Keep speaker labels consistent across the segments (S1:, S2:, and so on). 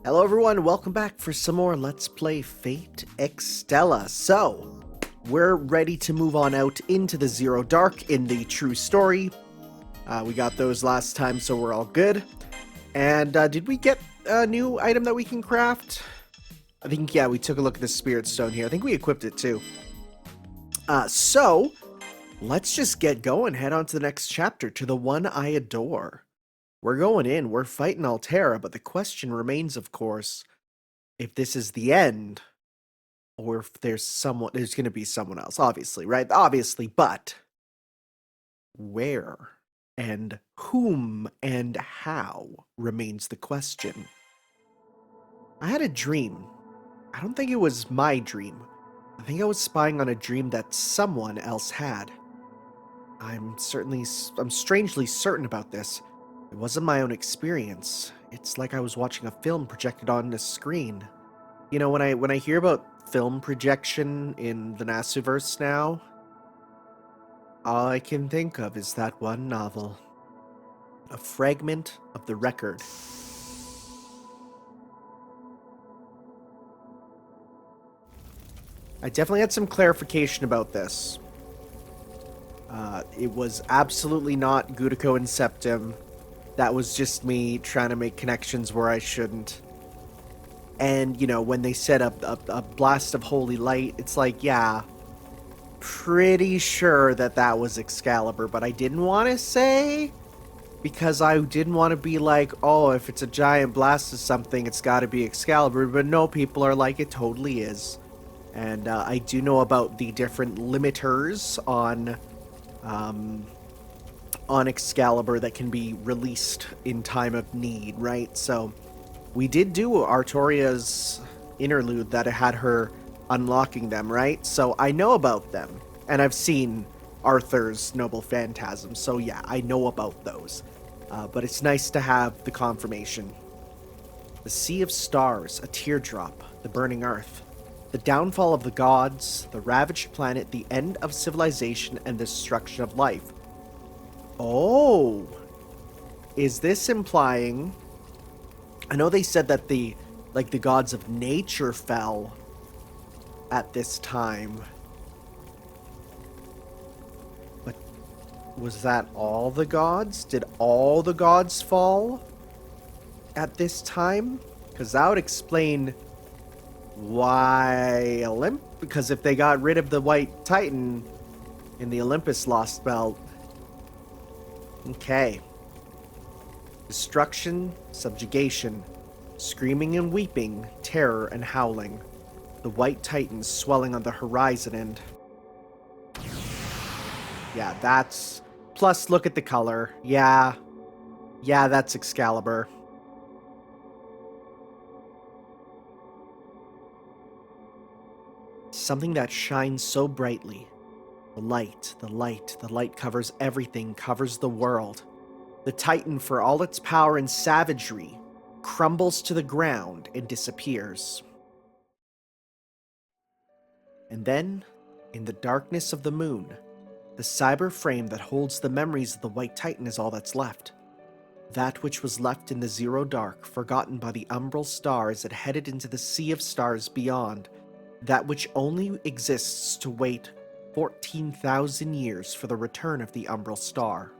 S1: Hello everyone, welcome back for some more Let's Play Fate Extella. So, we're ready to move on out into the Zero Dark in the true story. We got those last time, so we're all good. And did we get a new item that we can craft? I think, yeah, we took a look at the Spirit Stone here. I think we equipped it too. So, let's just get going, head on to the next chapter, to the one I adore. We're going in, we're fighting Altera, but the question remains, of course, if this is the end, or if there's going to be someone else, obviously, right? Obviously, but where and whom and how remains the question. I had a dream. I don't think it was my dream. I think I was spying on a dream that someone else had. I'm strangely certain about this. It wasn't my own experience. It's like I was watching a film projected on a screen. You know, when I hear about film projection in the Nasuverse now, all I can think of is that one novel. A fragment of the record. I definitely had some clarification about this. It was absolutely not Gudiko and Septim. That was just me trying to make connections where I shouldn't. And, you know, when they said a blast of holy light, it's like, yeah, pretty sure that was Excalibur, but I didn't want to say, because I didn't want to be like, oh, if it's a giant blast of something, it's got to be Excalibur, but no, people are like, it totally is. And I do know about the different limiters on Excalibur that can be released in time of need, right? So we did do Artoria's interlude that had her unlocking them, right? So I know about them, and I've seen Arthur's Noble Phantasm, so yeah, I know about those. But it's nice to have the confirmation. The Sea of Stars, a teardrop, the burning earth, the downfall of the gods, the ravaged planet, the end of civilization, and the destruction of life. Oh, is this implying... I know they said that the gods of nature fell at this time. But was that all the gods? Did all the gods fall at this time? Because that would explain why because if they got rid of the White Titan in the Olympus Lost Belt. Okay. Destruction, subjugation, screaming and weeping, terror and howling. The White Titan swelling on the horizon and... yeah, that's... plus, look at the color. Yeah, that's Excalibur. Something that shines so brightly. The light covers everything, covers the world. The Titan, for all its power and savagery, crumbles to the ground and disappears. And then, in the darkness of the moon, the cyber frame that holds the memories of the White Titan is all that's left. That which was left in the Zero Dark, forgotten by the Umbral star as it headed into the Sea of Stars beyond. That which only exists to wait 14,000 years for the return of the Umbral star.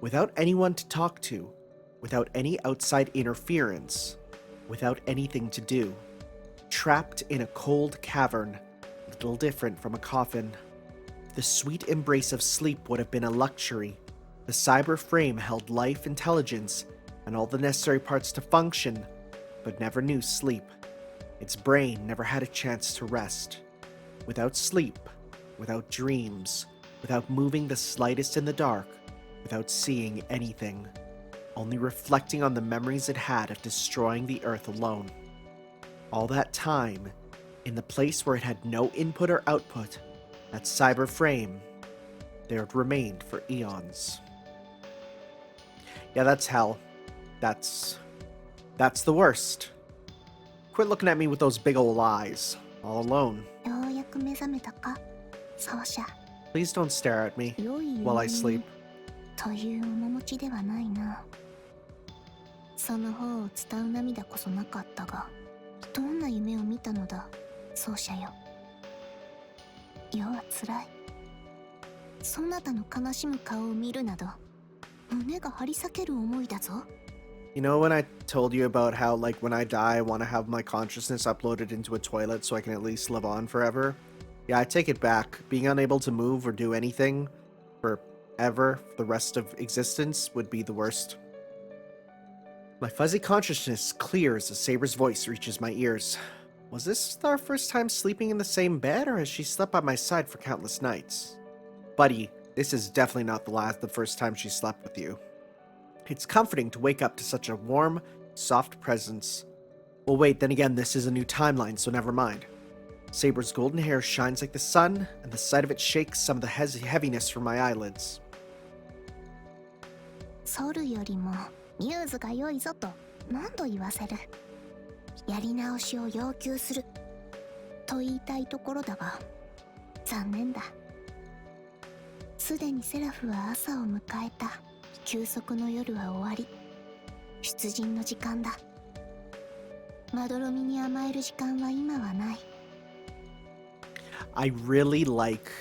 S1: Without anyone to talk to, without any outside interference, without anything to do. Trapped in a cold cavern, little different from a coffin. The sweet embrace of sleep would have been a luxury. The cyber frame held life, intelligence, and all the necessary parts to function, but never knew sleep. Its brain never had a chance to rest. Without sleep, without dreams, without moving the slightest in the dark, without seeing anything, only reflecting on the memories it had of destroying the Earth alone. All that time, in the place where it had no input or output, that cyber frame, there it remained for eons. Yeah, that's hell. That's the worst. Quit looking at me with those big old eyes, all alone. Please don't stare at me while I sleep.
S2: その方を伝う涙こそなかったが、どんな夢を見たのだ、奏者よ。世はつらい。そなたの悲しむ顔を見るなど、胸が張り裂ける思いだぞ。
S1: You know when I told you about how, like, when I die, I want to have my consciousness uploaded into a toilet so I can at least live on forever? Yeah, I take it back. Being unable to move or do anything forever, for the rest of existence, would be the worst. My fuzzy consciousness clears as Saber's voice reaches my ears. Was this our first time sleeping in the same bed, or has she slept by my side for countless nights? Buddy, this is definitely not the first time she slept with you. It's comforting to wake up to such a warm, soft presence. Well, wait, then again, this is a new timeline, so never mind. Saber's golden hair shines like the sun, and the sight of it shakes some of the heaviness from my eyelids.
S2: ソルよりもミューズが良いぞと何度言わせる。やり直しを要求すると言いたいところだが、残念だ。すでにセラフは朝を迎えた。休息の夜は終わり、出陣の時間だ。まどろみに甘える時間は今はない。
S1: I really like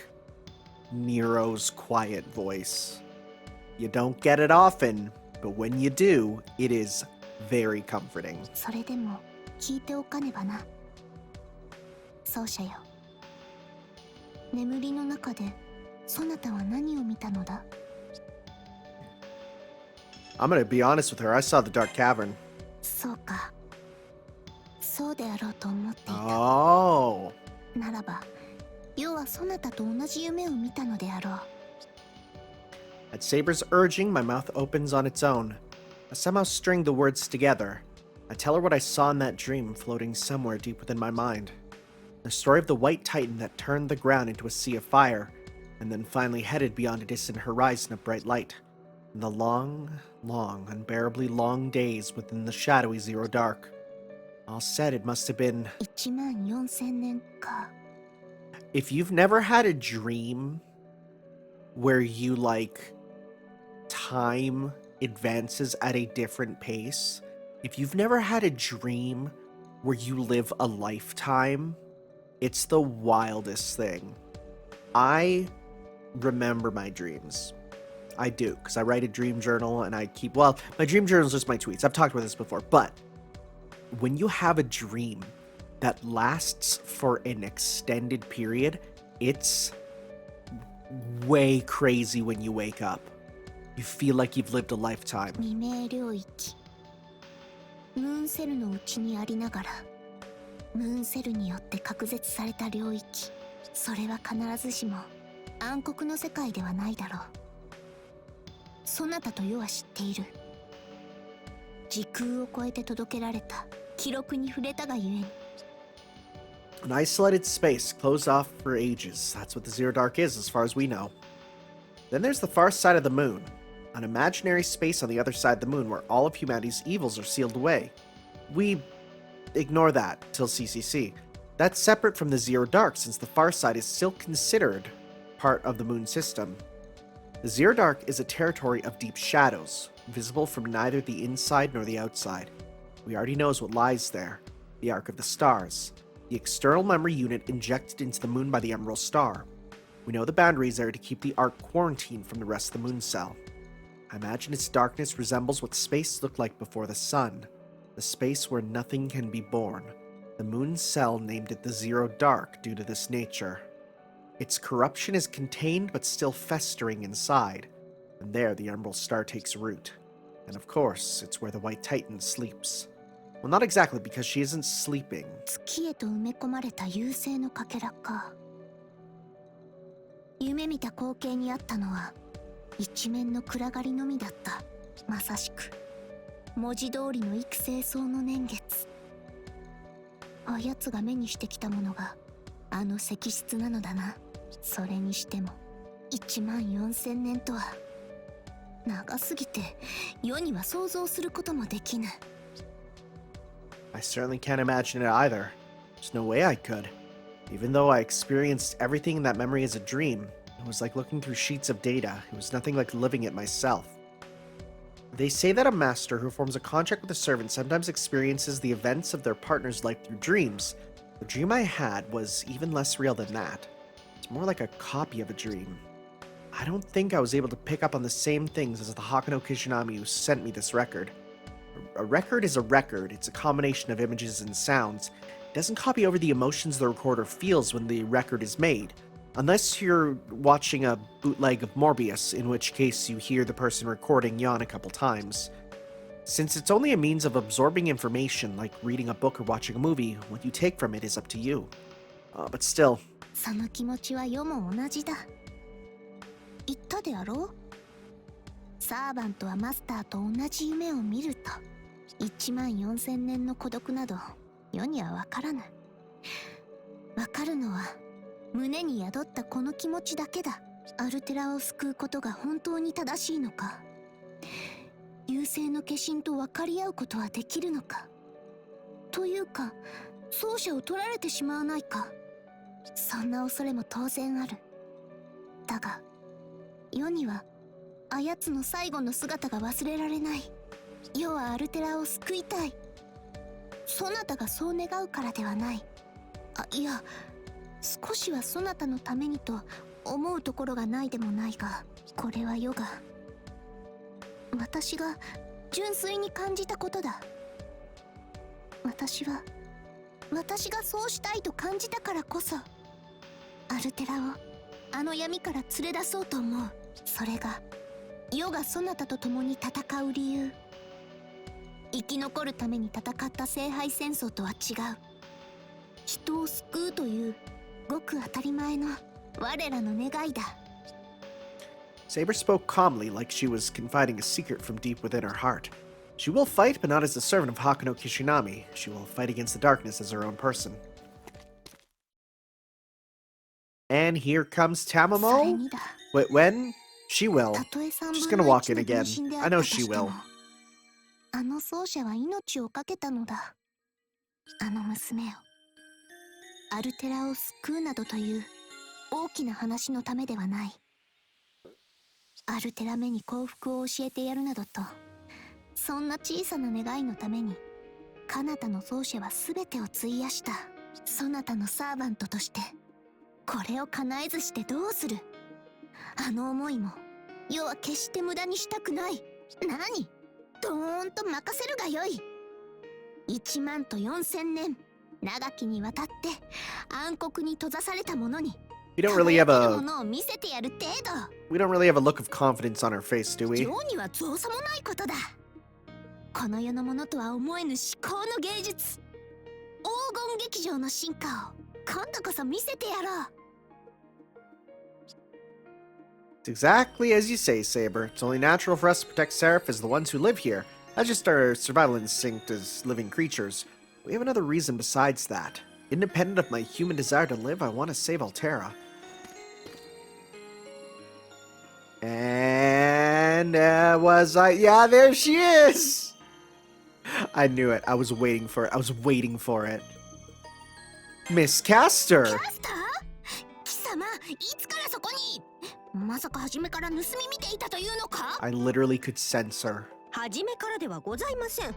S1: Nero's quiet voice. You don't get it often, but when you do, it is very comforting.
S2: それでも聞いておかねばな。奏者よ。眠りの中でそなたは何を見たのだ？
S1: I'm gonna be honest with her, I saw the Dark Cavern.
S2: そうか。そうであろうと思っていた。
S1: Oh.
S2: ならば、世はそなたと同じ夢を見たのであろう。
S1: At Saber's urging, my mouth opens on its own. I somehow string the words together. I tell her what I saw in that dream floating somewhere deep within my mind. The story of the white titan that turned the ground into a sea of fire, and then finally headed beyond a distant horizon of bright light. And the long, long, unbearably long days within the shadowy Zero Dark. All said, it must have been...
S2: 14000年か。
S1: If you've never had a dream where you, like, time advances at a different pace, if you've never had a dream where you live a lifetime, it's the wildest thing. I remember my dreams. I do, because I write a dream journal and I keep... Well, my dream journal is just my tweets. I've talked about this before, but when you have a dream that lasts for an extended period, it's way crazy when you wake up. You feel like you've lived a lifetime.
S2: 未明領域。ムーンセルの内にありながら、ムーンセルによって隔絶された領域。それは必ずしも暗黒の世界ではないだろう。そなたと世は知っている。時空を超えて届けられた記録に触れたがゆえに。
S1: An isolated space closed off for ages. That's what the Zero Dark is, as far as we know. Then there's the far side of the moon. An imaginary space on the other side of the moon where all of humanity's evils are sealed away. We ignore that till CCC. That's separate from the Zero Dark, since the far side is still considered part of the moon system. The Zero Dark is a territory of deep shadows, visible from neither the inside nor the outside. We already knows what lies there. The Ark of the Stars. The external memory unit injected into the moon by the Emerald Star. We know the boundaries there to keep the Ark quarantined from the rest of the moon cell. I imagine its darkness resembles what space looked like before the sun. The space where nothing can be born. The moon cell named it the Zero Dark due to this nature. Its corruption is contained but still festering inside, and there the Emerald Star takes root. And of course, it's where the White Titan sleeps. Well, not exactly, because she isn't sleeping.
S2: 月へと埋め込まれた優勢のかけらか。夢見た光景にあったのは一面の暗がりのみだった。まさしく文字通りの育成層の年月。あやつが目にしてきたものがあの石室なのだな。それにしても14000年とは長すぎて世には想像することもできぬ。
S1: I certainly can't imagine it either. There's no way I could. Even though I experienced everything in that memory as a dream, it was like looking through sheets of data. It was nothing like living it myself. They say that a master who forms a contract with a servant sometimes experiences the events of their partner's life through dreams. The dream I had was even less real than that. It's more like a copy of a dream. I don't think I was able to pick up on the same things as the Hakano Kishinami who sent me this record. A record is a record. It's a combination of images and sounds. It doesn't copy over the emotions the recorder feels when the record is made. Unless you're watching a bootleg of Morbius, in which case you hear the person recording yawn a couple times. Since it's only a means of absorbing information, like reading a book or watching a movie, what you take from it is up to you. But still.
S2: その気持ちは世も同じだ。言ったであろう。サーバントはマスターと同じ夢を見ると、14000年の孤独など世にはわからぬ。わかるのは胸に宿ったこの気持ちだけだ。アルテラを救うことが本当に正しいのか、優勢の化身と分かり合うことはできるのか、というか奏者を取られてしまわないか。そんな恐れも当然ある。だが世にはあやつの最後の姿が忘れられない。世はアルテラを救いたい。そなたがそう願うからではない。いや、少しはそなたのためにと思うところがないでもないが、これは世が、私が純粋に感じたことだ。私がそうしたいと感じたからこそ、アルテラをあの闇から連れ出そうと思う。それが世がそなたと共に戦う理由。生き残るために戦った聖杯戦争とは違う。人を救うというごく当たり前の我らの願いだ。
S1: Saber spoke calmly, like she was confiding a secret from deep within her heart. She will fight, but not as the servant of Hakano Kishinami. She will fight against the darkness as her own person. And here comes Tamamo. Wait, when? She will. She's gonna walk in again. I know she will.
S2: あの奏者は命を懸けたのだ。あの娘を。アルテラを救うなどという大きな話のためではない。アルテラめに幸福を教えてやるなどと、そんな小さな願いのために彼方の奏者は全てを費やした。そなたのサーバントとしてこれを叶えずしてどうする。あの思いも世は決して無駄にしたくない。何、どーんと任せるがよい。1万と4000年長きにわたって暗黒に閉ざされた者に
S1: We don't really have a
S2: ものを見せてやる程度。
S1: We don't really have a look of confidence on her face, do we?
S2: 世には造作もないことだ。この世のものとは思えぬ至高の芸術、黄金劇場の進化を今度こそ見せてやろう。
S1: It's exactly as you say, Saber. It's only natural for us to protect Seraph as the ones who live here. That's just our survival instinct as living creatures. We have another reason besides that. Independent of my human desire to live, I want to save Altera. And was I? Yeah, there she is! I knew it. I was waiting for it. I was waiting for it. Miss Caster!
S2: キャスター？貴様、いつからそこに？まさか初めから盗み見ていたというのか？
S1: I literally could sense her.
S3: 初めからではございません。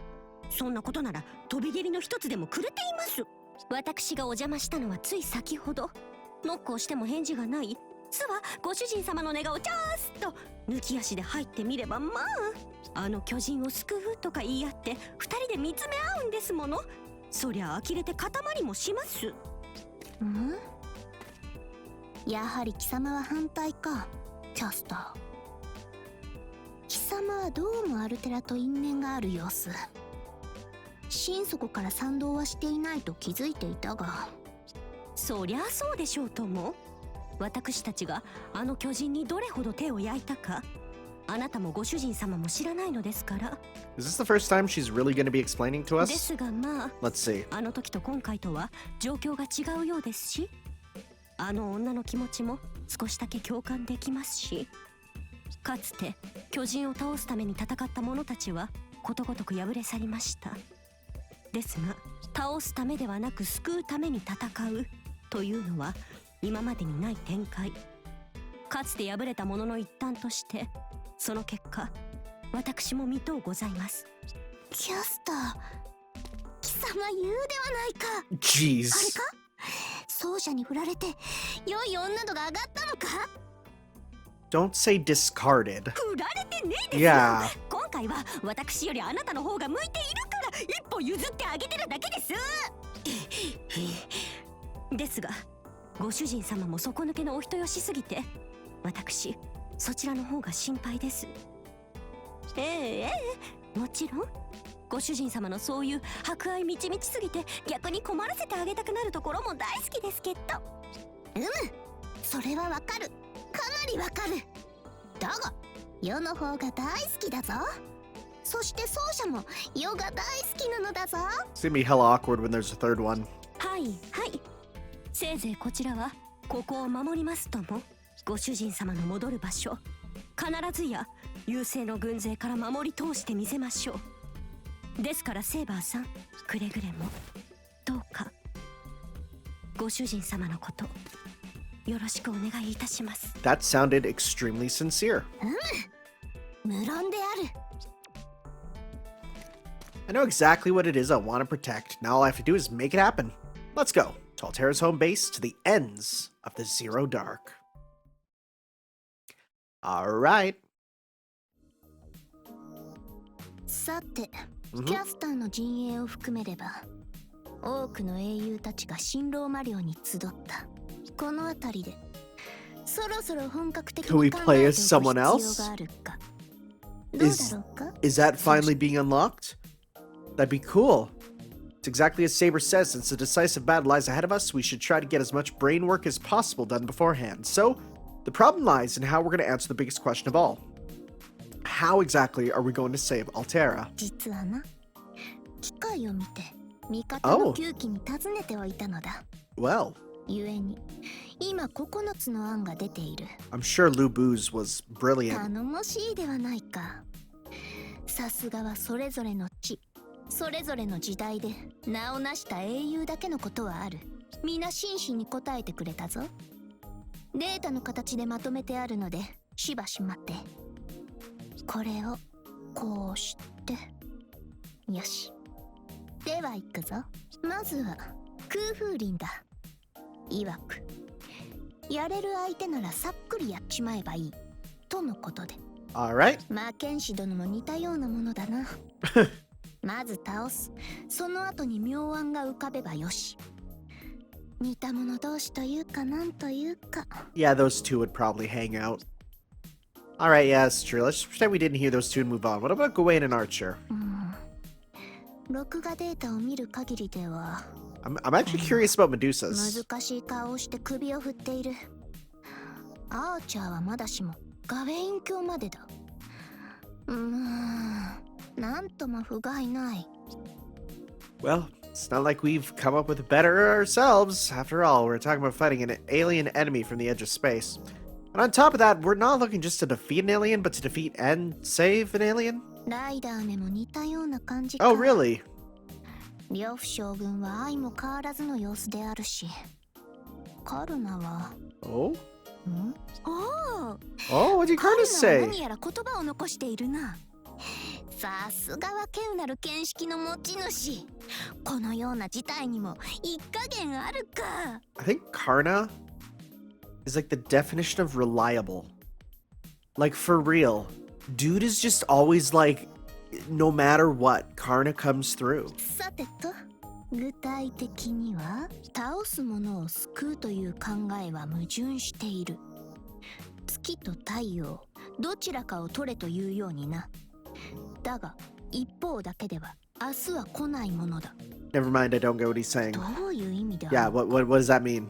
S3: そんなことなら飛び蹴りの一つでもくれています。私がお邪魔したのはつい先ほど。ノックをしても返事がない。巣はご主人様の願をジャースと抜き足で入ってみれば、まああの巨人を救うとか言い合って二人で見つめ合うんですもの。そりゃ呆れて塊もします。
S2: やはり貴様は反対か、キャスター。貴様はどうもアルテラと因縁がある様子。心底から賛同はしていないと気づいていたが。
S3: そりゃそうでしょうとも。私たちがあの巨人にどれほど手を焼いたか、あなたもご主人様も知らないのですから。
S1: Is this the first time she's really going to be explaining to us?
S3: ですがまあ、
S1: Let's see.
S3: あの時と今回とは状況が違うようですし、あの女の気持ちも少しだけ共感できますし、かつて巨人を倒すために戦った者たちはことごとく敗れ去りました。ですが倒すためではなく救うために戦うというのは今までにない展開。かつて敗れた者の一端として、その結果私も見とうございます。
S2: キャスター、貴様言うではないか。あれ
S1: Jeez.
S2: か、奏者に振られて良い女度が上がったのか。
S1: Don't say discarded.
S3: 振られてねえですよ。
S1: Yeah.
S3: 今回は私よりあなたの方が向いているから一歩譲ってあげてるだけです。ですがご主人様も底抜けのお人よしすぎて、私そちらの方が心配です。もちろんご主人様のそういう博愛満ち満ちすぎて逆に困らせてあげたくなるところも大好きですけど。
S2: それはわかる。かなりわかる。だが世の方が大好きだぞ。そして奏者も世が大好きなのだぞ。
S1: It's gonna be hella awkward when there's a third one.
S3: はいはい、せいぜいこちらはここを守りますとも。ご主人様の戻る場所、必ずや優勢の軍勢から守り通してみせましょう。ですからセーバーさん、くれぐれもどうかご主人様のことよろしくお願いいたします。
S1: That sounded extremely sincere.
S2: 無論である。
S1: I know exactly what it is I want to protect. Now all I have to do is make it happen. Let's go to Altera's home base, to the ends of the Zero Dark. Alright.
S2: さて、キャスターの陣営を含めれば多くの英雄たちが新ローマ領に集った。この辺りでそろそろ本格的に考えておく必要があるか。どうだろうか。
S1: Is that finally being unlocked? That'd be cool. It's exactly as Saber says. Since the decisive battle lies ahead of us, we should try to get as much brain work as possible done beforehand. So, the problem lies in how we're going to answer the biggest question of all. How exactly are we going to save Altera?
S2: 実はな、機会を見て味方の窮地に尋ねておいたのだ。
S1: Well,
S2: ゆえに今9つの案が出ている。
S1: I'm sure Lu Bu's was brilliant.
S2: 頼もしいではないか。さすがはそれぞれの地、それぞれの時代で名を成した英雄だけのことはある。皆真摯に答えてくれたぞ。データの形でまとめてあるのでしばし待って。これをこうして、よし。では行くぞ。まずは空風林だ。いわく、やれる相手ならさっくりやっちまえばいいとのことで。
S1: Alright.
S2: 魔剣士殿も似たようなものだな。まず倒す。その後に妙案が浮かべばよし。似た者同士というかなんというか。
S1: Yeah, those two would probably hang out. Alright, yeah, it's true. Let's just pretend we didn't hear those two and move on. What about Gawain and Archer?
S2: 録画データを見る限りでは
S1: I'm actually curious about Medusa's.
S2: 難しい顔をして首を振っている。アーチャーはまだしもガウェイン卿までだ。なんとも不甲斐ない。
S1: Well, it's not like we've come up with better ourselves. After all, we're talking about fighting an alien enemy from the edge of space. And on top of that, we're not looking just to defeat an alien, but to defeat and save an alien?
S2: ライダーめも似たような感じか。
S1: Oh, really?
S2: 呂布将軍は相も変わらずの様子であるし、カルナは
S1: Oh?
S2: おお、
S1: Oh, what did
S2: カル
S1: Karna
S2: ナは
S1: say?
S2: 何やら言葉を残しているな。さすがは稀有なる見識の持ち主。このような事態にも一加減あるか。
S1: I think Karna is like the definition of reliable. Like, for real. Dude is just always like, no matter what, Karna comes through.
S2: さてと、具体的には倒す者を救うという考えは矛盾している。月と太陽、どちらかを取れというようにな。だが一方だけでは明日は来ないものだ。
S1: Never mind, I don't get what he's saying.
S2: どういう意味だ。
S1: Yeah, what does that mean?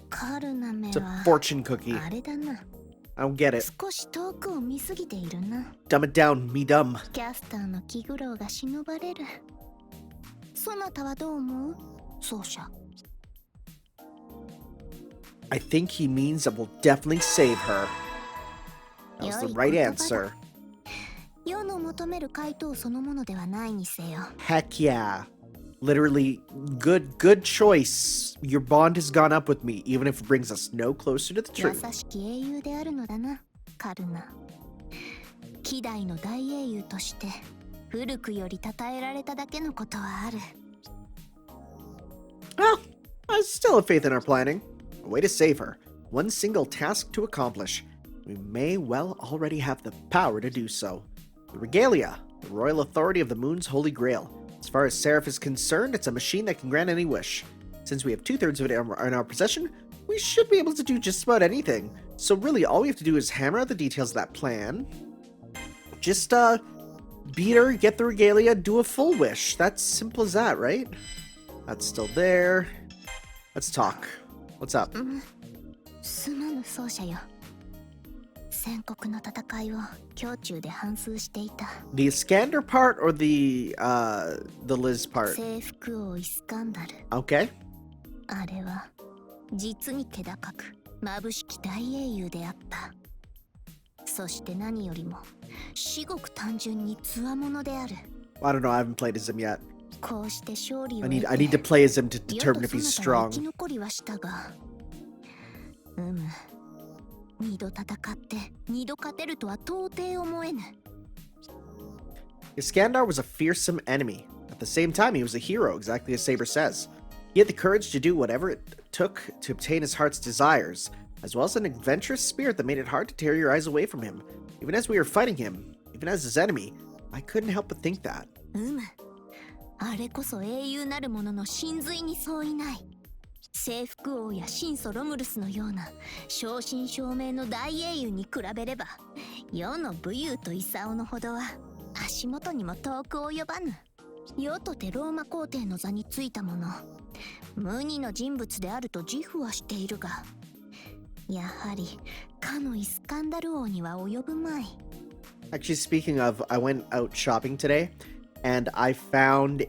S2: カルナメ
S1: It's a
S2: は
S1: fortune cookie.
S2: あれだな。
S1: I don't get it.
S2: 少し遠くを見すぎているな。
S1: Dumb it down, me dumb.
S2: キャスターの気苦労が忍ばれる。そなたはどう思う？奏者。
S1: I think he means that we'll definitely save her. That was the right answer.
S2: 世の求める回答そのものではないにせよ。
S1: Heck yeah. Literally, good choice. Your bond has gone up with me, even if it brings us no closer to the
S2: 優
S1: truth.
S2: しき英雄であるのだな、カルナ。希代の大英雄として古くより称えられただけのことはある。
S1: Well, I still have faith in our planning. A way to save her. One single task to accomplish. We may well already have the power to do so. The Regalia, the royal authority of the moon's holy grail. As far as Seraph is concerned, it's a machine that can grant any wish. Since we have 2/3 of it in our possession, we should be able to do just about anything. So really, all we have to do is hammer out the details of that plan. Just, beat her, get the Regalia, do a full wish. That's simple as that, right? That's still there. Let's talk. What's up?
S2: すまぬ奏者よ。戦国の戦いを胸中で反芻していた。
S1: The Iskander part or the Liz part?
S2: 征服王イスカンダル。
S1: Okay.
S2: あれは実に気高く眩しき大英雄であった。そして何よりも至極単純に強者である。
S1: I don't know, I haven't played as him yet.
S2: こうして勝利を
S1: I need to play as him to determine if he's
S2: 生
S1: strong.
S2: き残りはしたが、二度戦って二度勝てるとは到底思えぬ。
S1: Iskander was a fearsome enemy. At the same time, he was a hero, exactly as Saber says. He had the courage to do whatever it took to obtain his heart's desires, as well as an adventurous spirit that made it hard to tear your eyes away from him. Even as we were fighting him, even as his enemy, I couldn't help but think that.
S2: あれこそ英雄なる者の真髄に相違ない。征服王や神祖ロムルスのような正真正銘の大英雄に比べれば、世の武勇と勲のほどは足元にも遠く及ばぬ。世とてローマ皇帝の座についた者、無二の人物であると自負はしているが、やはりかのイスカンダル王には及ぶまい。
S1: Actually, speaking of, I went out shopping today, and I found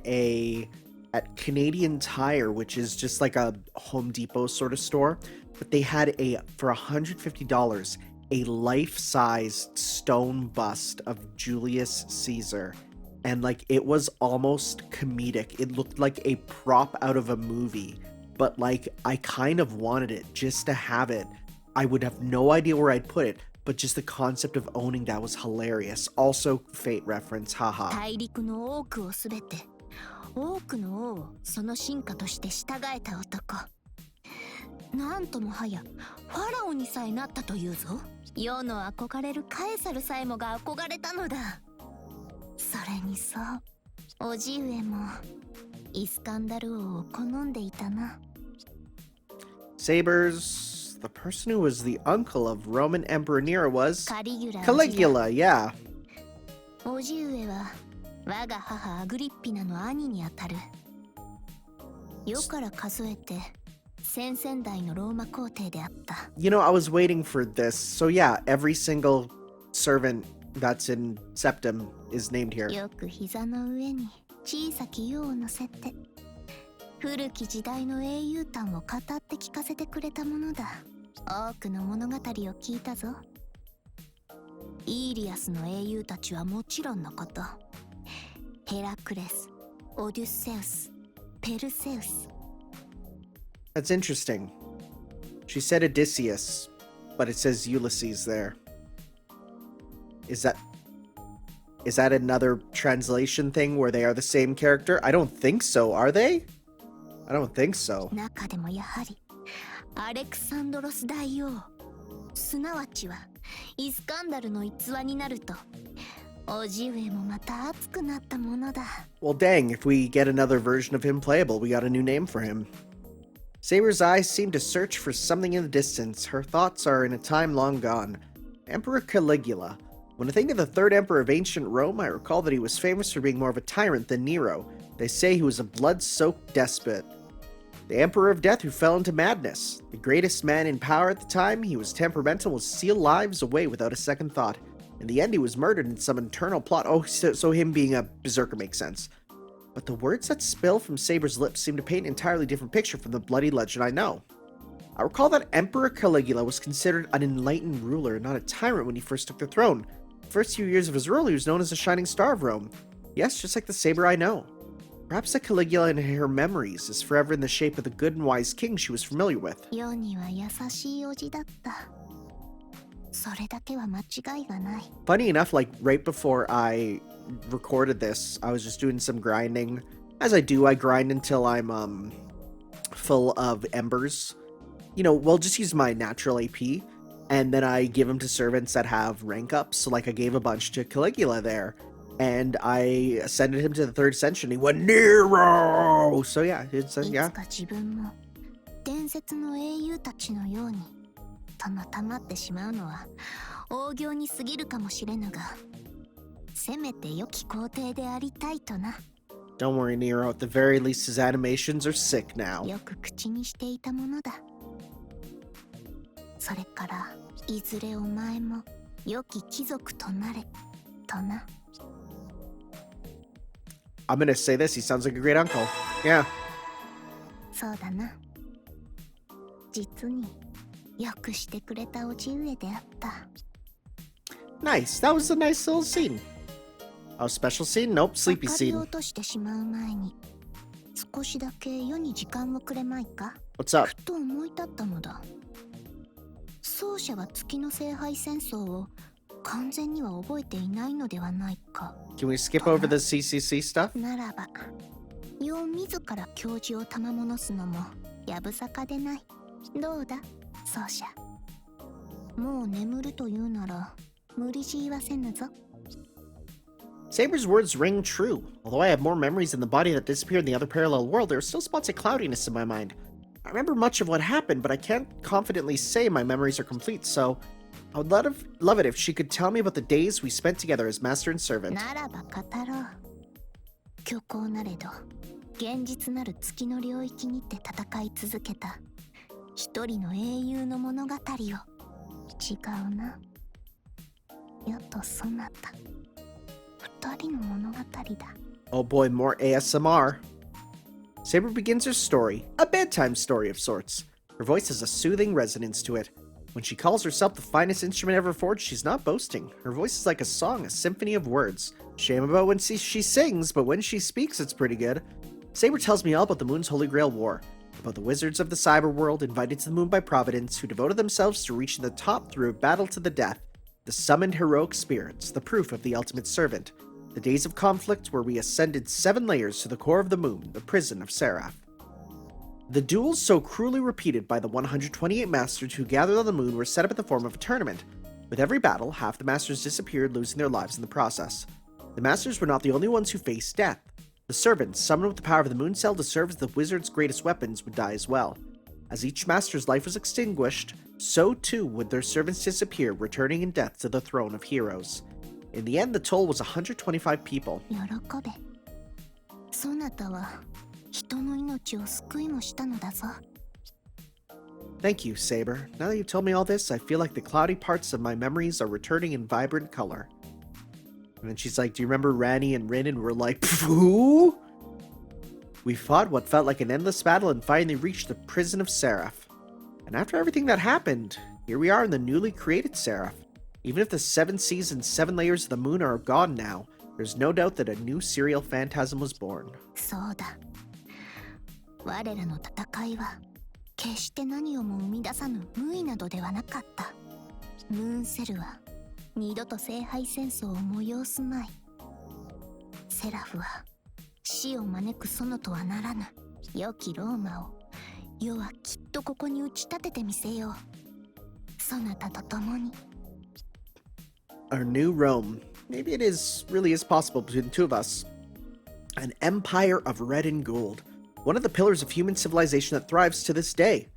S1: at Canadian Tire, which is just like a Home Depot sort of store, but they had for $150, a life-sized stone bust of Julius Caesar. And like, it was almost comedic. It looked like a prop out of a movie, but like, I kind of wanted it just to have it. I would have no idea where I'd put it, but just the concept of owning that was hilarious. Also, Fate reference, haha.
S2: 大陸の多くをすべて、多くの王をその進化として従えた男。なんともはやファラオにさえなったというぞ。世の憧れるカエサルさえもが憧れたのだ。それにそう、叔父上もイスカンダル王を好んでいたな。
S1: Sabers, the person who was the uncle of Roman Emperor Nero was
S2: カリギュラ。
S1: Caligula, yeah.
S2: 叔父上は我が母アグリッピナの兄にあたる。世から数えて先々代のローマ皇帝であった。
S1: You know, I was waiting for this. So yeah, every single servant that's in Septim is named here.
S2: よく膝の上に小さき世を乗せて古き時代の英雄譚を語って聞かせてくれたものだ。多くの物語を聞いたぞ。イーリアスの英雄たちはもちろんのこと、ヘラクレス、オデュッセウス、ペルセウス。
S1: That's interesting. She said Odysseus, but it says Ulysses there. Is that another translation thing where they are the same character? I don't think so, are they? I don't think so.
S2: 中でもやはりアレクサンドロス大王、すなわちはイスカンダルの逸話になると、叔父上もまた熱くなったものだ。
S1: Well, dang, if we get another version of him playable, we got a new name for him. Saber's eyes seem to search for something in the distance. Her thoughts are in a time long gone. Emperor Caligula. When I think of the third emperor of ancient Rome, I recall that he was famous for being more of a tyrant than Nero. They say he was a blood-soaked despot. The Emperor of Death who fell into madness. The greatest man in power at the time, he was temperamental and would steal lives away without a second thought. In the end, he was murdered in some internal plot. Oh, so him being a berserker makes sense. But the words that spill from Saber's lips seem to paint an entirely different picture from the bloody legend I know. I recall that Emperor Caligula was considered an enlightened ruler and not a tyrant when he first took the throne. The first few years of his rule, he was known as the Shining Star of Rome. Yes, just like the Saber I know. Perhaps the Caligula in her memories is forever in the shape of the good and wise king she was familiar with.
S2: 世には優しい叔父だった。それだけは間違いがない。
S1: Funny enough, like right before I recorded this, I was just doing some grinding. As I do, I grind until I'm full of embers. You know, we'll just use my natural AP, and then I give them to servants that have rank ups. So like I gave a bunch to Caligula there, and I ascended him to the 3rd ascension. He went Nero. So yeah, it's
S2: い
S1: yeah.
S2: つか自分も伝説の英雄たちのようにたまたまってしまうのは大行に過ぎるかもしれぬが、せめて良き皇帝でありたいとな。
S1: Don't worry, Nero. At the very least, his animations are sick now.
S2: よく口にしていたものだ。それからいずれお前も良き貴族となれとな。
S1: I'm gonna say this. He sounds like a great uncle. Yeah.
S2: そうだな。実によくしてくれた叔父上であった。
S1: Nice. That was a nice little scene. Oh, special scene? Nope. Sleepy
S2: 明かりを
S1: scene.
S2: 落としてしまう前に少しだけ世に時間をくれまいか。
S1: What's up?
S2: ふと思い立ったのだ。奏者は月の聖杯戦争を完全には覚えていないのではないか。
S1: Can we skip over the CCC stuff?
S2: ならば世自ら教授を賜物すのもやぶさかでない。どうだ奏者、もう眠るというなら無理強いはせぬぞ。
S1: Saber's words ring true. Although I have more memories in the body that disappeared in the other parallel world, there are still spots of cloudiness in my mind. I remember much of what happened, but I can't confidently say my memories are complete, so I would love it if she could tell me about the days we spent together as master and servant.
S2: ならば語ろう。虚構なれど現実なる月の領域にて戦い続けた一人の英雄の物語を。違うな。世とそなた二人の物語だ。
S1: Oh boy, more ASMR. Saber begins her story, a bedtime story of sorts. Her voice has a soothing resonance to it. When she calls herself the finest instrument ever forged, she's not boasting. Her voice is like a song, a symphony of words. Shame about when she sings, but when she speaks, it's pretty good. Saber tells me all about the Moon's Holy Grail War, about the wizards of the cyber world invited to the moon by Providence who devoted themselves to reaching the top through a battle to the death, the summoned heroic spirits, the proof of the ultimate servant, the days of conflict where we ascended 7 layers to the core of the moon, the prison of Seraph. The duels so cruelly repeated by the 128 masters who gathered on the moon were set up in the form of a tournament. With every battle, half the masters disappeared, losing their lives in the process. The masters were not the only ones who faced death. The servants, summoned with the power of the moon cell to serve as the wizard's greatest weapons, would die as well. As each master's life was extinguished, so too would their servants disappear, returning in death to the throne of heroes. In the end, the toll was 125 people.
S2: 喜べ。そなたは人の命を救いもしたのだぞ。
S1: Thank you, Saber. Now that you've told me all this, I feel like the cloudy parts of my memories are returning in vibrant color. And then she's like, do you remember Ranni and Rin? And we're like, who? We fought what felt like an endless battle and finally reached the prison of Seraph. And after everything that happened, here we are in the newly created Seraph. Even if the 7 seas and 7 layers of the moon are gone now, there's no doubt that a new serial phantasm was born.
S2: そうだ。我らの戦いは決して何をも生み出さぬ無為などではなかった。ムーンセルは二度と聖杯戦争を催すまい。セラフは死を招く園とはならぬ良きローマを世はきっとここに打ち立ててみせよう。そなたと共に。
S1: Our new Rome. Maybe it really is possible between the two of us. An empire of red and gold. One of the pillars of human civilization that thrives to this day.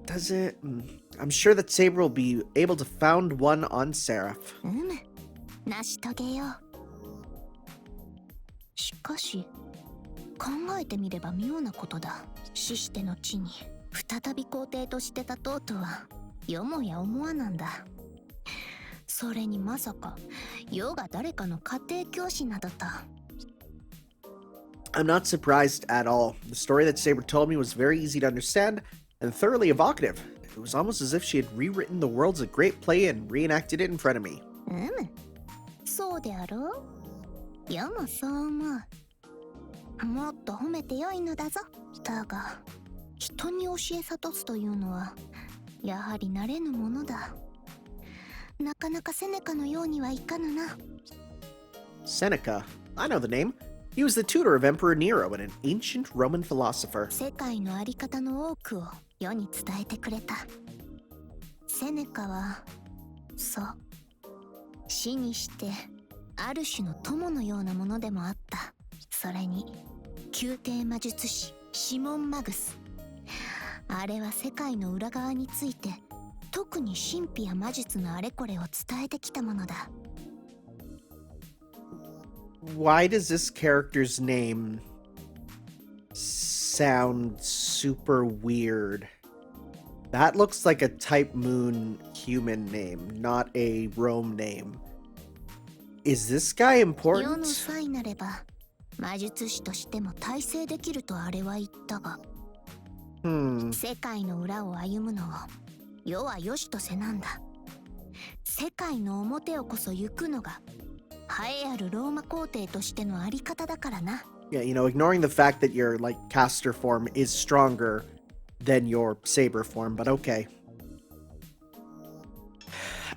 S1: Does it? I'm sure that Saber will be able to found one on Seraph.
S2: 成し遂げよう。しかし考えてみれば妙なことだ。死しての地に再び皇帝として立とうとはよもや思わなんだ。それにまさか世が誰かの家庭教師などと。
S1: I'm not surprised at all. The story that Saber told me was very easy to understand and thoroughly evocative. It was almost as if she had rewritten the world's a great play and reenacted it in front of me.
S2: そうであろう。世もそう思う。もっと褒めてよいのだぞ。だが人に教え諭すというのはやはり慣れぬものだ。なかなかセネカのようにはいかぬな。
S1: Seneca. I know the name. He was the tutor of Emperor Nero and an ancient Roman philosopher.
S2: 世界のあり方の多くを世に伝えてくれた。セネカは、そう、死にしてある種の友のようなものでもあった。それに宮廷魔術師シモン・マグス、あれは世界の裏側について特に神秘や魔術のあれこれを伝えてきたものだ。
S1: Why does this character's name sound super weird? That looks like a Type Moon human name, not a Rome name. Is this guy
S2: 世の
S1: important?
S2: 際なれば魔術師としても大成できるとあれは言ったが、世界の裏を歩むのを世は良しとせなんだ。世界の表をこそ行くのが栄えあるローマ皇帝としてのあり方だからな。
S1: Yeah, you know, ignoring the fact that your, like, caster form is stronger than your saber form, but okay.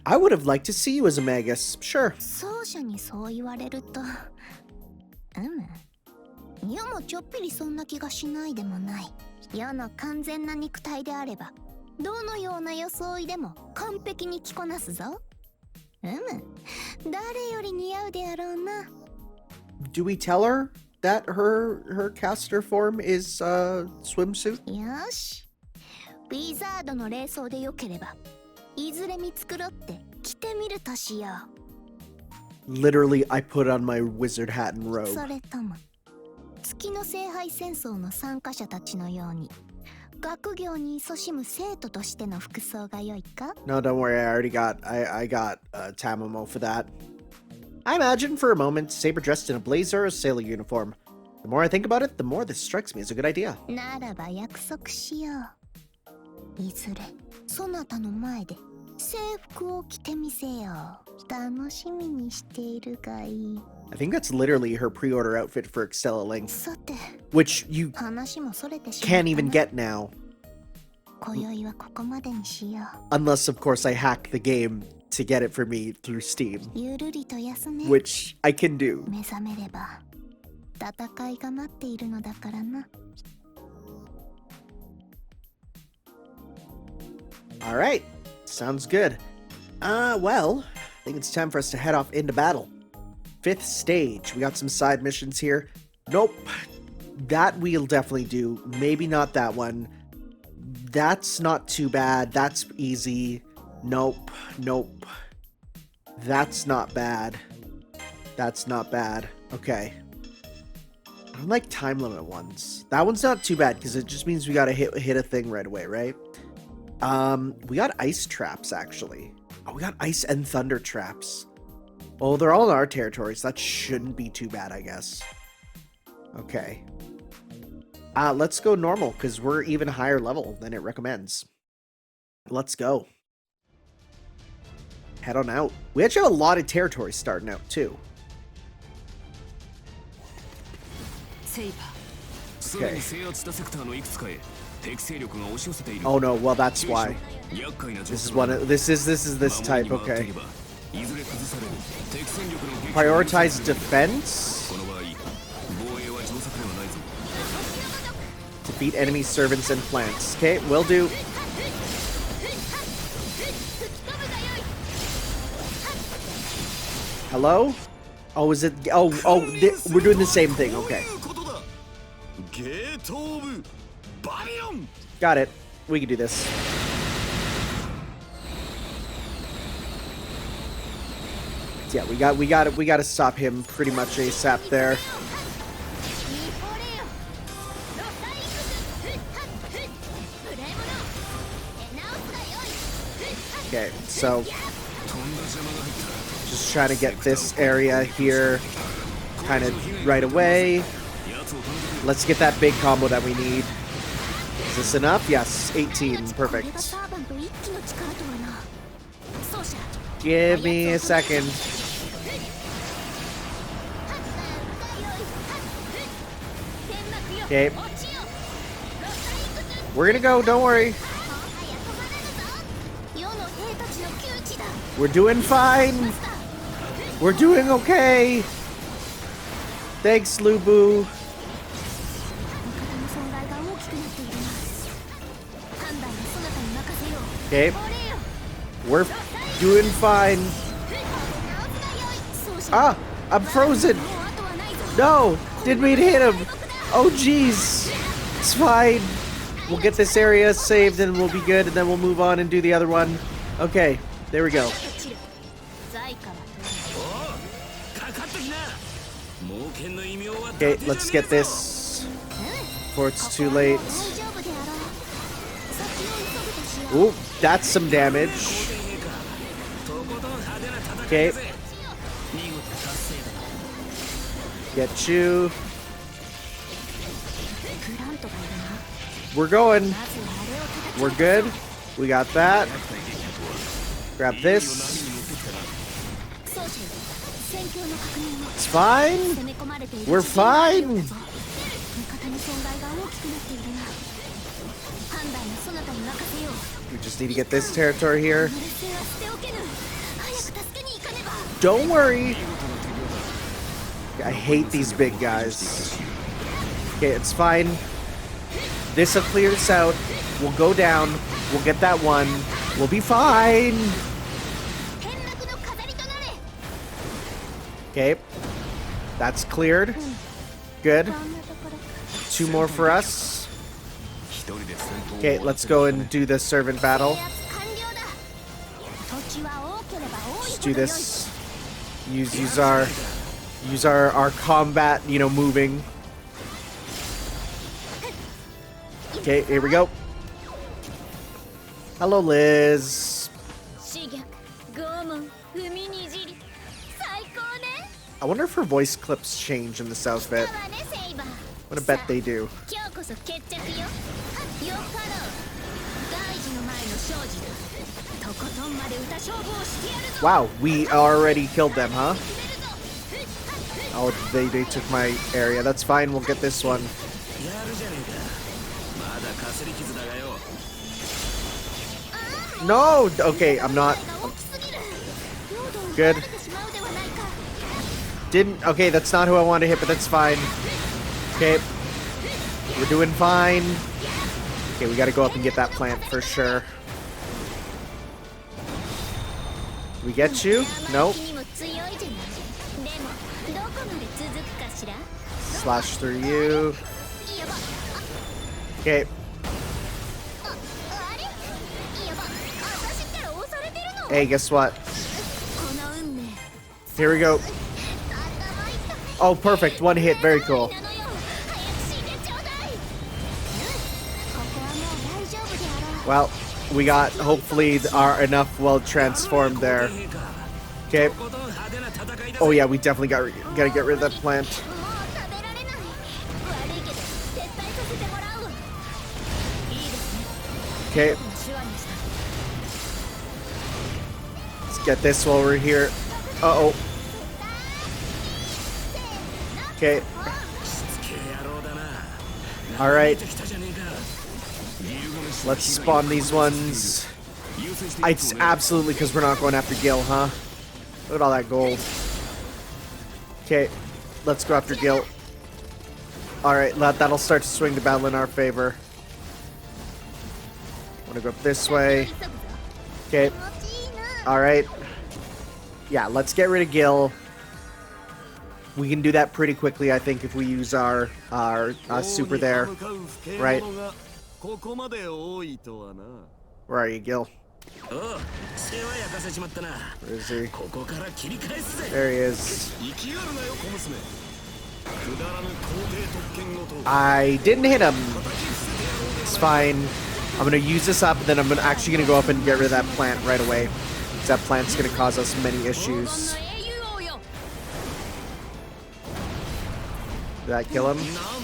S1: I would have liked to see you as a magus, sure.
S2: 奏者にそう言われると、世もちょっぴりそんな気がしないでもない。世の完全な肉体であれば、どのような装いでも完璧に着こなすぞ。誰より似合うであろうな。
S1: Do we tell her that her caster form is swimsuit?
S2: よし、ウィザードの霊装でよければ、いずれ見繕って着てみるとしよう。
S1: Literally, I put on my wizard hat and
S2: そ
S1: robe.
S2: れとも月の聖杯戦争の参加者たちのように学業に勤しむ生徒としての服装が良いか？
S1: No, don't worry, I got Tamamo for that. I imagine for a moment Saber dressed in a blazer or sailor uniform. The more I think about it, the more this strikes me as a good idea.
S2: ならば約束しよう。いずれそなたの前で制服を着てみせよう。楽しみにしているがいい。
S1: I think that's literally her pre-order outfit for Extella Link,
S2: さて、
S1: which you
S2: 話もそれてしまった
S1: can't even
S2: な。
S1: get now.
S2: 今宵はここまでにしよ
S1: Unless, of course, I hack the game to get it for me through Steam,
S2: う。ゆるりと休め。
S1: which I can do.
S2: 目覚めれば戦いが待っているのだからな。
S1: All right, sounds good. Well, I think it's time for us to head off into battle. 5th stage. We got some side missions here. Nope. That we'll definitely do. Maybe not that one. That's not too bad. That's easy. Nope. Nope. That's not bad. That's not bad. Okay. I don't like time limit ones. That one's not too bad because it just means we gotta hit a thing right away, right? We got ice traps actually. Oh, we got ice and thunder traps. Well, they're all in our territory, so that shouldn't be too bad, I guess. Okay. Let's go normal, because we're even higher level than it recommends. Let's go. Head on out. We actually have a lot of territory starting out, too. Okay. Oh no, well that's why. This is one of, this is this type, okay. Prioritize defense. Defeat enemy servants and plants. Okay, will do. Hello? Oh, is it? Oh, we're doing the same thing. Okay. Got it. We can do this. Yeah, we got to stop him pretty much ASAP there. Okay, so just trying to get this area here kind of right away. Let's get that big combo that we need. Is this enough? Yes, 18. Perfect. Give me a second. Okay. We're gonna go, don't worry. We're doing fine. We're doing okay. Thanks, Lubu. Okay. We're doing fine. Ah, I'm frozen. No, didn't mean to hit him. Oh, jeez. It's fine. We'll get this area saved and we'll be good, and then we'll move on and do the other one. Okay, there we go. Okay, let's get this before it's too late. Ooh, that's some damage. Okay. Get you. We're going. We're good. We got that. Grab this. It's fine. We're fine. We just need to get this territory here. Don't worry. I hate these big guys. Okay, it's fine. This'll clear this out. We'll go down. We'll get that one. We'll be fine. Okay. That's cleared. Good. 2 more for us. Okay, let's go and do the servant battle. Just do this. Use our combat, you know, moving. Okay, here we go. Hello, Liz. I wonder if her voice clips change in this outfit. I'm gonna bet they do. Wow, we already killed them, huh? Oh, they took my area. That's fine, we'll get this one. No! Okay, I'm not. Good. Didn't. Okay, that's not who I wanted to hit, but that's fine. Okay. We're doing fine. Okay, we gotta go up and get that plant for sure. We get you? Nope. Slash through you. Okay. Hey, guess what? Here we go. Oh, perfect. One hit. Very cool. Well, we got hopefully enough well transformed there. Okay. Oh yeah, we definitely gotta get rid of that plant. Okay. Let's get this while we're here. Uh-oh. Okay. Alright. Let's spawn these ones. It's absolutely because we're not going after Gil, huh? Look at all that gold. Okay. Let's go after Gil. Alright, that'll start to swing the battle in our favor. Want to go up this way. Okay. Alright. Yeah, let's get rid of Gil. We can do that pretty quickly, I think, if we use our super there. Right? Where are you, Gil? Where is he? There he is. I didn't hit him. It's fine. I'm gonna use this up, and then I'm actually gonna go up and get rid of that plant right away. Because that plant's gonna cause us many issues. Did that kill him?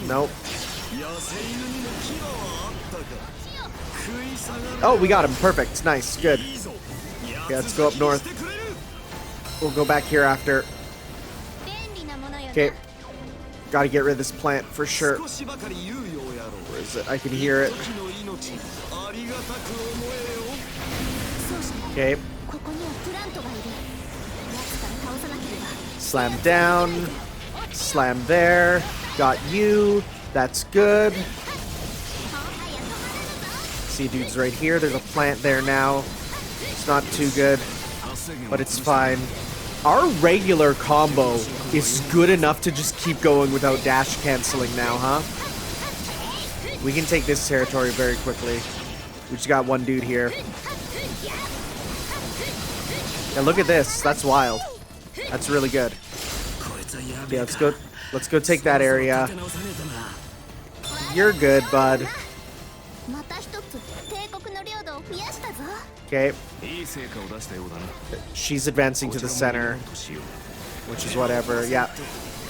S1: Nope. Oh, we got him. Perfect. Nice. Good. Okay, let's go up north. We'll go back here after. Okay. Gotta get rid of this plant for sure. Where is it? I can hear it. Okay. Slam down. Slam there. Got you. That's good. See, dude's right here. There's a plant there now. It's not too good, but it's fine. Our regular combo is good enough to just keep going without dash canceling now, huh? We can take this territory very quickly. We just got one dude here. And look at this. That's wild. That's really good. Okay, let's go. Let's go take that area. You're good, bud. Okay. She's advancing to the center, which is whatever. Yeah.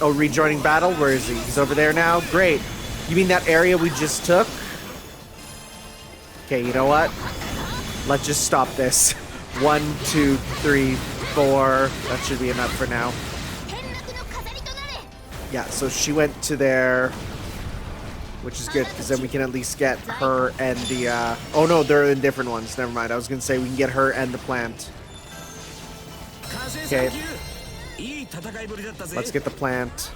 S1: Oh, rejoining battle? Where is he? He's over there now? Great. You mean that area we just took? Okay, you know what? Let's just stop this. 1, 2, 3, 4. That should be enough for now. Yeah, so she went to there, which is good, because then we can at least get her and the, oh no, they're in different ones. Never mind. I was going to say we can get her and the plant. Okay. Let's get the plant.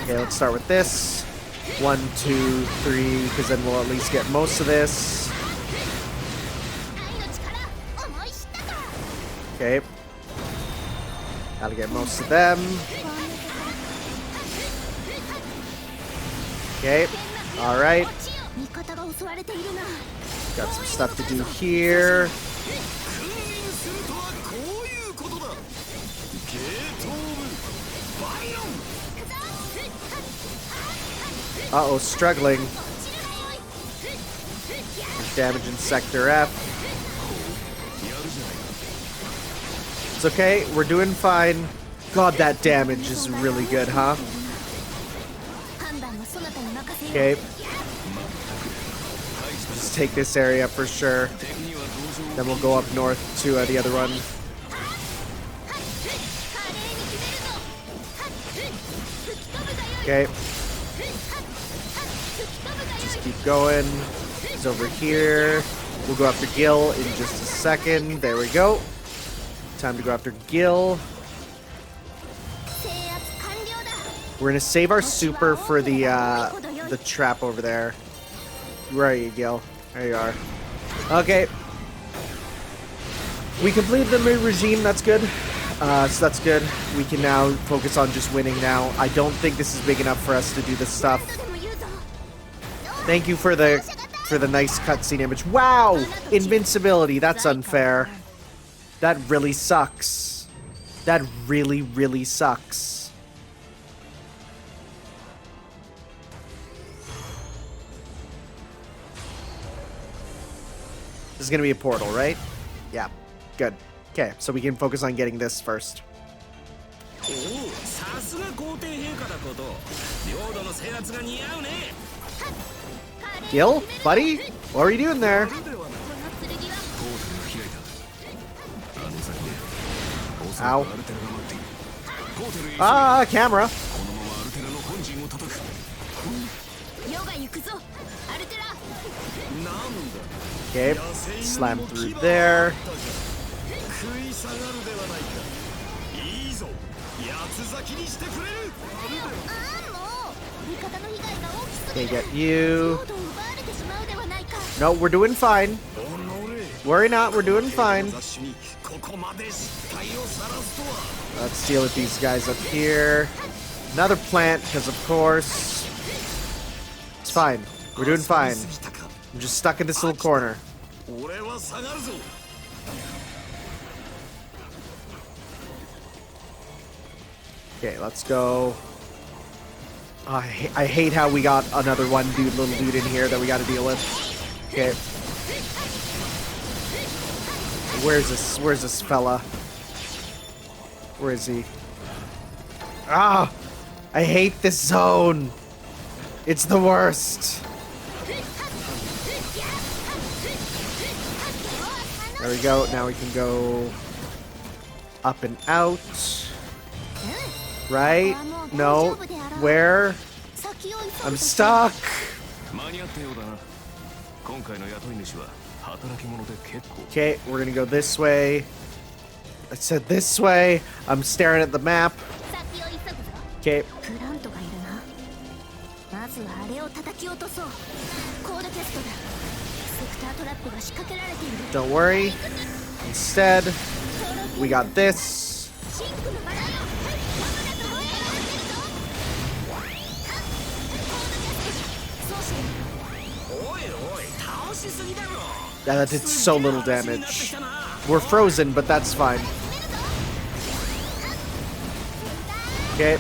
S1: Okay, let's start with this. 1, 2, 3, because then we'll at least get most of this. Okay. Gotta get most of them. Okay. Alright. Got some stuff to do here. Uh-oh, struggling. There's damage in Sector F. It's okay, we're doing fine. God, that damage is really good, huh? Okay. Just take this area for sure. Then we'll go up north to the other one. Okay. Just keep going. He's over here. We'll go after Gil in just a second. There we go. Time to go after Gil. We're gonna save our super for the trap over there. Where are you, Gil? There you are. Okay. We completed the new regime. That's good. So that's good. We can now focus on just winning now. I don't think this is big enough for us to do this stuff. Thank you for the nice cutscene image. Wow! Invincibility. That's unfair. That really sucks. That really, really sucks. This is gonna be a portal, right? Yeah. Good. Okay, so we can focus on getting this first. Gil? Buddy? What are you doing there? Ow. Ah, camera. Okay, slam through there. Okay, get you. No, we're doing fine. Worry not, we're doing fine. Let's deal with these guys up here. Another plant, because of course. It's fine. We're doing fine. I'm just stuck in this little corner. Okay, let's go. I hate how we got another little dude in here that we got to deal with. Okay. Where's this fella? Where is he? Ah! I hate this zone. It's the worst. There we go. Now we can go up and out. Right? No. Where? I'm stuck. Okay, we're gonna go this way. I said this way. I'm staring at the map. Okay.
S2: プラントがいるな。まずはあれを叩き落とそう。コードキャストだ。セクタートラップが仕掛けられている。
S1: Don't worry. Instead, we got this.
S2: シンクのバラよ。
S1: Yeah, that did so little damage. We're frozen, but that's fine. Okay.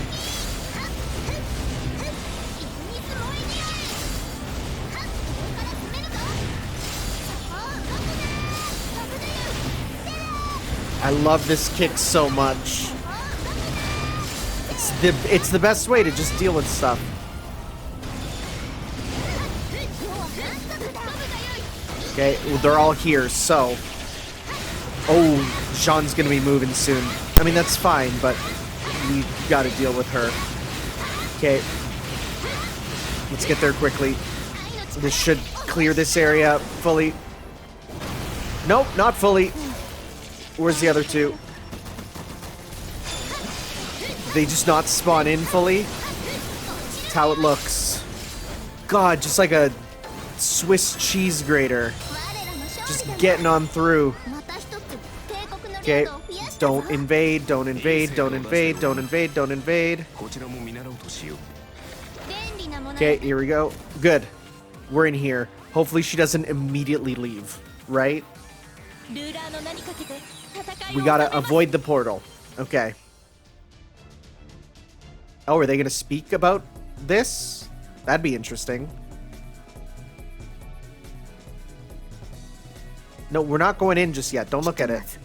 S1: I love this kick so much. It's the best way to just deal with stuff. Okay, well, they're all here, so... Oh, Jean's gonna be moving soon. I mean, that's fine, but we gotta deal with her. Okay. Let's get there quickly. This should clear this area fully. Nope, not fully. Where's the other two? They just not spawn in fully? That's how it looks. God, just like a Swiss cheese grater. Just getting on through. Okay, don't invade, don't invade, don't invade, don't invade, don't invade. Okay, here we go. Good. We're in here. Hopefully she doesn't immediately leave, right? We gotta avoid the portal. Okay. Oh, are they gonna speak about this? That'd be interesting. No, we're not going in just yet. Don't look at it.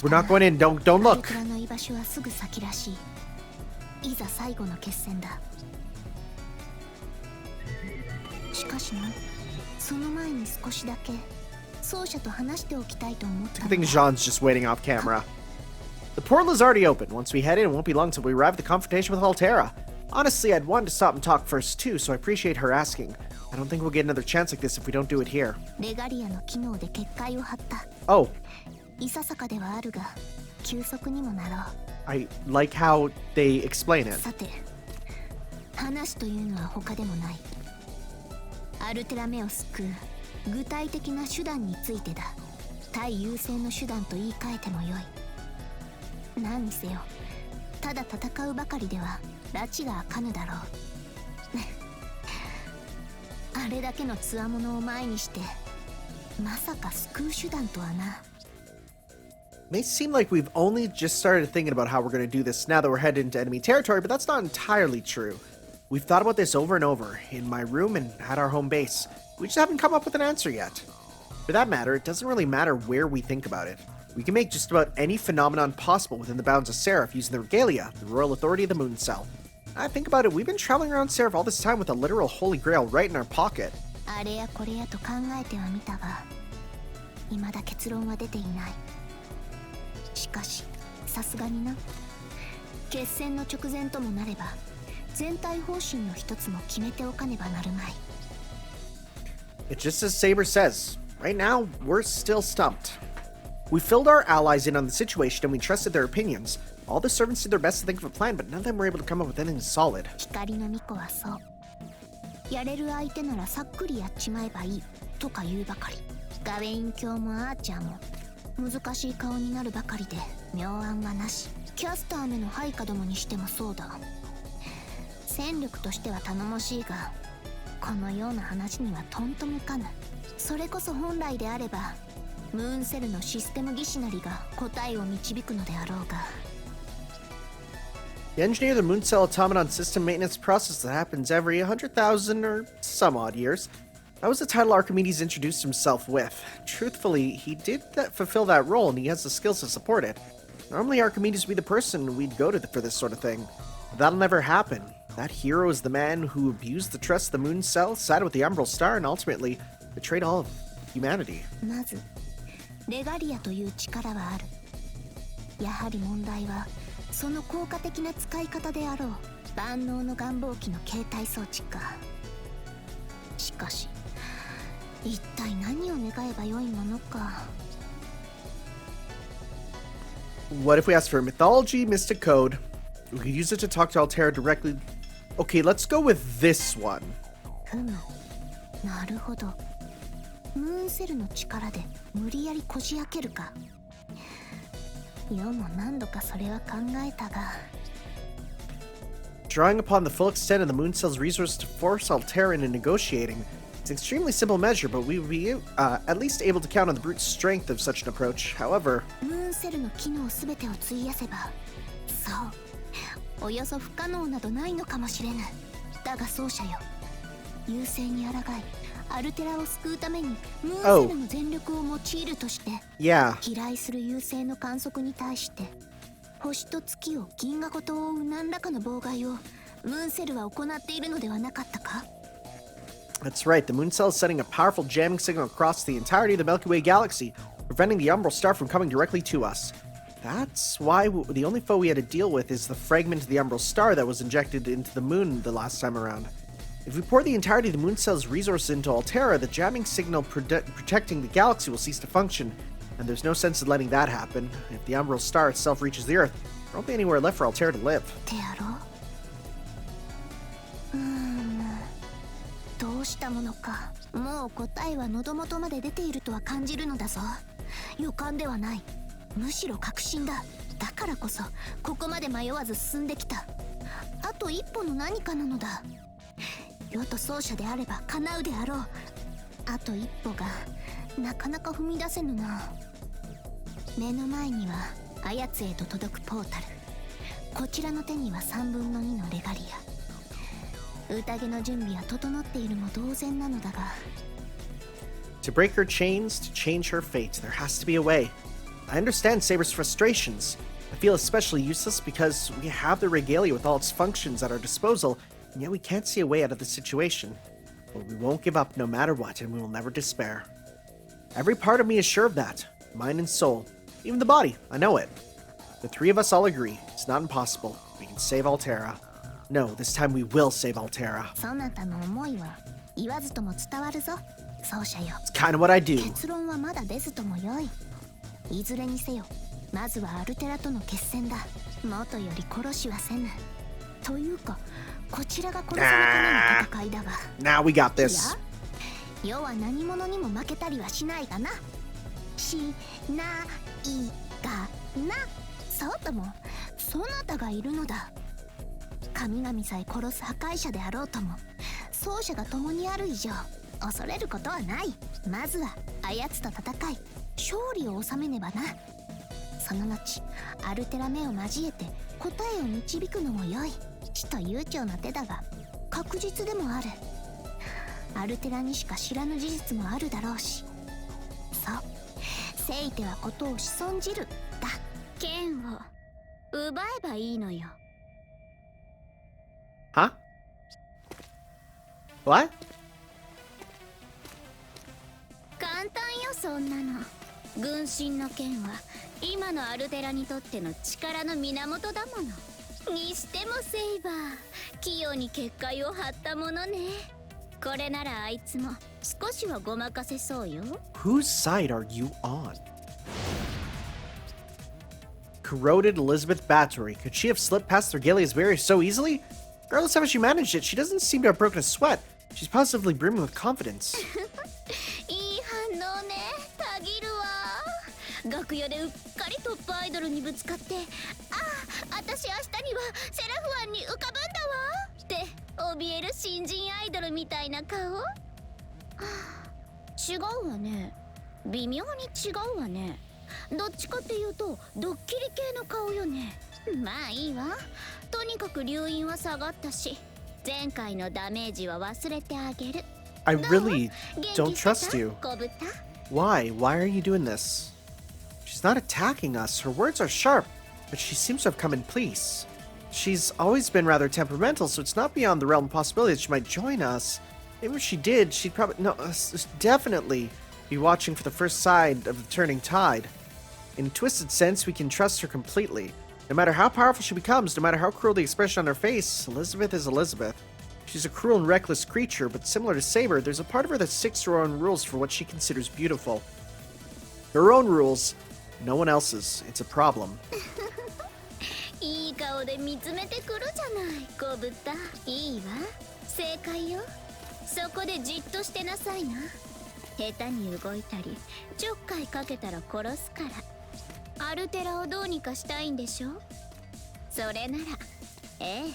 S1: We're not going in. Don't look.
S2: しかしな、その前に少しだけ奏者と話しておきたいと思った。
S1: I think Jean's just waiting off camera. The portal is already open. Once we head in, it won't be long till we arrive at the confrontation with Altera. Honestly, I'd wanted to stop and talk first too, so I appreciate her asking. I don't think we'll get another chance like this if we don't do it here.
S2: レガリアの機能で結界を張った。
S1: Oh.
S2: いささかではあるが、休息にもなろう。
S1: I like how they explain it.
S2: さて、話というのは他でもない。アルテラメを救う具体的な手段についてだ。対優先の手段と言い換えてもよい。何にせよ、ただ戦うばかりでは拉致が開かぬだろう。あれだけの強者を前にして、まさか救う手段とはな。
S1: May seem like we've only just started thinking about how we're going to do this now that we're headed into enemy territory, but that's not entirely true. We've thought about this over and over, in my room and at our home base. We just haven't come up with an answer yet. For that matter, it doesn't really matter where we think about it. We can make just about any phenomenon possible within the bounds of Seraph using the regalia, the royal authority of the Moon Cell. I think about it, we've been traveling around Seraph all this time with a literal holy grail right in our pocket.
S2: あれやこれやと考えてはみたが、未だ結論は出ていない。しかし、さすがにな。決戦の直前ともなれば、全体方針の一つも決めておかねばなるまい。
S1: It's just as Saber says. Right now, we're still stumped. We filled our allies in on the situation and we trusted their opinions. All the servants did their best to think of a plan, but none of them were able to come up with anything solid.
S2: 光の巫女はそう。やれる相手ならさっくりやっちまえばいいとか言うばかり。ガウェイン卿もアーチャーも難しい顔になるばかりで妙案はなし。キャスターめの配下どもにしてもそうだ。戦力としては頼もしいが、このような話にはとんと向かぬ。それこそ本来であればムーンセルのシステム技師なりが答えを導くのであろうが。
S1: You engineer the Moon Cell automaton system maintenance process that happens every 100,000 or some odd years. That was the title Archimedes introduced himself with. Truthfully, he did fulfill that role and he has the skills to support it. Normally Archimedes would be the person we'd go to for this sort of thing. But that'll never happen. That hero is the man who abused the trust of the Moon Cell, sided with the Umbral Star, and ultimately betrayed all of humanity.
S2: まず、レガリアという力はある。やはり問題は、その効果的な使い方であろう。万能の願望機の携帯装置か。しかし、一体何を願えばよいものか。
S1: What if we asked for a mythology mystic code? We could use it to talk to Altera directly. Okay, let's go with this one.
S2: ふむ、なるほど。ムーンセルの力で無理やりこじ開けるか。よも何度かそれは考えたが。
S1: Drawing upon the full extent of the moon cell's resources to force Altera into negotiating. It's an extremely simple measure, but we would be at least able to count on the brute strength of such an approach. However,
S2: ムーンセルの機能すべてを費やせば、そう、およそ不可能などないのかもしれぬ。だが奏者よ、優勢に抗い、アルテラを救うためにムーンセルの全力を用いるとして、飛来する優勢の観測に対して、星と月を銀河ごと覆う何らかの妨害をムーンセルは行っているのではなかったか？
S1: That's right, the moon cell is sending a powerful jamming signal across the entirety of the Milky Way galaxy, preventing the Umbral star from coming directly to us. That's why the only foe we had to deal with is the fragment of the Umbral star that was injected into the moon the last time around. If we pour the entirety of the moon cell's resources into Altera, the jamming signal protecting the galaxy will cease to function, and there's no sense in letting that happen. If the Umbral star itself reaches the Earth, there won't be anywhere left for Altera to live.
S2: どうしたものか。もう答えは喉元まで出ているとは感じるのだぞ。予感ではない。むしろ確信だ。だからこそここまで迷わず進んできた。あと一歩の何かなのだ。世と奏者であれば叶うであろう。あと一歩がなかなか踏み出せぬな。目の前にはあやつへと届くポータル。こちらの手には3分の2のレガリア。宴の準備は整っているも同然なのだが。
S1: To break her chains, to change her fate, there has to be a way. I understand Saber's frustrations. I feel especially useless because we have the regalia with all its functions at our disposal, and yet we can't see a way out of the situation. But we won't give up no matter what, and we will never despair. Every part of me is sure of that, mind and soul. Even the body, I know it. The three of us all agree, it's not impossible. We can save Altera. No, this time we will save Altera.
S2: そなたの思いは言わずとも伝わるぞ、奏者よ。
S1: It's kind of what I do.
S2: 結論はまだ出ずともよい。いずれにせよ、まずはアルテラとの決戦だ。もとより殺しはせぬ。というか、こちらが殺されための戦いだが。
S1: Now we got this.
S2: いや、世は何者にも負けたりはしないがな。しないがな。そうとも、そなたがいるのだ。神々さえ殺す破壊者であろうとも、奏者が共にある以上恐れることはない。まずはあやつと戦い勝利を収めねばな。その後アルテラ目を交えて答えを導くのも良い。ちと悠長な手だが確実でもある。アルテラにしか知らぬ事実もあるだろうし。そう、せいてはことを仕損じるだ。剣を奪えばいいのよ。
S1: Huh? What?
S2: 簡単よ、そんなの。軍神の剣は今のアルテラにとっての力の源だもの。にしてもセイバー、器用に結界を張ったものね。これならあいつも少しはごまかせそうよ。
S1: Whose side are you on? Corroded Elizabeth Bathory. Could she have slipped past Gilly's barrier so easily? Regardless of how she managed it, she doesn't seem to have broken a sweat. She's positively brimming with confidence.
S2: いい反応ね、たぎるわ。楽屋でうっかりトップアイドルにぶつかって、あ、私明日にはセラフワンに浮かぶんだわって怯える新人アイドルみたいな顔。違うわね。微妙に違うわね。どっちかっていうとドッキリ系の顔よね。まあいいわ。とにかく留飲は下がったし、前回のダメージは忘れてあげる。
S1: I really don't trust you. Why? Why are you doing this? She's not attacking us. Her words are sharp, but she seems to have come in peace. She's always been rather temperamental, so it's not beyond the realm of possibility that she might join us. Even if she did, she'd definitely be watching for the first sign of the turning tide. In a twisted sense, we can trust her completely. No matter how powerful she becomes, no matter how cruel the expression on her face, Elizabeth is Elizabeth. She's a cruel and reckless creature, but similar to Saber, there's a part of her that sticks to her own rules for what she considers beautiful. Her own rules, no one else's. It's a problem.
S2: いい顔で見つめてくるじゃない、小豚。いいわ、正解よ。そこでじっとしてなさいな。下手に動いたりちょっかいかけたら殺すから。アルテラをどうにかしたいんでしょ。それならえ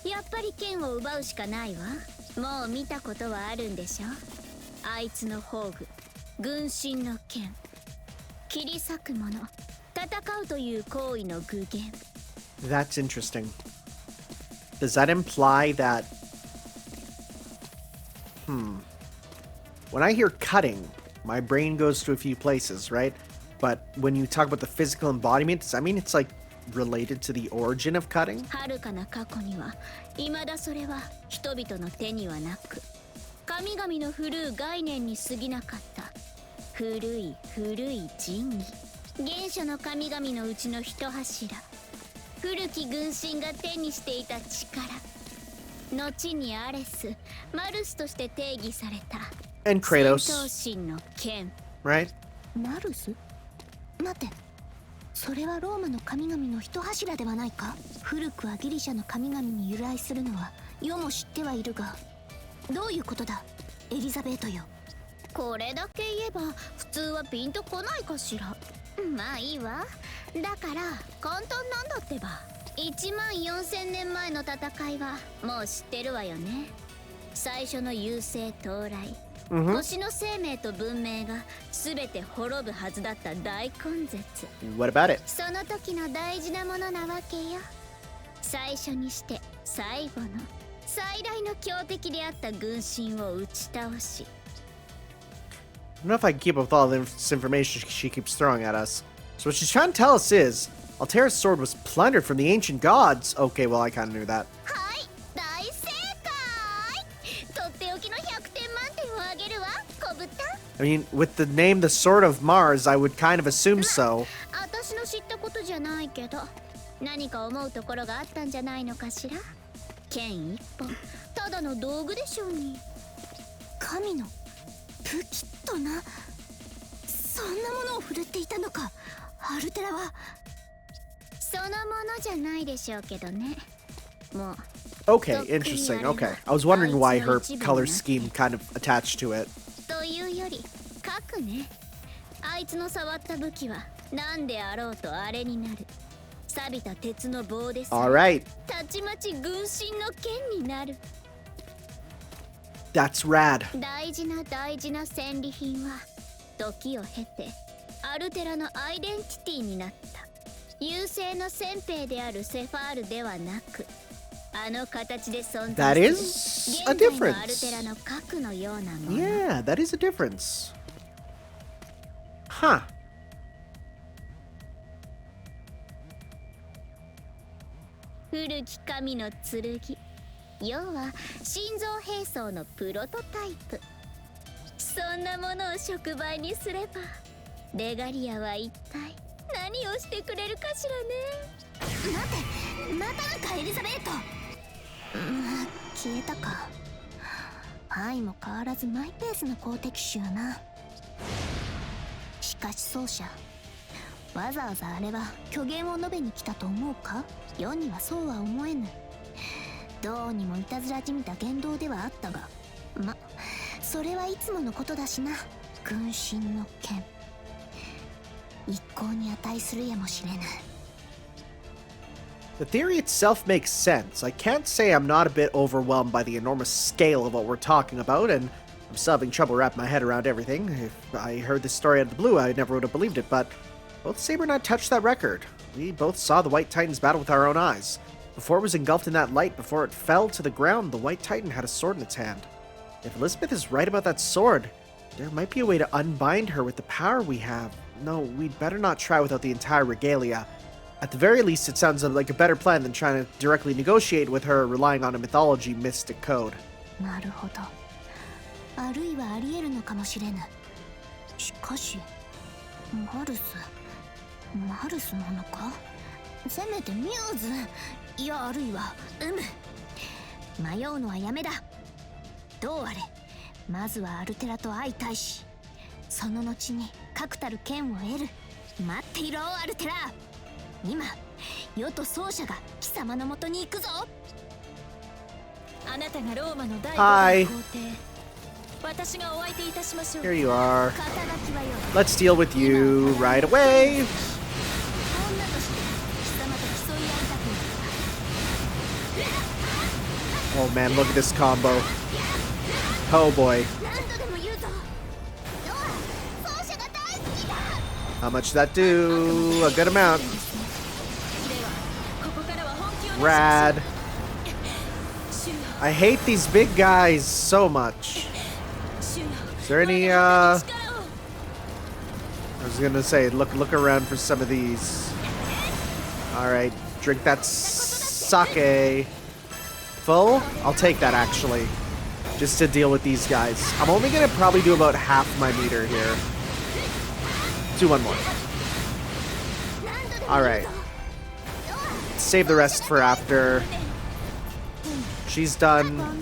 S2: え、やっぱり剣を奪うしかないわ。もう見たことはあるんでしょ。あいつの宝具、軍神の剣。切り裂くもの、戦うという行為の具現。
S1: That's interesting. Does that imply that... When I hear cutting, my brain goes to a few places, right? But when you talk about the physical embodiment, does that mean it's like related to the origin of cutting?
S2: 遥かな過去には未だそれは人々の手にはなく、神々の古い概念に過ぎなかった。古い神器、原初の神々のうちの一柱。古き軍神が手にしていた力、後にアレス、マルスとして定義された
S1: And
S2: 戦
S1: Kratos,
S2: 闘神の剣。
S1: right?
S2: マルス？待て、それはローマの神々の一柱ではないか。古くはギリシャの神々に由来するのは世も知ってはいるが、どういうことだエリザベートよ。これだけ言えば普通はピンとこないかしら。まあいいわ。だから簡単なんだってば。14000年前の戦いはもう知ってるわよね。最初の優勢到来、星の生命と文明が全て滅ぶはずだった大根絶。
S1: What about it?
S2: その時の大事なものなわけよ。最初にして最後の最大の強敵であった軍神を打ち倒し。
S1: I don't know if I can keep up with all this information she keeps throwing at us. So what she's trying to tell us is, Altera's sword was plundered from the ancient gods. Okay, well, I kind of knew that.
S2: はい、大正解。とっておきの100点満点をあげるわ、小豚。
S1: I mean, with the name The Sword of Mars, I would kind of assume so.
S2: 私の知ったことじゃないけど、何か思うところがあったんじゃないのかしら。剣一本、ただの道具でしょうに。神の武器とな。そんなものを振るっていたのか、アルテラは。そのものじゃないでしょうけどね。もう。
S1: Okay, interesting. Okay. I was wondering why her color scheme kind of attached to it.
S2: というより、核ね。あいつの触った武器は何であろうとあれになる。錆びた鉄の棒です。
S1: Alright.
S2: たちまち軍神の剣になる。
S1: That's rad.
S2: 大事な戦利品は時を経てアルテラのアイデンティティになった。優勢の先兵であるセファールではなく、あの形で存
S1: That
S2: 在
S1: is
S2: す
S1: a
S2: る現在のアルテラ
S1: difference.
S2: の核のようなもの。
S1: Yeah, that is a difference. Huh.
S2: 古き神の剣、要は心臓兵装のプロトタイプ。そんなものを触媒にすればレガリアは一体何をしてくれるかしらね。待って、またのかエリザベート。消えたか。愛も変わらずマイペースな好敵手やな。しかし奏者、わざわざあれは虚言を述べに来たと思うか。世にはそうは思えぬ。どうにもいたずらじみた言動ではあったが、ま、それはいつものことだしな。軍神の剣、一向に値するやもしれぬ。
S1: The theory itself makes sense. I can't say I'm not a bit overwhelmed by the enormous scale of what we're talking about, and I'm still having trouble wrapping my head around everything. If I heard this story out of the blue, I never would have believed it, but both Saber and I touched that record. We both saw the White Titans battle with our own eyes. Before it was engulfed in that light, before it fell to the ground, the White Titan had a sword in its hand. If Elizabeth is right about that sword, there might be a way to unbind her with the power we have. No, we'd better not try without the entire regalia. At the very least, it sounds like a better plan than trying to directly negotiate with her, relying on a mythology mystic code.
S2: なるほど。あるいはあり得るのかもしれぬ。しかし、マルスなのか。せめてミューズ、いやあるいは迷うのはやめだ。どうあれまずはアルテラと相対し、その後に確たる剣を得る。待っていろアルテラ。今世と奏者が貴様のもとに行くぞ。あなたがローマの第5皇帝、私がお相手いたしましょう。
S1: Here you are. Let's deal with you right away. Oh man, look at this combo. Oh boy. How much did that do? A good amount. Rad. I hate these big guys so much. Is there any, I was gonna say, look around for some of these. Alright, drink that sake. Full? I'll take that, actually. Just to deal with these guys. I'm only gonna probably do about half my meter here. Do one more. Alright. Save the rest for after. She's done.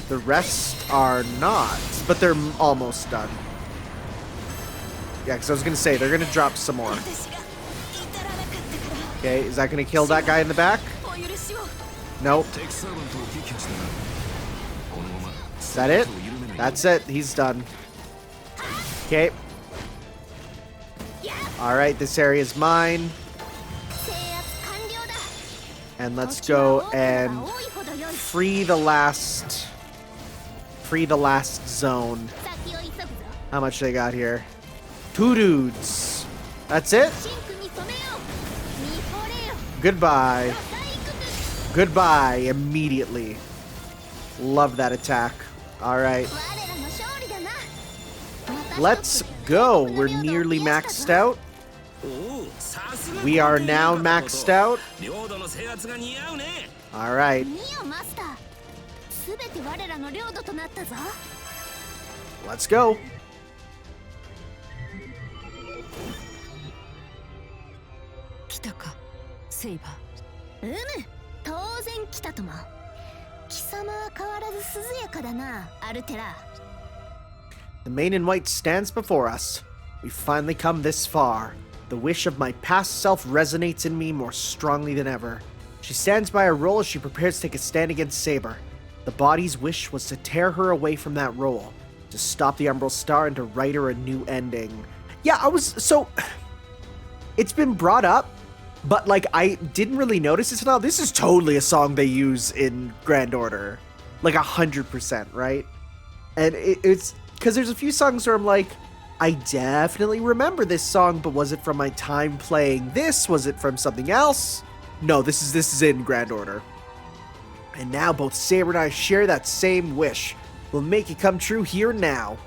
S1: The rest are not, but they're almost done. Yeah, because I was going to say, they're going to drop some more. Okay, is that going to kill that guy in the back? Nope. Is that it? That's it. He's done. Okay. Alright, this area is mine. And let's go and free the last zone. How much they got here? 2 dudes. That's it? Goodbye. Goodbye immediately. Love that attack. Alright. Let's go. We're nearly maxed out. We are now maxed out. Alright. Let's go. The main in white stands before us. We've finally come this far. The wish of my past self resonates in me more strongly than ever. She stands by her role as she prepares to take a stand against Saber. The body's wish was to tear her away from that role, to stop the Umbral Star and to write her a new ending. Yeah, it's been brought up, but like I didn't really notice it until now. This is totally a song they use in Grand Order. Like 100%, right? And it's because there's a few songs where I'm like, I definitely remember this song, but was it from my time playing this? Was it from something else? No, this is in Grand Order. And now both Saber and I share that same wish. We'll make it come true here now.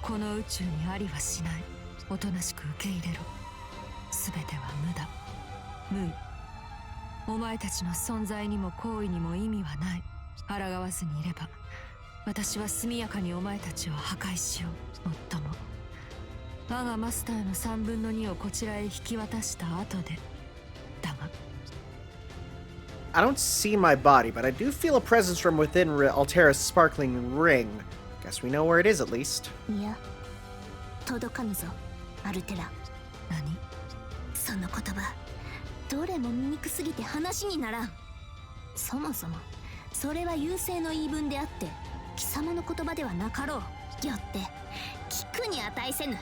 S4: この宇宙にありはしない。おとなしく受け入れろ。すべては無駄、無意。お前たちの存在にも行為にも意味はない。抗わずにいれば私は速やかにお前たちを破壊しよう。もっとも我がマスターの3分の2をこちらへ引き渡した後でだが。
S1: I don't see my body, but I do feel a presence from within Altera's sparkling ring. Guess we know where it is at least.
S2: いや、届かぬぞ、アルテラ。
S4: 何？
S2: その言葉、どれも醜すぎて話にならん。そもそもそれは優勢の言い分であって貴様の言葉ではなかろう。よって聞くに値せぬ。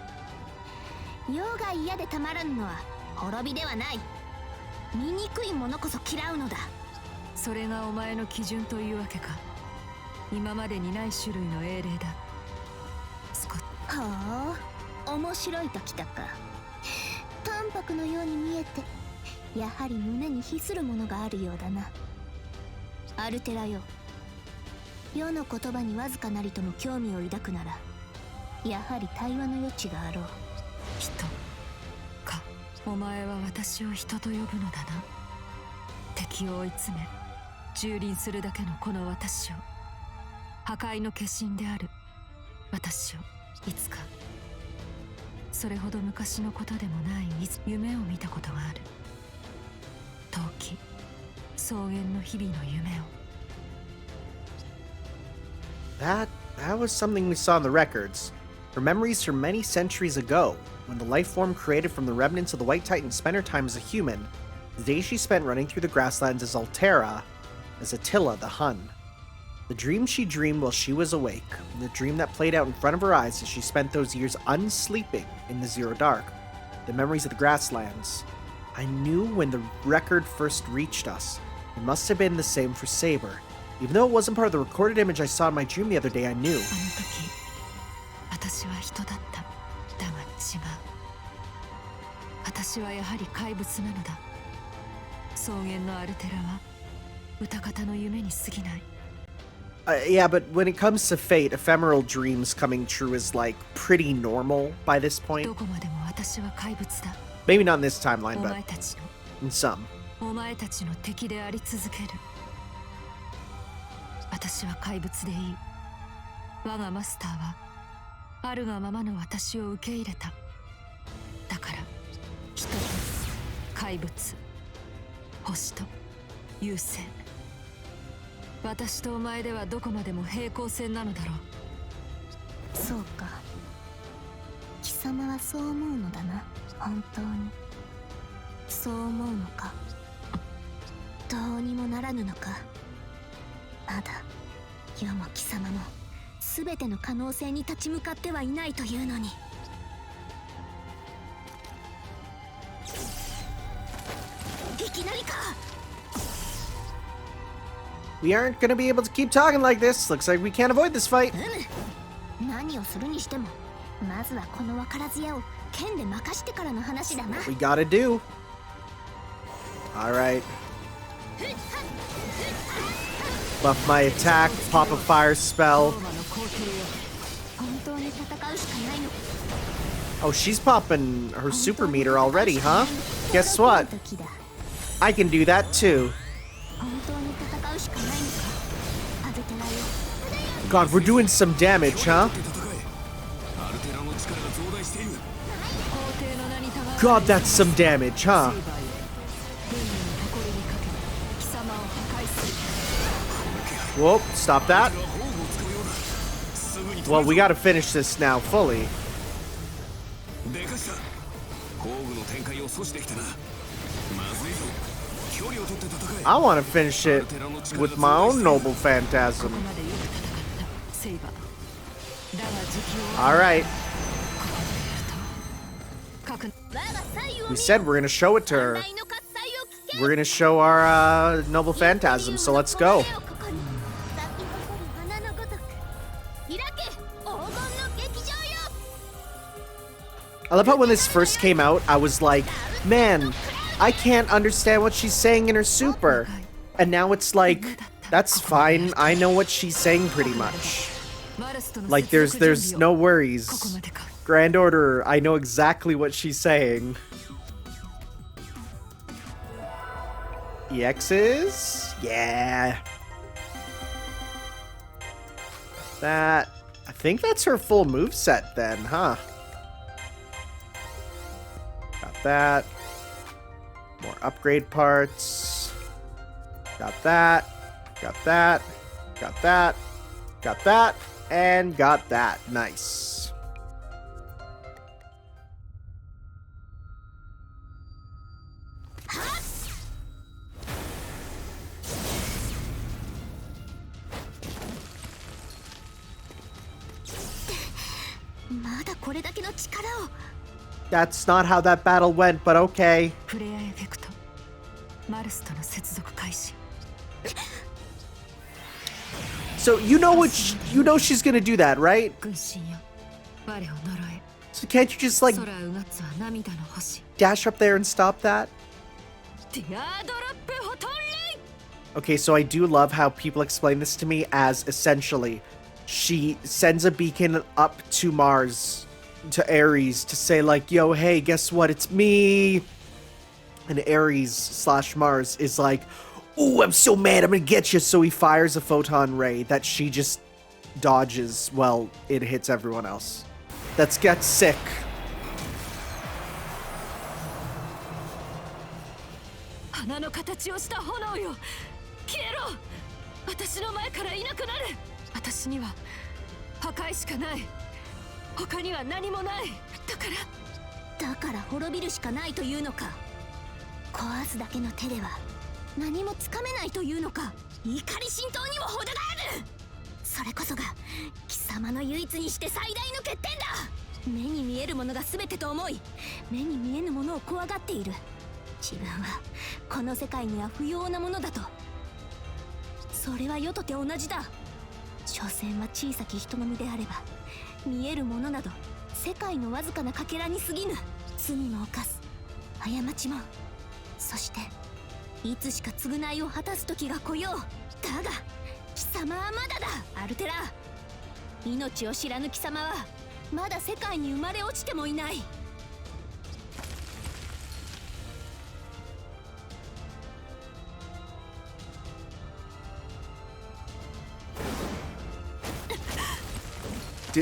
S2: 世が嫌でたまらぬのは滅びではない。醜いものこそ嫌うのだ。
S4: それがお前の基準というわけか。今までにない種類の英霊だ。スコット。
S2: はあ、面白いときたか。淡白のように見えてやはり胸に秘するものがあるようだな。アルテラよ、世の言葉にわずかなりとも興味を抱くならやはり対話の余地があろう。
S4: 人か。お前は私を人と呼ぶのだな。敵を追い詰め蹂躙するだけのこの私を、破壊の化身である私をいつか、それほど昔のことでもない夢を見たことがある。陶器草原の日々の夢を。
S1: That was something we saw in the records. Her memories from many centuries ago, when the life form created from the remnants of the White Titan spent her time as a human, the days she spent running through the grasslands as Altera, as Attila the Hun. The dream she dreamed while she was awake, and the dream that played out in front of her eyes as she spent those years unsleeping in the Zero Dark, the memories of the grasslands. I knew when the record first reached us. It must have been the same for Saber. Even though it wasn't part of the recorded image I saw in my dream the other day, I knew.
S4: あの時私は人だった。だが違う。私はやはり怪物なのだ。草原のアルテラは歌方の夢に過ぎない。
S1: Yeah, but when it comes to fate, ephemeral dreams coming true is like pretty normal by this point.
S4: どこまでも私は怪物だ。
S1: Maybe not in this timeline,
S4: お
S1: but
S4: 前たちの
S1: in some.
S4: お前たちの敵であり続ける。私は怪物でいい。我がマスターはあるがままの私を受け入れた。だから人と怪物、星と優勢、私とお前ではどこまでも平行線なのだろう。
S2: そうか、貴様はそう思うのだな。本当にそう思うのか。どうにもならぬのか。まだ世も貴様も全ての可能性に立ち向かってはいないというのに。いきなりか。
S1: We aren't gonna be able to keep talking like this. Looks like we can't avoid this fight.
S2: 何をするにしてもまずはこの分からず屋を剣で任してからの話だな。
S1: We gotta do. Alright. Buff my attack, pop a fire spell.
S2: 本当に戦うしかないの。
S1: Oh, she's popping her super meter already, huh? Guess what? I can do that too.
S2: 本当に戦うしかないのか。アルテラよ。
S1: God, we're doing some damage, huh? God, that's some damage, huh? Whoa, stop that. Well, we gotta finish this now fully. I want to finish it with my own noble phantasm. Alright. We said we're gonna show it to her. We're gonna show our noble phantasm, so let's go. I love how when this first came out, I was like, man, I can't understand what she's saying in her super. And now it's like, that's fine, I know what she's saying pretty much. Like, there's no worries. Grand Order, I know exactly what she's saying. EXs? Yeah. That... I think that's her full moveset then, huh? Got that. More upgrade parts. Got that. Got that. Got that. Got that. And got that. Nice. That's not how that battle went, but okay. So you know she's gonna do that, right? So can't you just like dash up there and stop that? Okay, so I do love how people explain this to me as essentially she sends a beacon up to Mars, to Ares, to say like, yo, hey, guess what? It's me. And Ares/Mars is like, ooh, I'm so mad, I'm gonna get you. So he fires a photon ray that she just dodges while it hits everyone else. That's sick.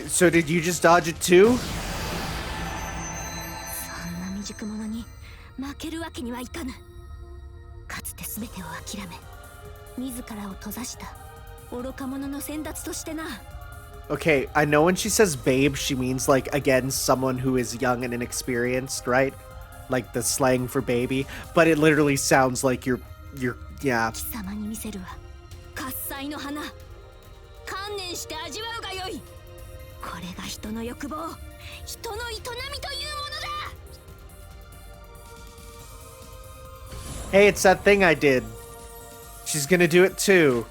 S1: So did you just dodge it too? Okay, I know when she says babe, she means like, again, someone who is young and inexperienced, right? Like the slang for baby, but it literally sounds like you're yeah. Hey, it's that thing I did. She's gonna do it too.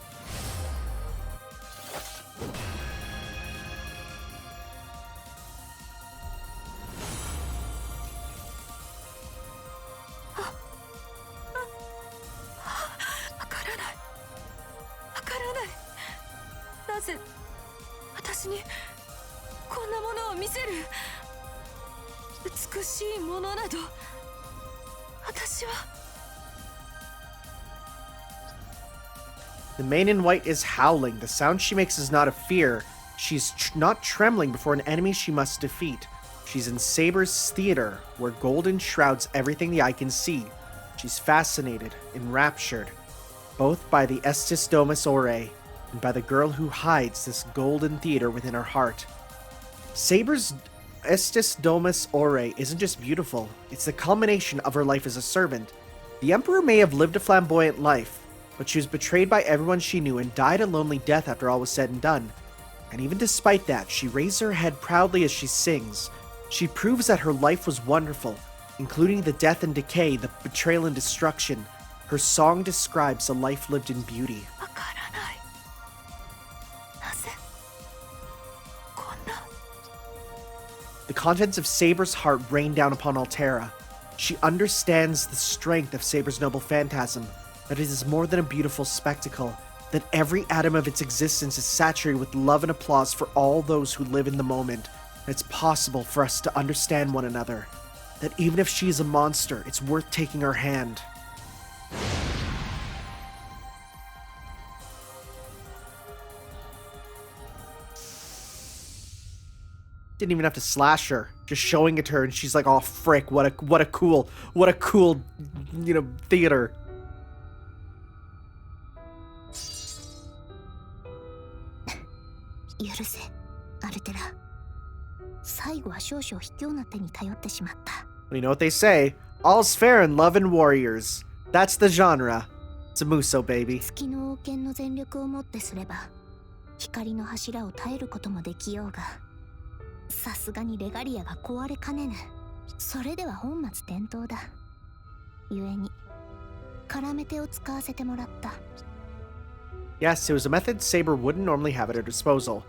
S1: The main in white is howling. The sound she makes is not of fear. She's not trembling before an enemy she must defeat. She's in Saber's theater, where golden shrouds everything the eye can see. She's fascinated, enraptured, both by the Estis Domus Aurea and by the girl who hides this golden theater within her heart. Saber's Estis Domus Aurea isn't just beautiful, it's the culmination of her life as a servant. The Emperor may have lived a flamboyant life, but she was betrayed by everyone she knew and died a lonely death after all was said and done. And even despite that, she raised her head proudly as she sings. She proves that her life was wonderful, including the death and decay, the betrayal and destruction. Her song describes a life lived in beauty. The contents of Saber's heart rain down upon Altera. She understands the strength of Saber's noble phantasm, that it is more than a beautiful spectacle. that every atom of its existence is saturated with love and applause for all those who live in the moment. And it's possible for us to understand one another. That even if she is a monster, it's worth taking her hand. Didn't even have to slash her, just showing it to her, and she's like, "Oh frick! What a cool, theater."
S2: 許せ、アルテラ。最後は少々卑怯な手に頼ってしまった。
S1: You know what they say? All's fair in love and warriors. That's the genre. It's a muso, baby.
S2: 月の王権の全力をもってすれば、光の柱を耐えることもできようが、さすがにレガリアが壊れかねぬ。それでは本末転倒だ。故に、絡め手を使わせてもらった。
S1: Yes, it was a method Saber wouldn't normally have at her disposal.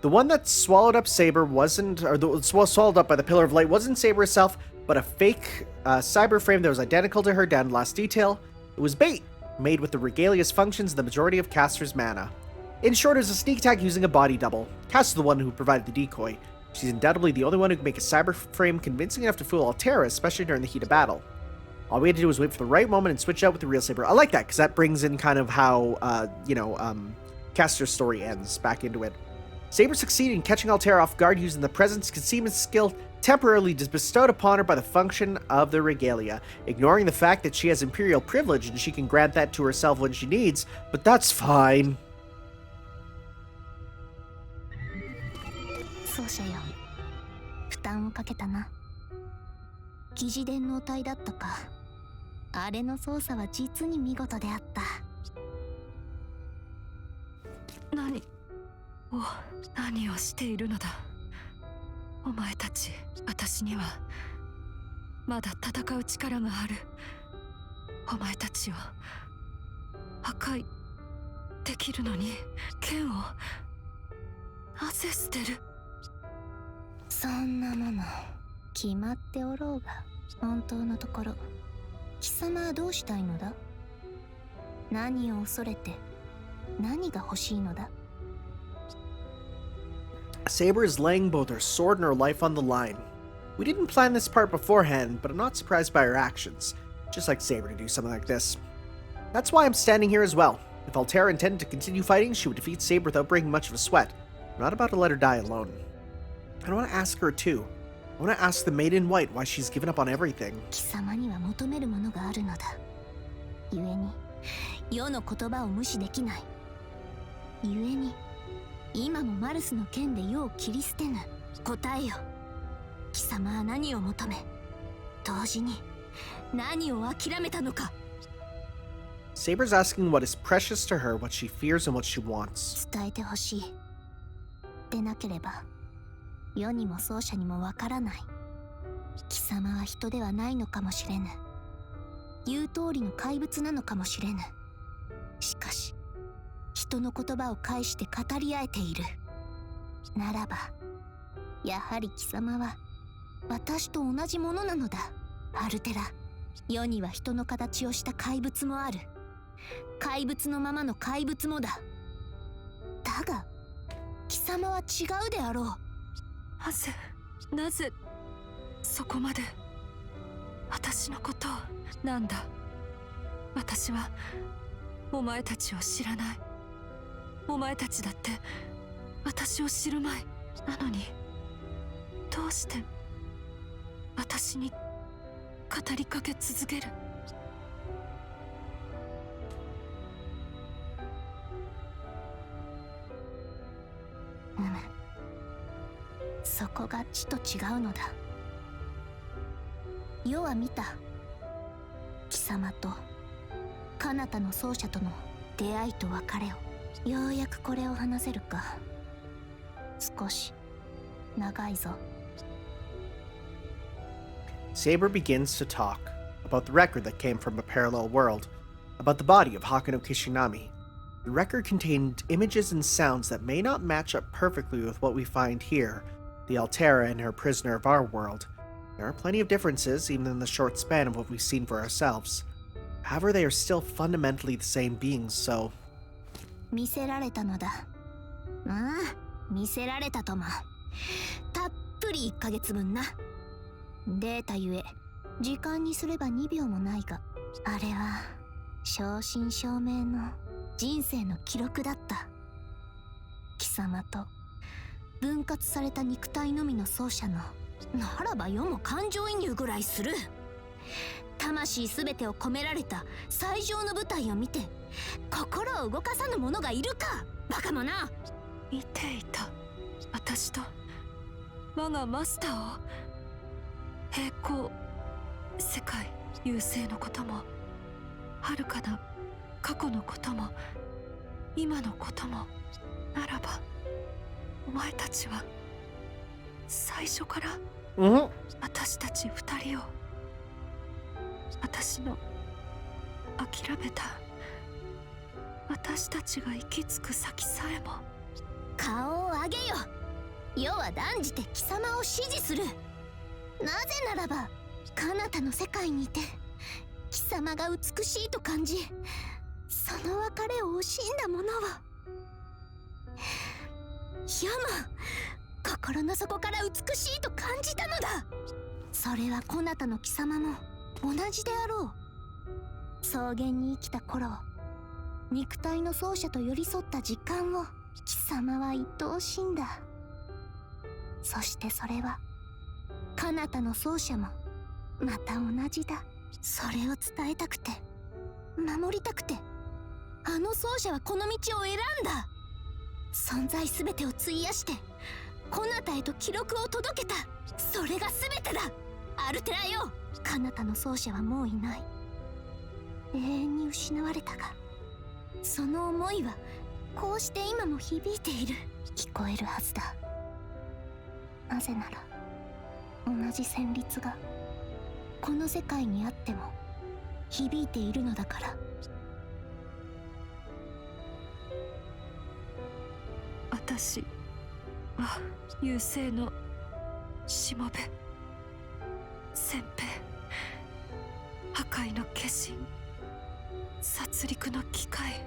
S1: The one that swallowed up Saber wasn't, or swallowed up by the Pillar of Light wasn't Saber herself, but a fake cyber frame that was identical to her down to last detail. It was bait, made with the regalia's functions and the majority of Caster's mana. In short, it was a sneak attack using a body double. Caster's the one who provided the decoy. She's undoubtedly the only one who can make a cyber frame convincing enough to fool Altera, especially during the heat of battle. All we had to do was wait for the right moment and switch out with the real Saber. I like that, because that brings in kind of how, Caster's story ends back into it. Saber succeeded in catching Altera off guard using the presence concealment skill temporarily bestowed upon her by the function of the regalia, ignoring the fact that she has imperial privilege and she can grant that to herself when she needs, but that's fine.
S2: 奏者よ、負担をかけたな。疑似電脳体だったか。あれの操作は実に見事であった。
S4: 何をしているのだ。お前たち、私にはまだ戦う力がある。お前たちを破壊できるのに剣をなぜ捨てる。
S2: そんなもの決まっておろうが、本当のところ貴様はどうしたいのだ。何を恐れて何が欲しいのだ。
S1: Saber is laying both her sword and her life on the line. We didn't plan this part beforehand, but I'm not surprised by her actions. Just like Saber to do something like this. That's why I'm standing here as well. If Altera intended to continue fighting, she would defeat Saber without breaking much of a sweat. I'm not about to let her die alone. I want to ask her too. I want to ask the Maiden in White why she's given up on everything.
S2: 貴様には求めるものがあるのだ。故に、世の言葉を無視できない。故に、今もマルスの剣で世を切り捨てぬ。答えよ。貴様は何を求め、同時に何を諦めたのか。
S1: Saber's asking what is precious to her, what she fears, and what she wants.
S2: 伝えてほしい。でなければ、世にも奏者にもわからない。貴様は人ではないのかもしれぬ。言う通りの怪物なのかもしれぬ。しかし、人の言葉を介して語り合えている。ならば、やはり貴様は私と同じものなのだ、アルテラ。世には人の形をした怪物もある。怪物のままの怪物もだ。だが、貴様は違うであろう。
S4: なぜそこまで私のことを。なんだ、私はお前たちを知らない。お前たちだって私を知るまい。なのにどうして私に語りかけ続ける。
S2: そこがちと違うのだ。世は見た。貴様と彼方の奏者との出会いと別れを。ようやくこれを話せるか。少し長いぞ。
S1: Saber begins to talk about the record that came from a parallel world, about the body of Hakano Kishinami. The record contained images and sounds that may not match up perfectly with what we find here, the Altera and her prisoner of our world. There are plenty of differences, even in the short span of what we've seen for ourselves. However, they are still fundamentally the same beings, so
S2: 見せられたのだ。ああ、見せられたとも。たっぷり1ヶ月分な。データゆえ時間にすれば2秒もないが、あれは正真正銘の人生の記録だった。貴様と分割された肉体のみの奏者の、ならば世も感情移入ぐらいする。魂すべてを込められた最上の舞台を見て心を動かさぬ者がいるか、バカ者。
S4: 見ていた私と我がマスターを。平行世界優勢のことも、遥かな過去のことも、今のことも。ならばお前たちは最初から私たち二人を、私の諦めた私たちが行き着く先さえも。
S2: 顔を上げよ。世は断じて貴様を支持する。なぜならば彼方の世界にいて貴様が美しいと感じ、その別れを惜しんだ者は世も心の底から美しいと感じたのだ。それは彼方の貴様も同じであろう。草原に生きた頃、肉体の奏者と寄り添った時間を貴様は愛おしんだ。そしてそれは彼方の奏者もまた同じだ。それを伝えたくて守りたくて、あの奏者はこの道を選んだ。存在すべてを費やして彼方へと記録を届けた。それが全てだ。アルテラよ。彼方の奏者はもういない。永遠に失われたが、その思いはこうして今も響いている。聞こえるはずだ。なぜなら同じ旋律がこの世界にあっても響いているのだから。
S4: 私は優勢のしもべ、先兵、破壊の化身、殺戮の機械。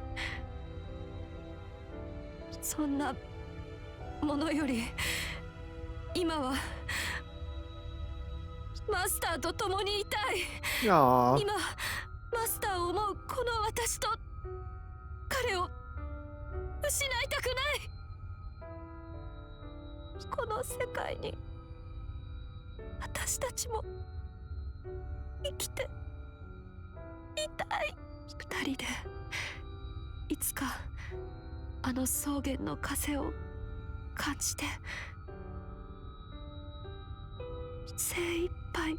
S4: そんなものより今はマスターと共にいたい。今マスターを思うこの私と彼を失いたくない。この世界に私たちも生きていたい。二人でいつかあの草原の風を感じて、精一杯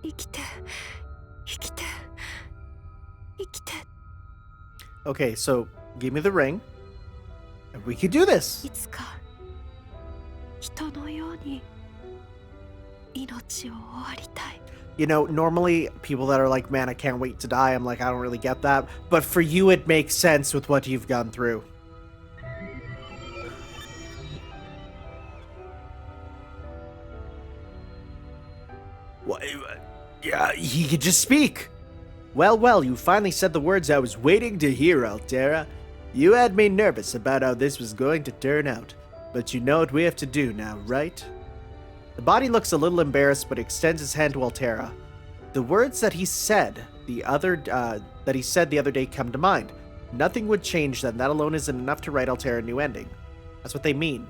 S4: 生きて生きて生きて。
S1: Okay, so give me the ring and we can do this.
S4: いつか人のように命を終わりたい。
S1: You know, normally people that are like, man, I can't wait to die, I'm like, I don't really get that. But for you, it makes sense with what you've gone through. What? Yeah, he could just speak. Well, you finally said the words I was waiting to hear, Altera. You had me nervous about how this was going to turn out. But you know what we have to do now, right? The body looks a little embarrassed, but extends his hand to Altera. The words that he said the other day come to mind. Nothing would change them. That alone isn't enough to write Altera a new ending. That's what they mean.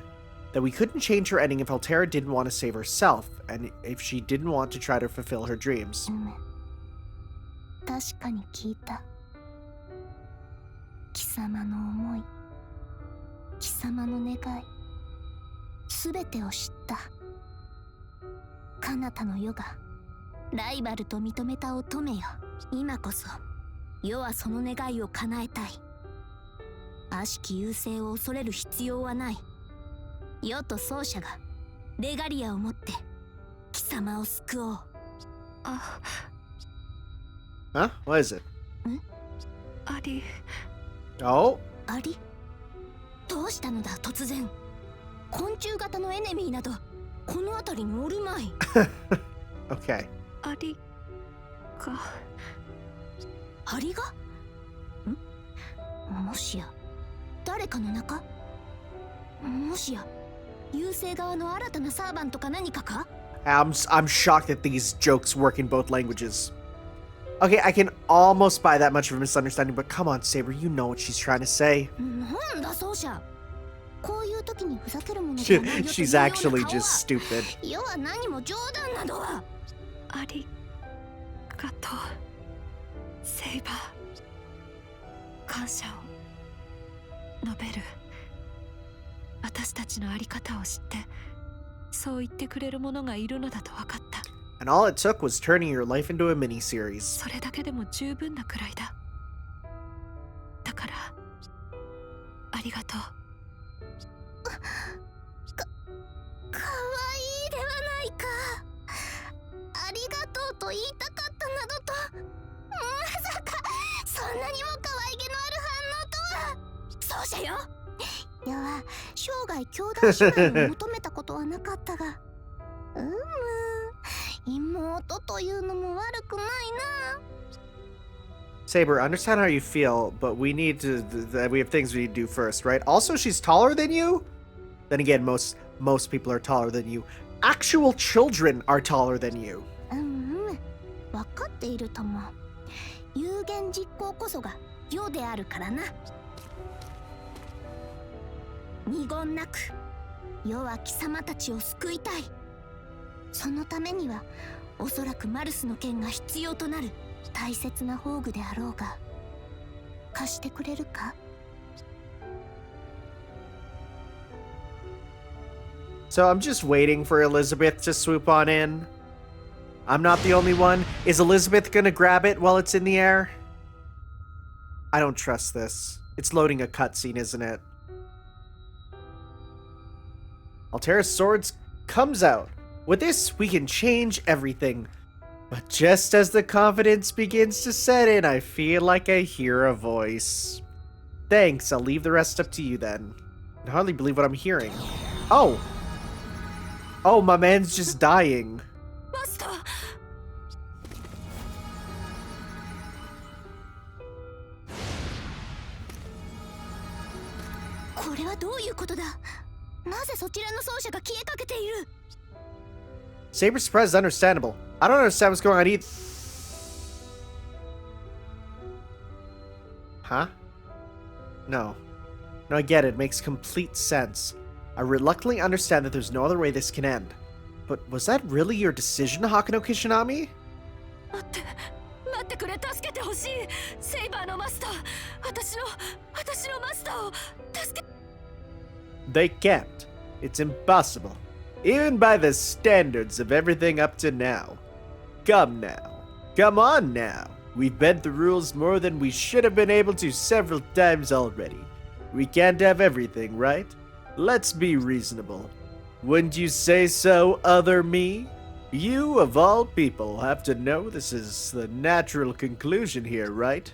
S1: That we couldn't change her ending if Altera didn't want to save herself, and if she didn't want to try to fulfill her dreams.
S2: 確かに聞いた。貴様の思い、貴様の願い、すべてを知った。彼方の世がライバルと認めた乙女よ。今こそ世はその願いを叶えたい。悪しき優勢を恐れる必要はない。世と奏者がレガリアをもって貴様を救おう。
S1: Huh? What is it?
S4: アリ。
S1: Oh?
S2: アリ？どうしたのだ突然。昆虫型のエネミーなどこの辺りにおるまい。
S1: Okay.
S4: アリが。
S2: アリが？もしや誰かの中？もしや優勢側の新たなサーバントか何かか？
S1: I'm shocked that these jokes work in both languages. Okay, I can almost buy that much of a misunderstanding, but come on, Saber, you know what she's trying to say.
S2: なんだ奏者。こういう時にふざけるものじゃないよというような顔は。
S1: She's actually just stupid.
S2: 世は何も冗談などは。
S4: ありがとうセイバー。感謝を述べる。私たちのあり方を知ってそう言ってくれる者がいるのだと分かった。
S1: And all it took was turning your life into a mini-series.
S4: それだけでも十分なくらいだ。だからありがとう。
S2: かわいいではないか。ありがとうと言いたかったなどと。まさかそんなにも可愛げのある反応とは。そうじゃよ。いや、生涯兄弟姉妹を求めたことはなかったが、妹というのも悪くないな。
S1: Saber, understand how you feel, but we need to. We have things we need to do first, right? Also, she's taller than you. Then again, most people are taller than you. Actual children are taller than you.
S2: 分かっているとも。有言実行こそが世であるからな。二言なく世は貴様たちを救いたい。そのためにはおそらくマルスの剣が必要となる。大切な宝具であろうが貸してくれるか？
S1: So I'm just waiting for Elizabeth to swoop on in. I'm not the only one. Is Elizabeth gonna grab it while it's in the air? I don't trust this. It's loading a cutscene, isn't it? Altera's swords comes out. With this, we can change everything. But just as the confidence begins to set in, I feel like I hear a voice. Thanks, I'll leave the rest up to you then. I can hardly believe what I'm hearing. Oh! Oh, my man's just dying.
S4: Master!
S2: これはどういうことだ？なぜそちらの奏者が消えかけている？
S1: Saber's surprise is understandable. I don't understand what's going on either. Huh? No. No, I get it. It makes complete sense. I reluctantly understand that there's no other way this can end. But was that really your decision, Hakano Kishinami?
S4: 待ってくれ、助けてほしい。セイバーのマスター。私のマスターを助け。
S1: They can't. It's impossible. Even by the standards of everything up to now. Come now. Come on now. We've bent the rules more than we should have been able to several times already. We can't have everything, right? Let's be reasonable. Wouldn't you say so, other me? You, of all people, have to know this is the natural conclusion here, right?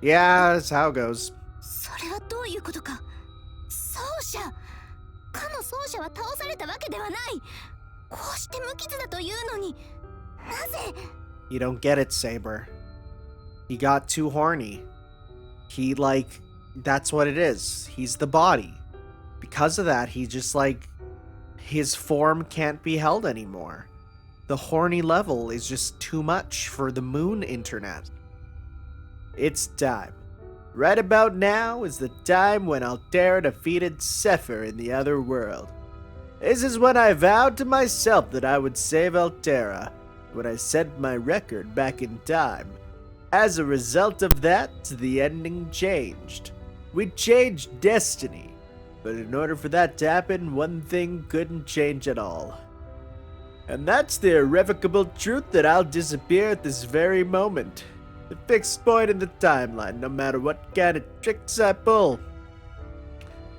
S1: Yeah, that's how it goes.
S2: それはどういうことか？奏者。かの奏者は倒されたわけではない。こうして無傷だというのに、なぜ？
S1: You don't get it, Saber. He got too horny. That's what it is. He's the body. Because of that, his form can't be held anymore. The horny level is just too much for the moon internet. It's time. Right about now is the time when Altera defeated Sepher in the other world. This is when I vowed to myself that I would save Altera, when I set my record back in time. As a result of that, the ending changed. We changed destiny. But in order for that to happen, one thing couldn't change at all. And that's the irrevocable truth that I'll disappear at this very moment. The fixed point in the timeline, no matter what kind of tricks I pull.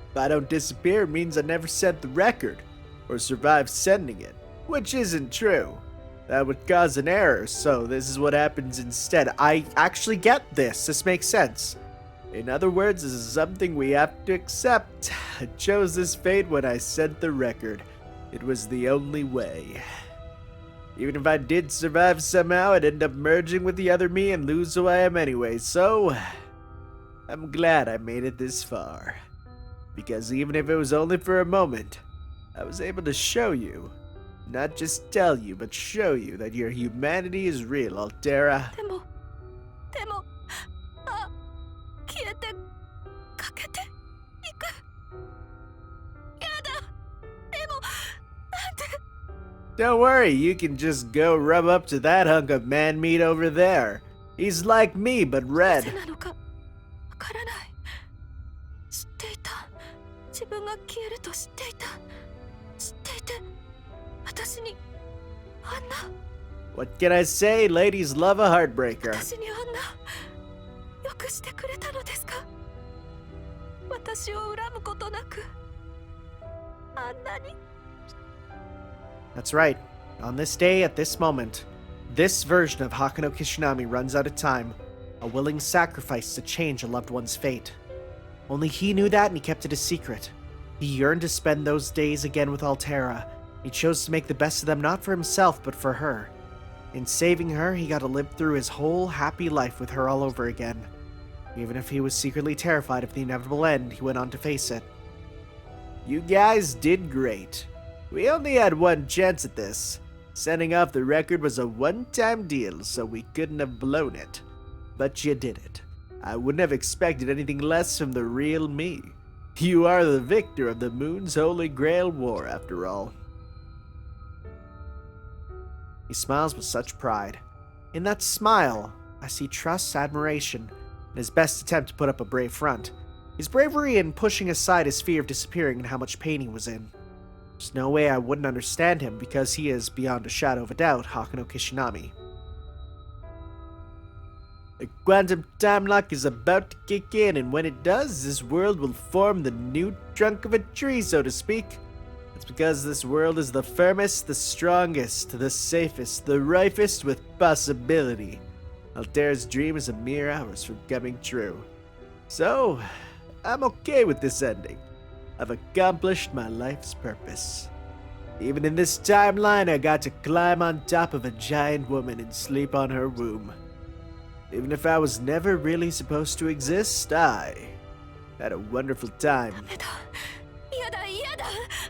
S1: If I don't disappear, it means I never set the record, or survived sending it, which isn't true. That would cause an error, so this is what happens instead. I actually get this. This makes sense. In other words, this is something we have to accept. I chose this fate when I sent the record. It was the only way. Even if I did survive somehow, I'd end up merging with the other me and lose who I am anyway, so I'm glad I made it this far. Because even if it was only for a moment, I was able to show you, not just tell you, but show you that your humanity is real, Altera.
S4: でも、あ、消えて、かけていく。やだ。でも、なんて。
S1: Don't worry, you can just go rub up to that hunk of man meat over there. He's like me, but red.
S4: なのか、わからない。知っていた。自分が消えると知っていた。知っていて、私にあんな。
S1: What can I say? Ladies love a heartbreaker.
S4: 私にあんなよくしてくれたのですか？私を恨むことなくあんなに。
S1: That's right. On this day, at this moment, this version of Hakano Kishinami runs out of time, a willing sacrifice to change a loved one's fate. Only he knew that and he kept it a secret. He yearned to spend those days again with Altera. He chose to make the best of them not for himself, but for her. In saving her, he got to live through his whole happy life with her all over again. Even if he was secretly terrified of the inevitable end, he went on to face it. You guys did great. We only had one chance at this. Sending off the record was a one-time deal, so we couldn't have blown it. But you did it. I wouldn't have expected anything less from the real me. You are the victor of the Moon's Holy Grail War, after all. He smiles with such pride. In that smile, I see trust, admiration, and his best attempt to put up a brave front. His bravery in pushing aside his fear of disappearing and how much pain he was in. There's no way I wouldn't understand him because he is, beyond a shadow of a doubt, Hakano Kishinami. The quantum time lock is about to kick in, and when it does, this world will form the new trunk of a tree, so to speak. It's because this world is the firmest, the strongest, the safest, the rifest with possibility. Altera's dream is a mere hours from coming true. So, I'm okay with this ending. I've accomplished my life's purpose. Even in this timeline, I got to climb on top of a giant woman and sleep on her womb. Even if I was never really supposed to exist, I had a wonderful time.
S4: やだやだ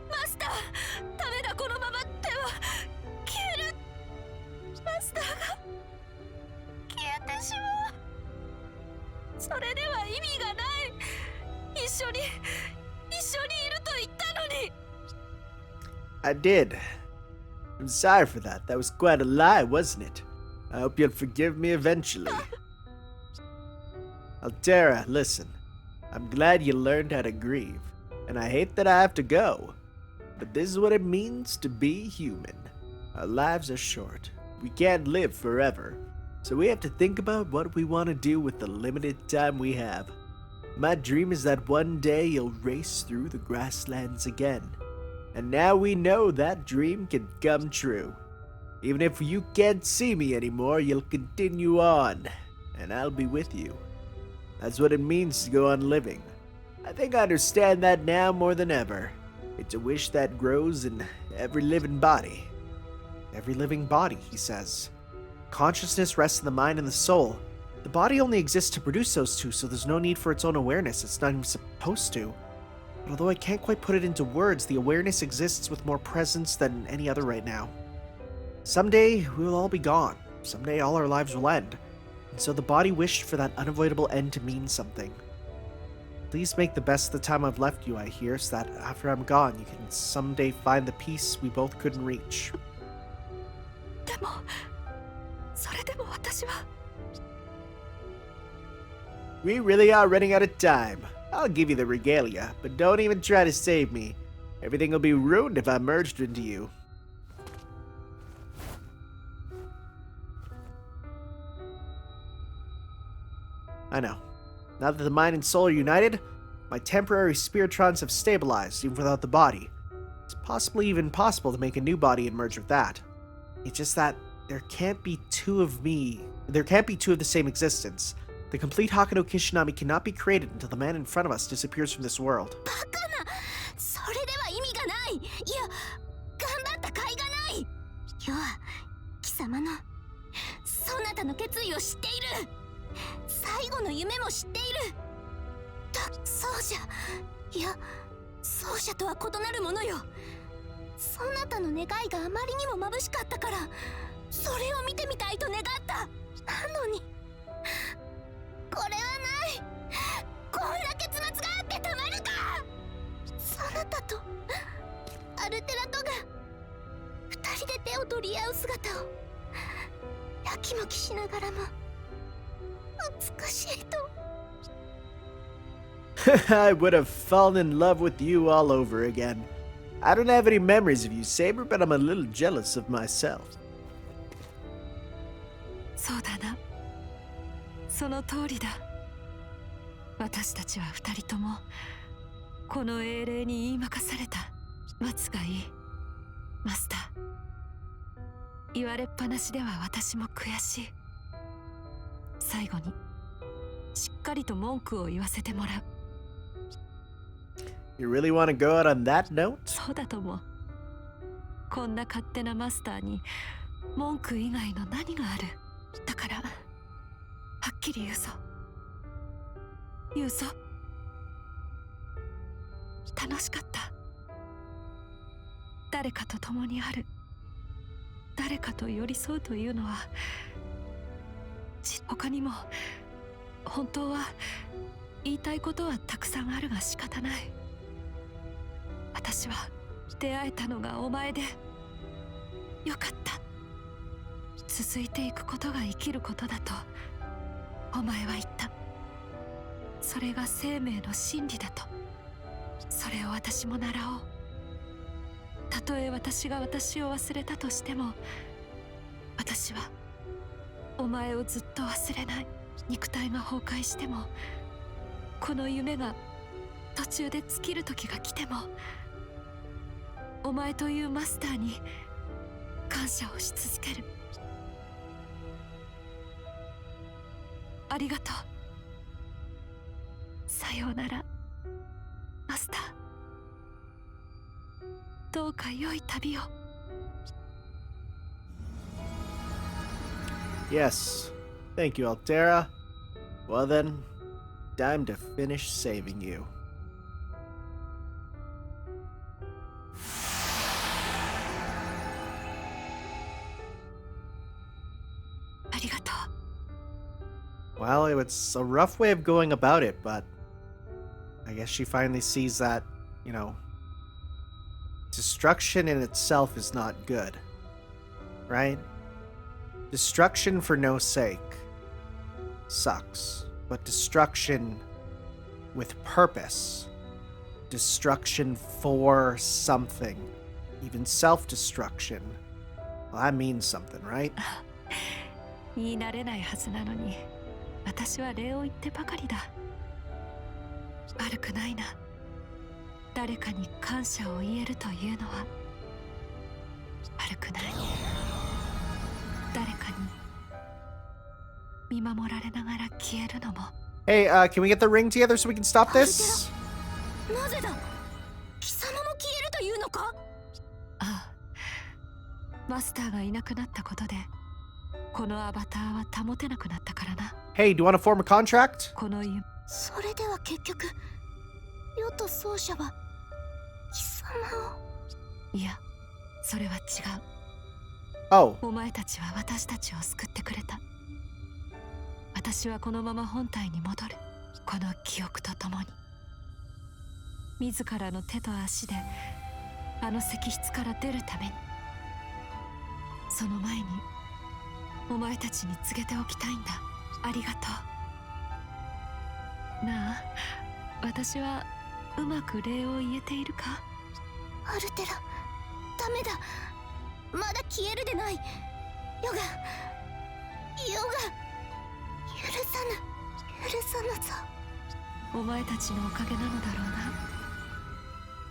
S4: マスターダメだこのままでは消えるマスターが消えてしまうそれでは意味がない一緒にいると言ったのに
S1: I did. I'm sorry for that. That was quite a lie, wasn't it? I hope you'll forgive me eventually. Altera, listen. I'm glad you learned how to grieve. And I hate that I have to go. But this is what it means to be human. Our lives are short. We can't live forever. So we have to think about what we want to do with the limited time we have. My dream is that one day you'll race through the grasslands again. And now we know that dream can come true. Even if you can't see me anymore, you'll continue on. And I'll be with you. That's what it means to go on living. I think I understand that now more than ever. It's a wish that grows in every living body. Every living body, he says. Consciousness rests in the mind and the soul. The body only exists to produce those two, so there's no need for its own awareness. It's not even supposed to. But although I can't quite put it into words, the awareness exists with more presence than any other right now. Someday, we will all be gone. Someday, all our lives will end. And so the body wished for that unavoidable end to mean something. Please make the best of the time I've left you, I hear, so that after I'm gone, you can someday find the peace we both couldn't reach.
S4: でもそれでも私は
S1: We really are running out of time. I'll give you the regalia, but don't even try to save me. Everything will be ruined if I merged into you. I know. Now that the mind and soul are united, my temporary spiritrons have stabilized, even without the body. It's possibly even possible to make a new body and merge with that. It's just that there can't be two of me. There can't be two of the same existence. The complete Hakano Kishinami cannot be created until the man in front of us disappears from this world.
S3: バカなそれでは意味がないいや頑張った甲斐がない要は貴様のそなたの決意を知っている最後の夢も知っているそうじゃいや、奏者とは異なるものよ。
S2: そなたの願いがあまりにも眩しかったから、
S3: それを見てみたいと願った。
S2: なのにこれはない。
S3: こんな結末があってたまるか。
S2: そなたとアルテラとが二人で手を取り合う姿をやきもきしながらも美しいと。
S1: I would have fallen in love with you all over again. I don't have any memories of you, Saber, but I'm a little jealous of myself.
S4: そうだな。その通りだ。私たちは二人ともこの英霊に言いまかされた。待つがいい、マスター。言われっぱなしでは私も悔しい。最後にしっかりと文句を言わせてもらう。
S1: You really want to go out on that note?
S4: そうだと思う。こんな勝手なマスターに文句以外の何がある。だからはっきり言うぞ。言うぞ。楽しかった。誰かと共にある、誰かと寄り添うというのは他にも本当は言いたいことはたくさんあるが仕方ない。私は出会えたのがお前でよかった。続いていくことが生きることだとお前は言った。それが生命の真理だと。それを私も習おう。たとえ私が私を忘れたとしても、私はお前をずっと忘れない。肉体が崩壊しても、この夢が途中で尽きる時が来ても、お前というマスターに感謝をし続ける。ありがとう。さようなら、マスター。どうか良い旅を。
S1: Yes. Thank you, Altera. Well then, time to finish saving you.
S4: ありがとう。
S1: Well, it's a rough way of going about it, but I guess she finally sees that, you know, destruction in itself is not good, right? Destruction for no sake sucks, but destruction with purpose, destruction for something, even self-destruction, well, that means something, right?
S4: 言い慣れないはずなのに、私は礼を言ってばかりだ。悪くないな。誰かに感謝を言えるというのは悪くない。誰かに見守られながら消えるのも。
S1: Hey, can we get the ring together so we can stop this?
S3: なぜだ。貴様も消えるというのか。
S4: ああ、マスターがいなくなったことでこのアバターは保てなくなったからな。
S1: Hey, do you want to form a contract?
S4: この夢。
S2: それでは結局世と奏者は貴様を。
S4: いや、それは違う。
S1: Oh.
S4: お前たちは私たちを救ってくれた。私はこのまま本体に戻る。この記憶とともに。自らの手と足であの石室から出るために。その前にお前たちに告げておきたいんだ。ありがとう。なあ、私はうまく礼を言えているか。
S2: アルテラ、ダメだ。まだ消えるでない。世が許さぬぞ。
S4: お前たちのおかげなのだろ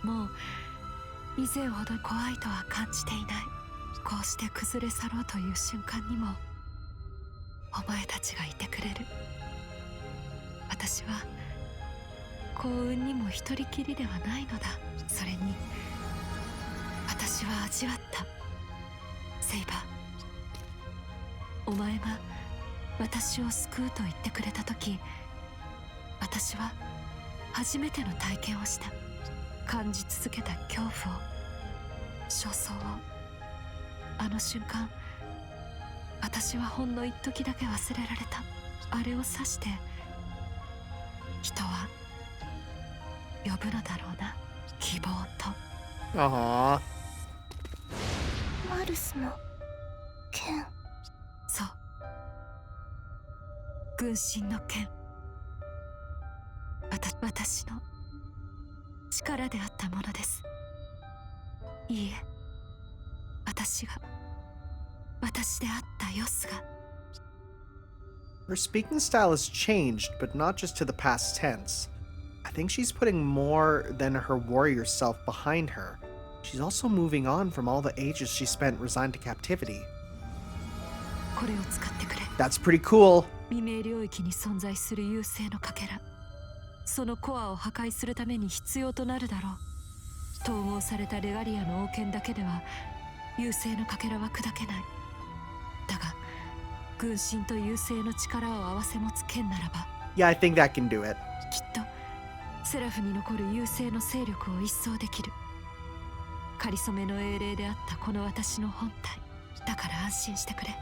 S4: うな。もう以前ほど怖いとは感じていない。こうして崩れ去ろうという瞬間にもお前たちがいてくれる。私は幸運にも一人きりではないのだ。それに私は味わった。セイバー、お前が私を救うと言ってくれた時、私は初めての体験をした。感じ続けた恐怖を、焦燥を。あの瞬間、私はほんの一時だけ忘れられた。あれを指して人は呼ぶのだろうな、希望と。
S1: あ
S2: マルスの剣。
S4: そう、軍神の剣。私の力であったものです。いいえ、私であったヨスが。
S1: Her speaking style has changed, but not just to the past tense. I think she's putting more than her warrior self behind her. She's also moving on from all the ages she spent resigned to captivity.
S4: これを使ってくれ。
S1: That's pretty cool.
S4: 未明領域に存在する優勢のかけら、そのコアを破壊するために必要となるだろう。統合されたレガリアの王権だけでは優勢のかけらは砕けない。だが軍神と優勢の力を合わせ持つ剣ならば、
S1: Yeah, I think that can do it.
S4: きっとセラフに残る優勢の勢力を一掃できる。かりそめの英霊であったこの私の本体だから安心してくれ。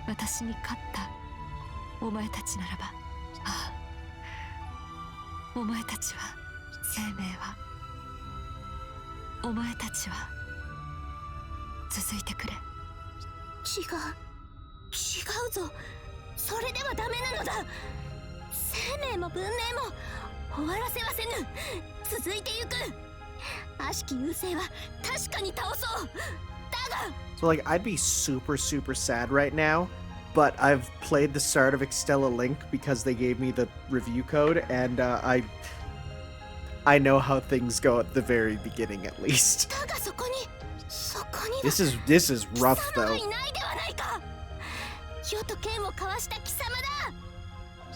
S4: 私に勝ったお前たちならば、ああ、お前たちは、生命は、お前たちは続いてくれ。
S3: 違うぞ。それではダメなのだ。生命も文明も終わらせはせぬ。続いてゆく。悪しき優勢は確かに倒そう。だが
S1: So, like, I'd be super, super sad right now, but I've played the start of Extella Link because they gave me the review code, and I know how things go at the very beginning, at least.
S3: だがそこに
S1: This is rough,
S3: 貴様
S1: though.
S3: がいないではないか。世と剣を交わした貴様だ。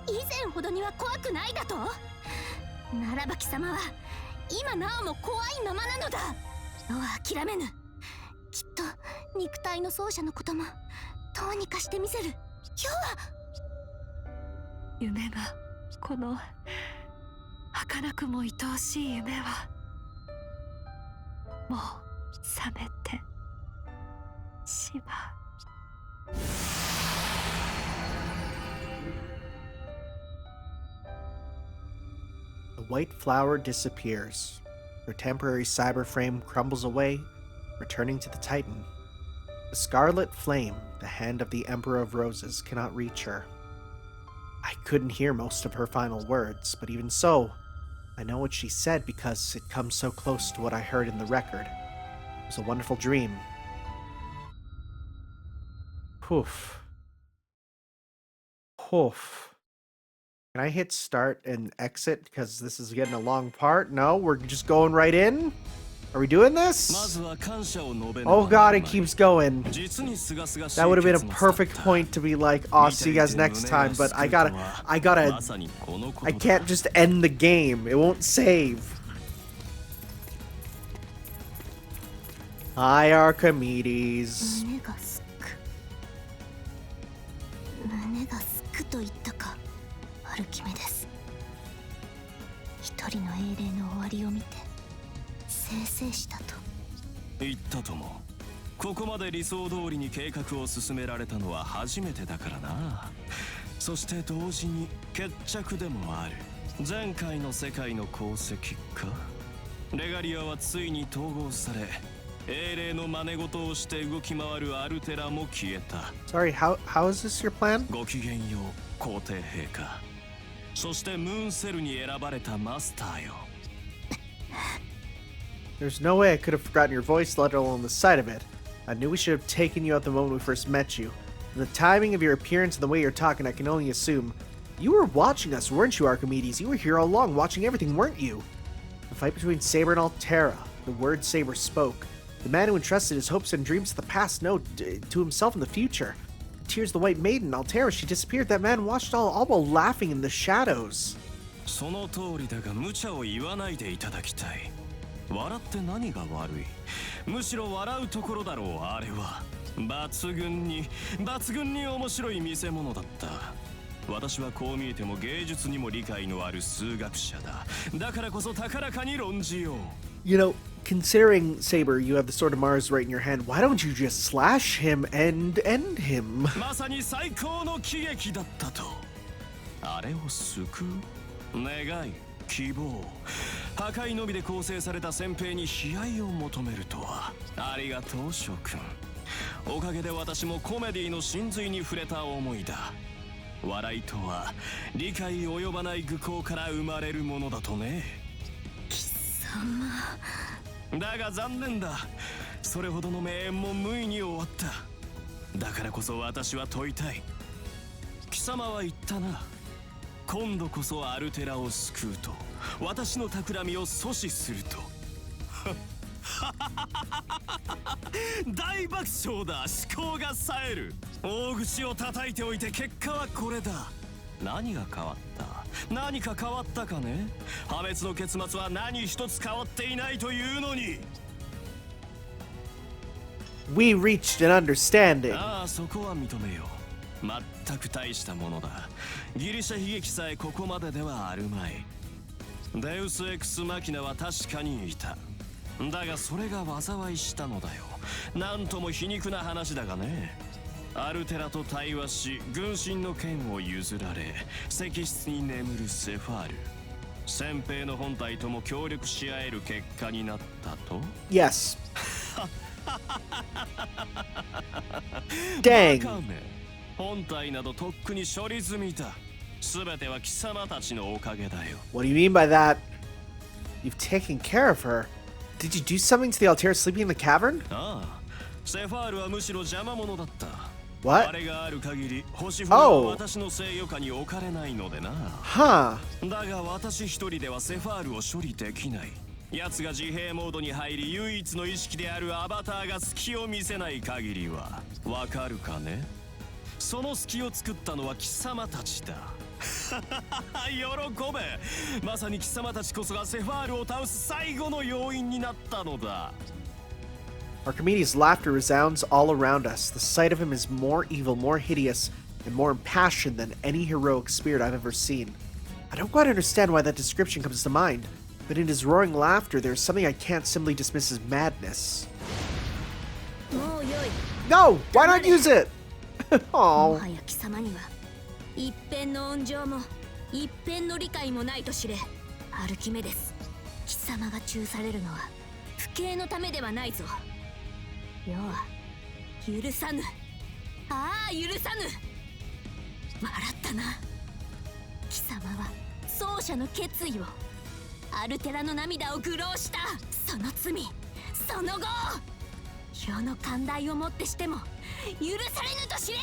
S3: 以前ほどには怖くないだと。ならば貴様は今なおも怖いままなのだ。世は諦めぬ。きっと肉体の奏者のこともどうにかしてみせる。世は
S4: 夢が、この儚くも愛おしい夢はもう覚めてしまう。
S1: The white flower disappears. Her temporary cyber frame crumbles away, returning to the Titan. The scarlet flame, the hand of the Emperor of Roses, cannot reach her. I couldn't hear most of her final words, but even so, I know what she said because it comes so close to what I heard in the record. It was a wonderful dream. Poof. Poof. Can I hit start and exit because this is getting a long part? No, we're just going right in? Are we doing this? Oh god, it keeps going. That would have been a perfect point to be like, oh, see you guys next time, but I can't just end the game. It won't save. Hi, Archimedes.
S2: 胸がすくと言ったか、アルキメデス。一人の英霊の終わりを見て生成したと
S5: 言ったとも。ここまで理想通りに計画を進められたのは初めてだからな。そして同時に決着でもある。前回の世界の功績か。レガリアはついに統合され、英霊の真似事をして動き回るアルテラも消えた。
S1: Sorry, how is this your plan?
S5: ごきげんよう、皇帝陛下。そしてムーンセルに選ばれたマスターよ。
S1: There's no way I could have forgotten your voice, let alone the sight of it. I knew we should have taken you out the moment we first met you. From the timing of your appearance and the way you're talking, I can only assume. You were watching us, weren't you, Archimedes? You were here all along, watching everything, weren't you? The fight between Saber and Altera. The words Saber spoke. The man who entrusted his hopes and dreams to the past, no, to himself in the future. Tears the White Maiden, Altera, she disappeared. That man watched all while laughing in the shadows.
S5: その通りだが無茶を言わないでいただきたい。笑って何が悪い。むしろ笑うところだろう。あれは抜群に面白い見せ物だった。私はこう見えても芸術にも理解のある数学者だ。だからこそ高らかに論じよう。
S1: You know, considering, Saber, you have the Sword of Mars right in your hand, why don't you just slash him and end him?
S5: まさに最高の喜劇だったと。あれを救う願い、希望、破壊のみで構成された戦兵に悲哀を求めるとは。ありがとう諸君。おかげで私もコメディの真髄に触れた思いだ。笑いとは理解及ばない愚行から生まれるものだとね。
S3: 貴様。
S5: だが残念だ。それほどの名演も無意に終わった。だからこそ私は問いたい。貴様は言ったな。今度こそアルテラを救うと、私の企みを阻止すると。大爆笑だ。思考が冴える。大口を叩いておいて結果はこれだ。何が変わった？何か変わったかね？破滅の結末は何一つ変わっていないというのに。
S1: We reached an understanding.
S5: ああ、そこは認めよう。全く大したものだ。ギリシャ悲劇さえここまでではあるまい。デウス・エクス・マキナは確かにいた。だがそれが災いしたのだよ。なんとも皮肉な話だがね。アルテラと対話し、軍神の剣を譲られ、石室に眠るセファール。戦兵の本体とも協力し合える結果になったと。
S1: Yes. Dang.
S5: バカめ。本体などとっくに処理済みだ。すべては貴様たちのおかげだよ。
S1: What do you mean by that? You've taken care of her. Did you do something to the Altair sleeping in the cavern?
S5: ああ、セファールはむしろ邪魔者だった。
S1: What?
S5: あれがある限り、星船は私の制御下に置かれないのでな。
S1: Huh.
S5: だが私一人ではセファールを処理できない。奴が自閉モードに入り、唯一の意識であるアバターが隙を見せない限りは。わかるかね？その隙を作ったのは貴様たちだ。喜べ。まさに貴様たちこそがセファールを倒す最後の要因になったのだ。
S1: Archimedes' laughter resounds all around us. The sight of him is more evil, more hideous, and more impassioned than any heroic spirit I've ever seen. I don't quite understand why that description comes to mind, but in his roaring laughter there's something I can't simply dismiss as madness. No! Why not use it?
S3: も
S1: Oh.
S3: はや貴様には一辺の温情も一辺の理解もないと知れ。アルキメデス、貴様が中されるのは不敬のためではないぞ。世は許さぬ。ああ、許さぬ。笑ったな。貴様は奏者の決意を、アルテラの涙を愚弄した。その罪、その後、世の寛大をもってしても許されぬと知れ。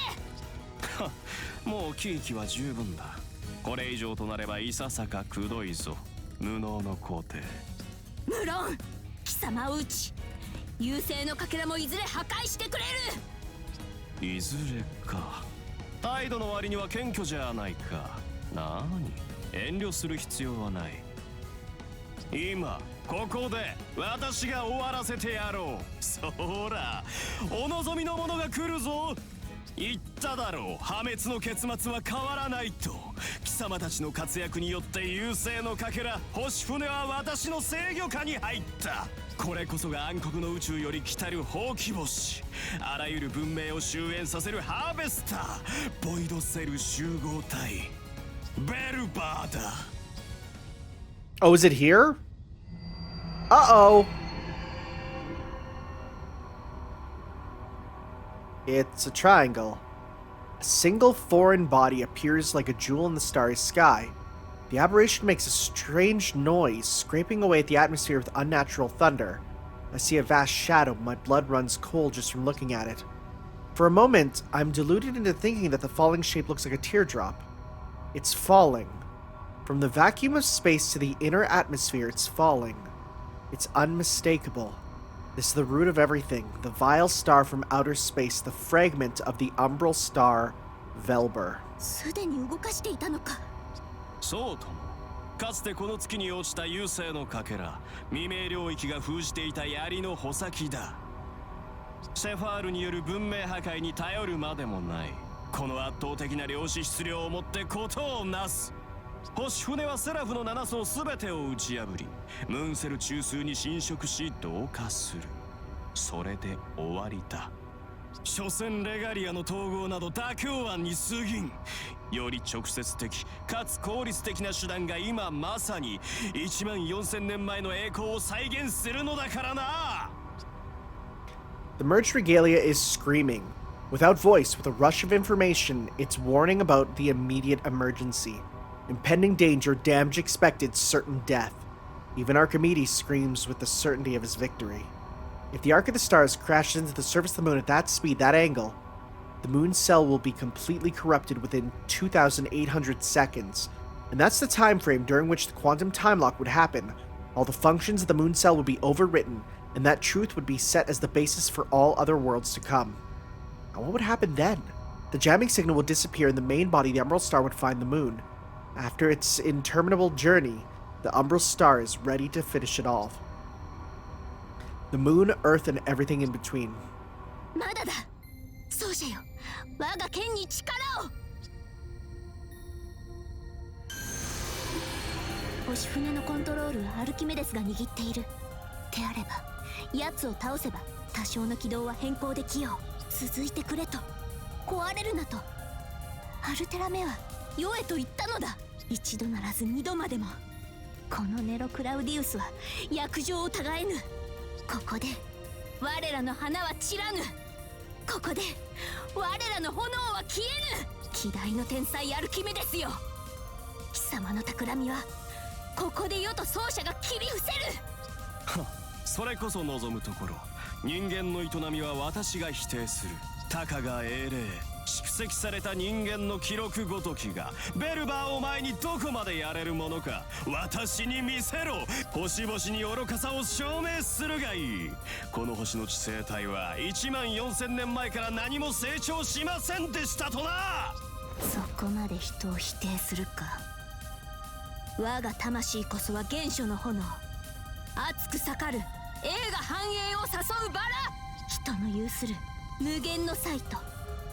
S5: もう喜劇は十分だ。これ以上となればいささかくどいぞ。無能の皇帝。
S3: 無論貴様を討ち、優勢のかけらもいずれ破壊してくれる。
S5: いずれか。態度の割には謙虚じゃないか。なに、遠慮する必要はない。今ここで私が終わらせてやろう。そら、お望みの者が来るぞ。言っただろう、破滅の結末は変わらないと。貴様たちの活躍によって優勢のかけら星船は私の制御下に入った。これこそが暗黒の宇宙より来たるほうき星。あらゆる文明を終焉させるハーベスター、ボイドセル集合体、ベルバーだ。
S1: Oh, is it here? Uh-oh. It's a triangle. A single foreign body appears like a jewel in the starry sky. The aberration makes a strange noise, scraping away at the atmosphere with unnatural thunder. I see a vast shadow. My blood runs cold just from looking at it. For a moment, I'm deluded into thinking that the falling shape looks like a teardrop. It's falling. From the vacuum of space to the inner atmosphere, it's falling. It's unmistakable. This is the root of everything, the vile star from outer space, the fragment of the Umbral star, Velber.
S3: すでに動かしていたのか。
S5: そうとも。かつてこの月に落ちた優勢のかけら、未明領域が封じていた槍の穂先だ。セファールによる文明破壊に頼るまでもない。この圧倒的な量子質量をもってことをなす。星船はセラフの7層すべてを打ち破り、ムーンセル中枢に侵食し同化する。それで終わりだ。所詮レガリアの統合など妥協案に過ぎん。より直接的かつ効率的な手段が今まさに14000年前の栄光を再現するのだからな。
S1: The merged regalia is screaming. Without voice, with a rush of information, it's warning about the immediate emergency. Impending danger, damage expected, certain death. Even Archimedes screams with the certainty of his victory. If the Ark of the Stars crashes into the surface of the moon at that speed, that angle, the moon's cell will be completely corrupted within 2,800 seconds. And that's the time frame during which the quantum time lock would happen. All the functions of the moon cell would be overwritten, and that truth would be set as the basis for all other worlds to come. Now what would happen then? The jamming signal would disappear and the main body, the Umbral Star, would find the moon. After its interminable journey, the Umbral Star is ready to finish it all. The moon, Earth, and everything in between.
S3: まだだ。奏者よ、我が剣に力を。星船のコントロールはアルキメデスが握っている。であれば、奴を倒せば多少の軌道は変更できよう。続いてくれと、壊れるなと。アルテラメは世へと言ったのだ。一度ならず二度までも。このネロ・クラウディウスは約定をたがえぬ。ここで我らの花は散らぬ。ここで我らの炎は消えぬ。希代の天才アルキメデスよ、貴様の企みはここで世と奏者が切り伏せる。
S5: それこそ望むところ。人間の営みは私が否定する。たかが英霊、蓄積された人間の記録ごときがベルバーを前にどこまでやれるものか私に見せろ。星々に愚かさを証明するがいい。この星の地生態は14000年前から何も成長しませんでしたとな。
S3: そこまで人を否定するか。我が魂こそは原初の炎、熱く盛る栄が繁栄を誘うバラ。人の有する無限の才と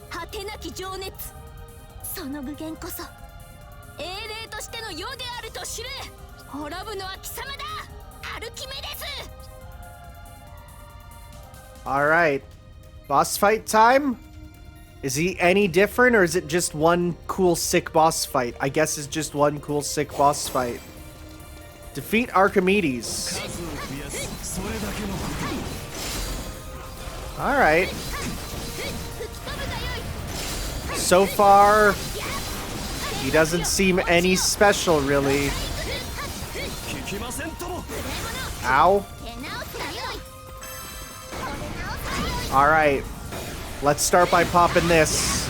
S3: 果てなき情熱、その無限こそ英霊としての世であると知れ。滅ぶのは貴様だ、アルキメデス。
S1: Alright. Boss fight time? Is he any different, or is it just one cool sick boss fight? I guess it's just one cool sick boss fight. Defeat Archimedes. Alright. So far, he doesn't seem any special, really. Ow. Alright. Let's start by popping this.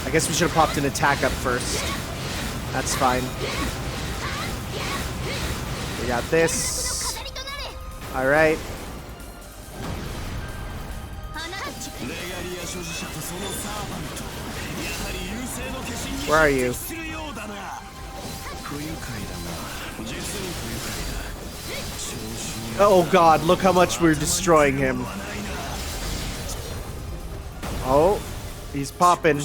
S1: I guess we should have popped an attack up first. That's fine. We got this. Alright. Where are you? Oh god, look how much we're destroying him. Oh, he's popping.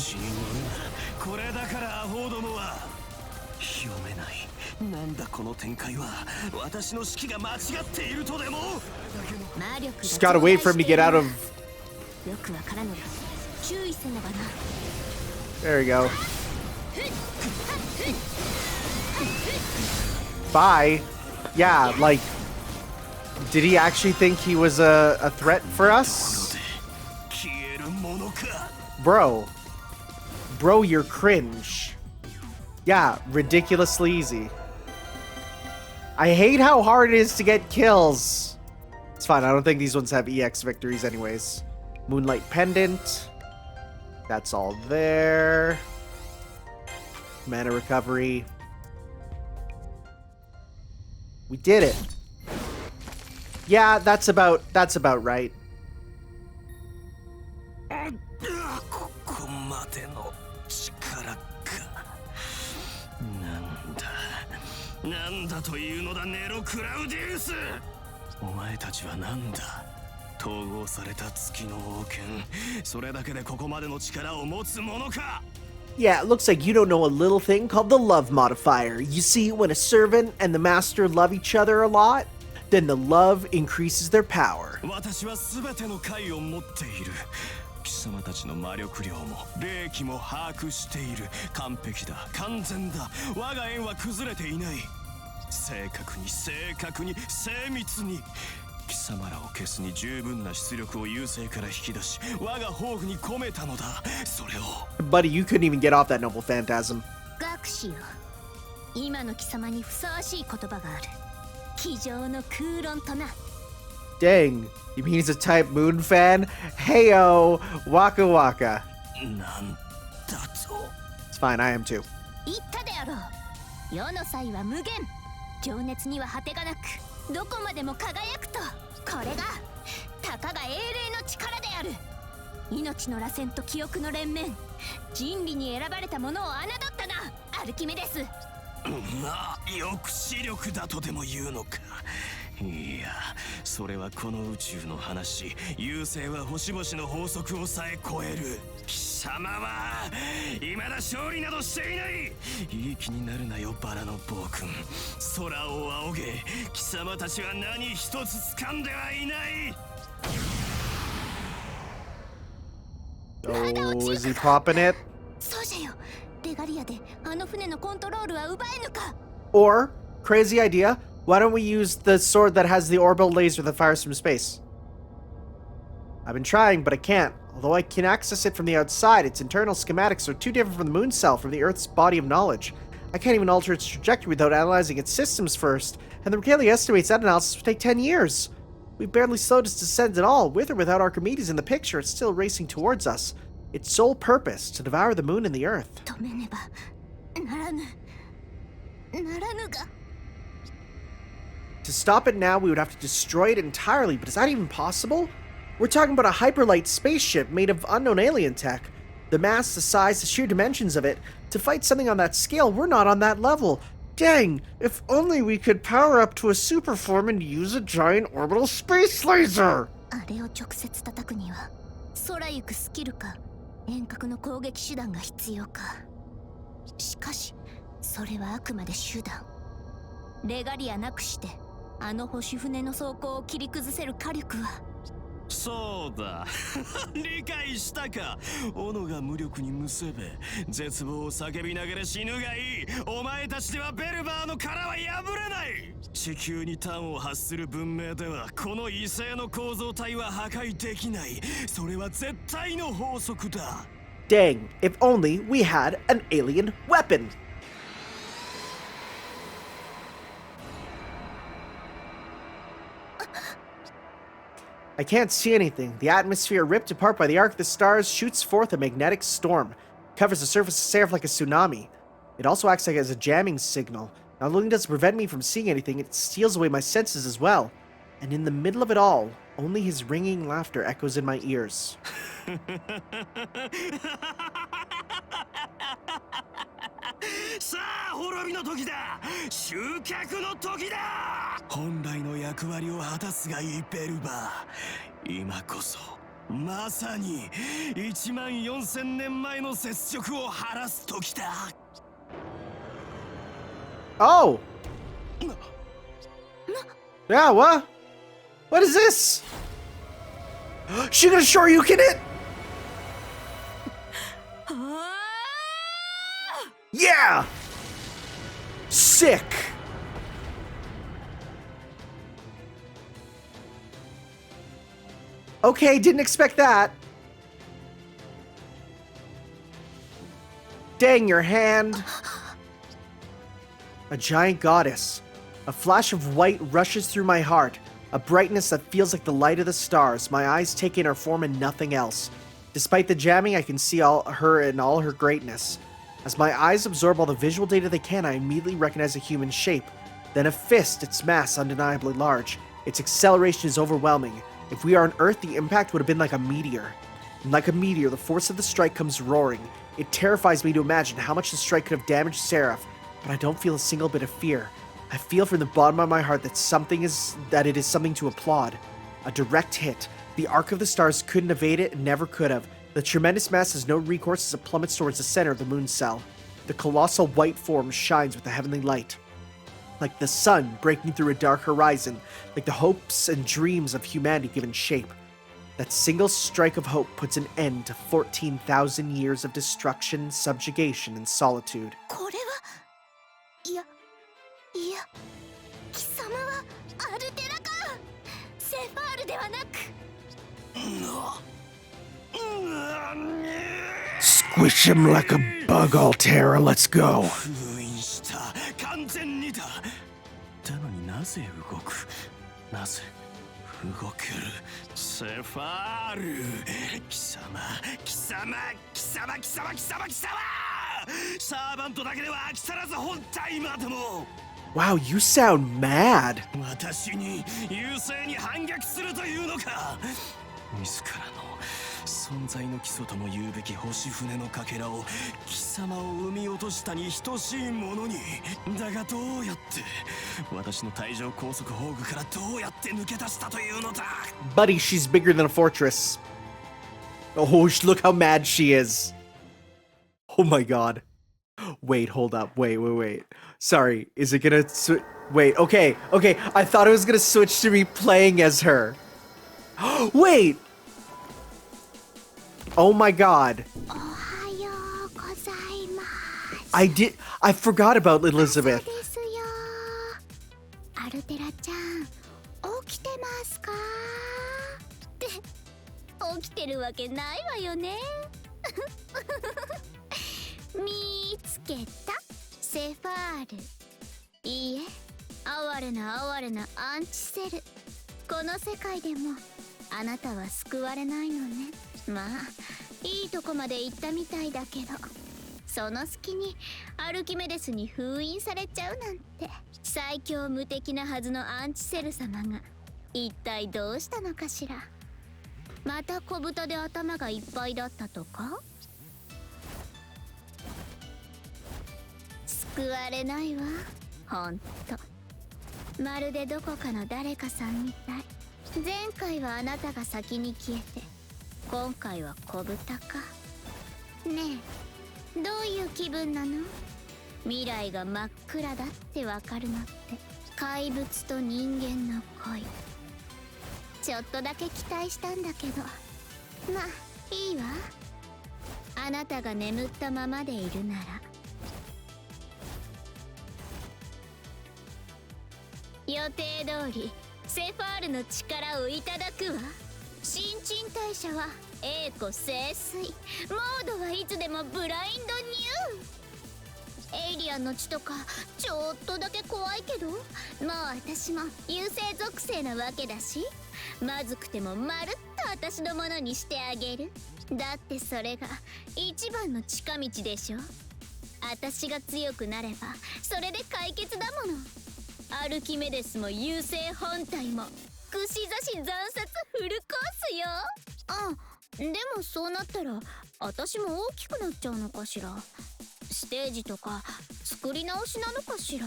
S1: Just gotta wait for him to get out of. There we go. Bye. Yeah, like, did he actually think he was a threat for us? Bro, you're cringe. Yeah, ridiculously easy. I hate how hard it is to get kills. It's fine, I don't think these ones have EX victories anyways. Moonlight Pendant. That's all there. Mana recovery. We did it. Yeah, that's about right.
S5: 統合された月の王権、それだけでここまでの力を持つものか。
S1: Yeah, it looks like you don't know a little thing called the love modifier. You see, when a servant and the master love each other a lot, then the love increases their power.
S5: 私は全ての解を持っている。貴様たちの魔力量も霊気も把握している。完璧だ、完全だ。我が縁は崩れていない。正確に精密に。貴様らを消すに十分な出力を優勢から引き出し、我が宝具に込めたのだ。それを。
S1: Buddy, you couldn't even get off that noble phantasm.
S2: 学士よ、今の貴様にふさわしい言葉がある。机上の空論とな。
S1: Dang, you mean he's a type moon fan? Heyo, waka waka.
S5: なんだと。
S1: It's fine, I am too.
S2: 言ったであろう。世の際は無限。情熱には果てがなく、どこまでも輝くと。これがたかが英霊の力である。命の螺旋と記憶の連綿、人理に選ばれたものを侮ったな、アルキメデス。
S5: まあ、抑止力だとでも言うのか。いや、それはこの宇宙の話。優勢は星々の法則をさえ超える。貴様は未だ勝利などしていない。いい気になるなよ、バラの暴君。空を仰げ。貴様たちは何一つ掴んではいない。
S1: Oh, is he popping it?
S2: そうじゃよ。レガリアであの船のコントロールは奪えぬか。
S1: Or, crazy idea, why don't we use the sword that has the orbital laser that fires from space? I've been trying, but I can't. Although I can access it from the outside, its internal schematics are too different from the moon cell, from the Earth's body of knowledge. I can't even alter its trajectory without analyzing its systems first, and the Markell estimates that analysis would take 10 years. We barely slowed its descent at all. With or without Archimedes in the picture, it's still racing towards us. Its sole purpose, to devour the moon and the Earth.
S2: 止めねばならぬが。
S1: To stop it now, we would have to destroy it entirely, but is that even possible? We're talking about a hyperlight spaceship made of unknown alien tech. The mass, the size, the sheer dimensions of it. To fight something on that scale, we're not on that level. Dang, if only we could power up to a super form and use a giant orbital space laser!
S2: あれを直接叩くには空行くスキルか遠隔の攻撃手段が必要か。しかしそれはあくまで手段。レガリアなくしてあの星船の走行を切り崩せる火力は。
S5: そうだ。理解したか。斧が無力にむせべ、絶望を叫びながら死ぬがいい。お前たちではベルバーの殻は破れない。地球に端を発する文明ではこの異星の構造体は破壊できない。それは絶対の法則だ。
S1: Dang, if only we had an alien weapon! I can't see anything. The atmosphere ripped apart by the arc of the stars shoots forth a magnetic storm. Covers the surface of Seraph like a tsunami. It also acts like as a jamming signal. Not only does it prevent me from seeing anything, it steals away my senses as well. And in the middle of it all, only his ringing laughter echoes in my ears.
S5: さあ、滅びの時だ。集客の時だ。本来の役割を果たすがいいベルバー。今こそまさに14000年前の雪辱を晴らす時だ。
S1: Oh! Yeah, what? What is this? She gonna Shoryuken it? Yeah! Sick! Okay, didn't expect that. Dang, your hand. A giant goddess. A flash of white rushes through my heart. A brightness that feels like the light of the stars. My eyes take in her form and nothing else. Despite the jamming, I can see her in all her greatness. As my eyes absorb all the visual data they can, I immediately recognize a human shape. Then a fist, its mass undeniably large. Its acceleration is overwhelming. If we are on Earth, the impact would have been like a meteor. And like a meteor, the force of the strike comes roaring. It terrifies me to imagine how much the strike could have damaged Seraph, but I don't feel a single bit of fear. I feel from the bottom of my heart that it is something to applaud. A direct hit, The arc of the stars couldn't evade it and never could have. The tremendous mass has no recourse as it plummets towards the center of the moon cell. The colossal white form shines with a heavenly light. Like the sun breaking through a dark horizon, like the hopes and dreams of humanity given shape. That single strike of hope puts an end to 14,000 years of destruction, subjugation, and solitude.
S2: これはいや貴様はアルテラか。セファールではなく
S1: Squish him like a bug, Altera. Let's go.
S5: 封印した完全にだ。なのになぜ動く、なぜ動ける。セファール、貴様サーバントだけでは飽き足らず本体までも。
S1: Wow, you sound mad.
S5: 私に優勢に反逆するというのか。自らの存在の基礎とも言うべき星船のかけらを貴様を生み落としたに等しいものに。だがどうやって私の帯状高速宝具からどうやって抜け出したというのだ。
S1: Buddy, she's bigger than a fortress. Oh, look how mad she is. Oh my god. Wait, hold up. Wait. Sorry, is it gonna wait, okay. I thought it was gonna switch to me playing as her. Wait! Oh my god.
S2: おはようございます。
S1: I forgot about Elizabeth.
S2: ですよ。アルテラちゃん、起きてますか？って起きてるわけないわよね。見つけたセファール。いいえ、哀れなアンチセル。この世界でもあなたは救われないのね。まあいいとこまで行ったみたいだけど、その隙にアルキメデスに封印されちゃうなんて。最強無敵なはずのアンチセル様が一体どうしたのかしら。また小豚で頭がいっぱいだったとか。救われないわ、ほんと。まるでどこかの誰かさんみたい。前回はあなたが先に消えて、今回は小豚か。ねえ、どういう気分なの？未来が真っ暗だってわかるのって怪物と人間の恋。ちょっとだけ期待したんだけど、まあいいわ。あなたが眠ったままでいるなら。予定通りセファールの力をいただくわ。新陳代謝は栄枯盛衰、モードはいつでもブラインドニュー。エイリアンの血とかちょっとだけ怖いけど、もう私も優勢属性なわけだし、まずくてもまるっと私のものにしてあげる。だってそれが一番の近道でしょ。私が強くなればそれで解決だもの。アルキメデスも優勢本体も串刺し惨殺フルコースよ。あ、でもそうなったら私も大きくなっちゃうのかしら。ステージとか作り直しなのかしら。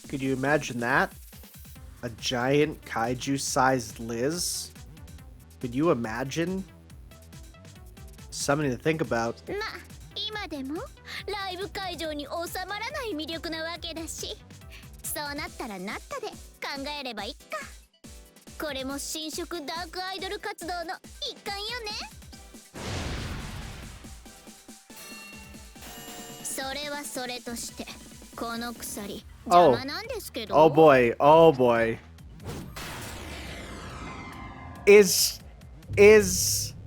S1: Could you imagine that? A giant kaiju-sized Liz? Could you imagine? Something to think about.
S2: まあ今でもライブ会場に収まらない魅力なわけだし、そうなったらなったで考えればいいか。これも新色ダークアイドル活動の一環よね。それはそれとしてこの鎖邪魔なんですけど。
S1: Oh boy. Is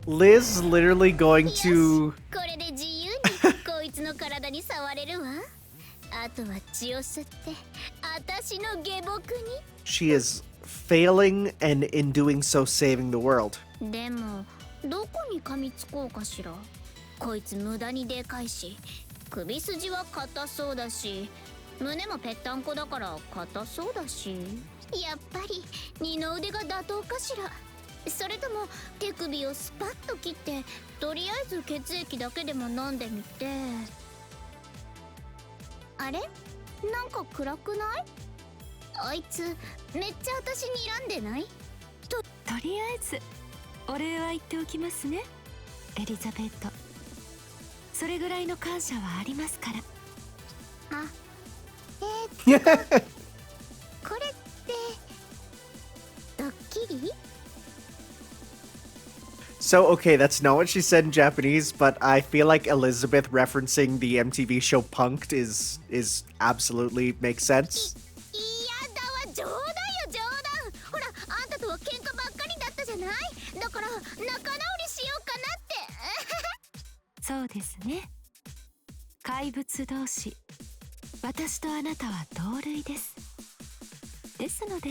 S1: Liz literally going to...
S2: これで自由にこいつの体に触れるわ。あとは血を吸って私の下僕に。
S1: She is failing and in doing so saving the world.
S2: でもどこに噛みつこうかしら。こいつ無駄にでかいし、首筋は硬そうだし、胸もぺったんこだから硬そうだし、やっぱり二の腕が妥当かしら。それとも手首をスパッと切ってとりあえず血液だけでも飲んでみて。あれ、なんか暗くない？あいつめっちゃ私に睨んでない？
S4: とりあえずお礼は言っておきますね、エリザベート。それぐらいの感謝はありますから。
S2: あ、これってドッキリ？
S1: So, okay, that's not what she said in Japanese, but I feel like Elizabeth referencing the MTV show Punk'd is absolutely makes sense.
S2: いやだわ、冗談よ冗談。ほら、あんたとは喧嘩ばっかりだったじゃない。だから仲直りしようかなって。
S4: そうですね。怪物同士、私とあなたは同類です。ですので。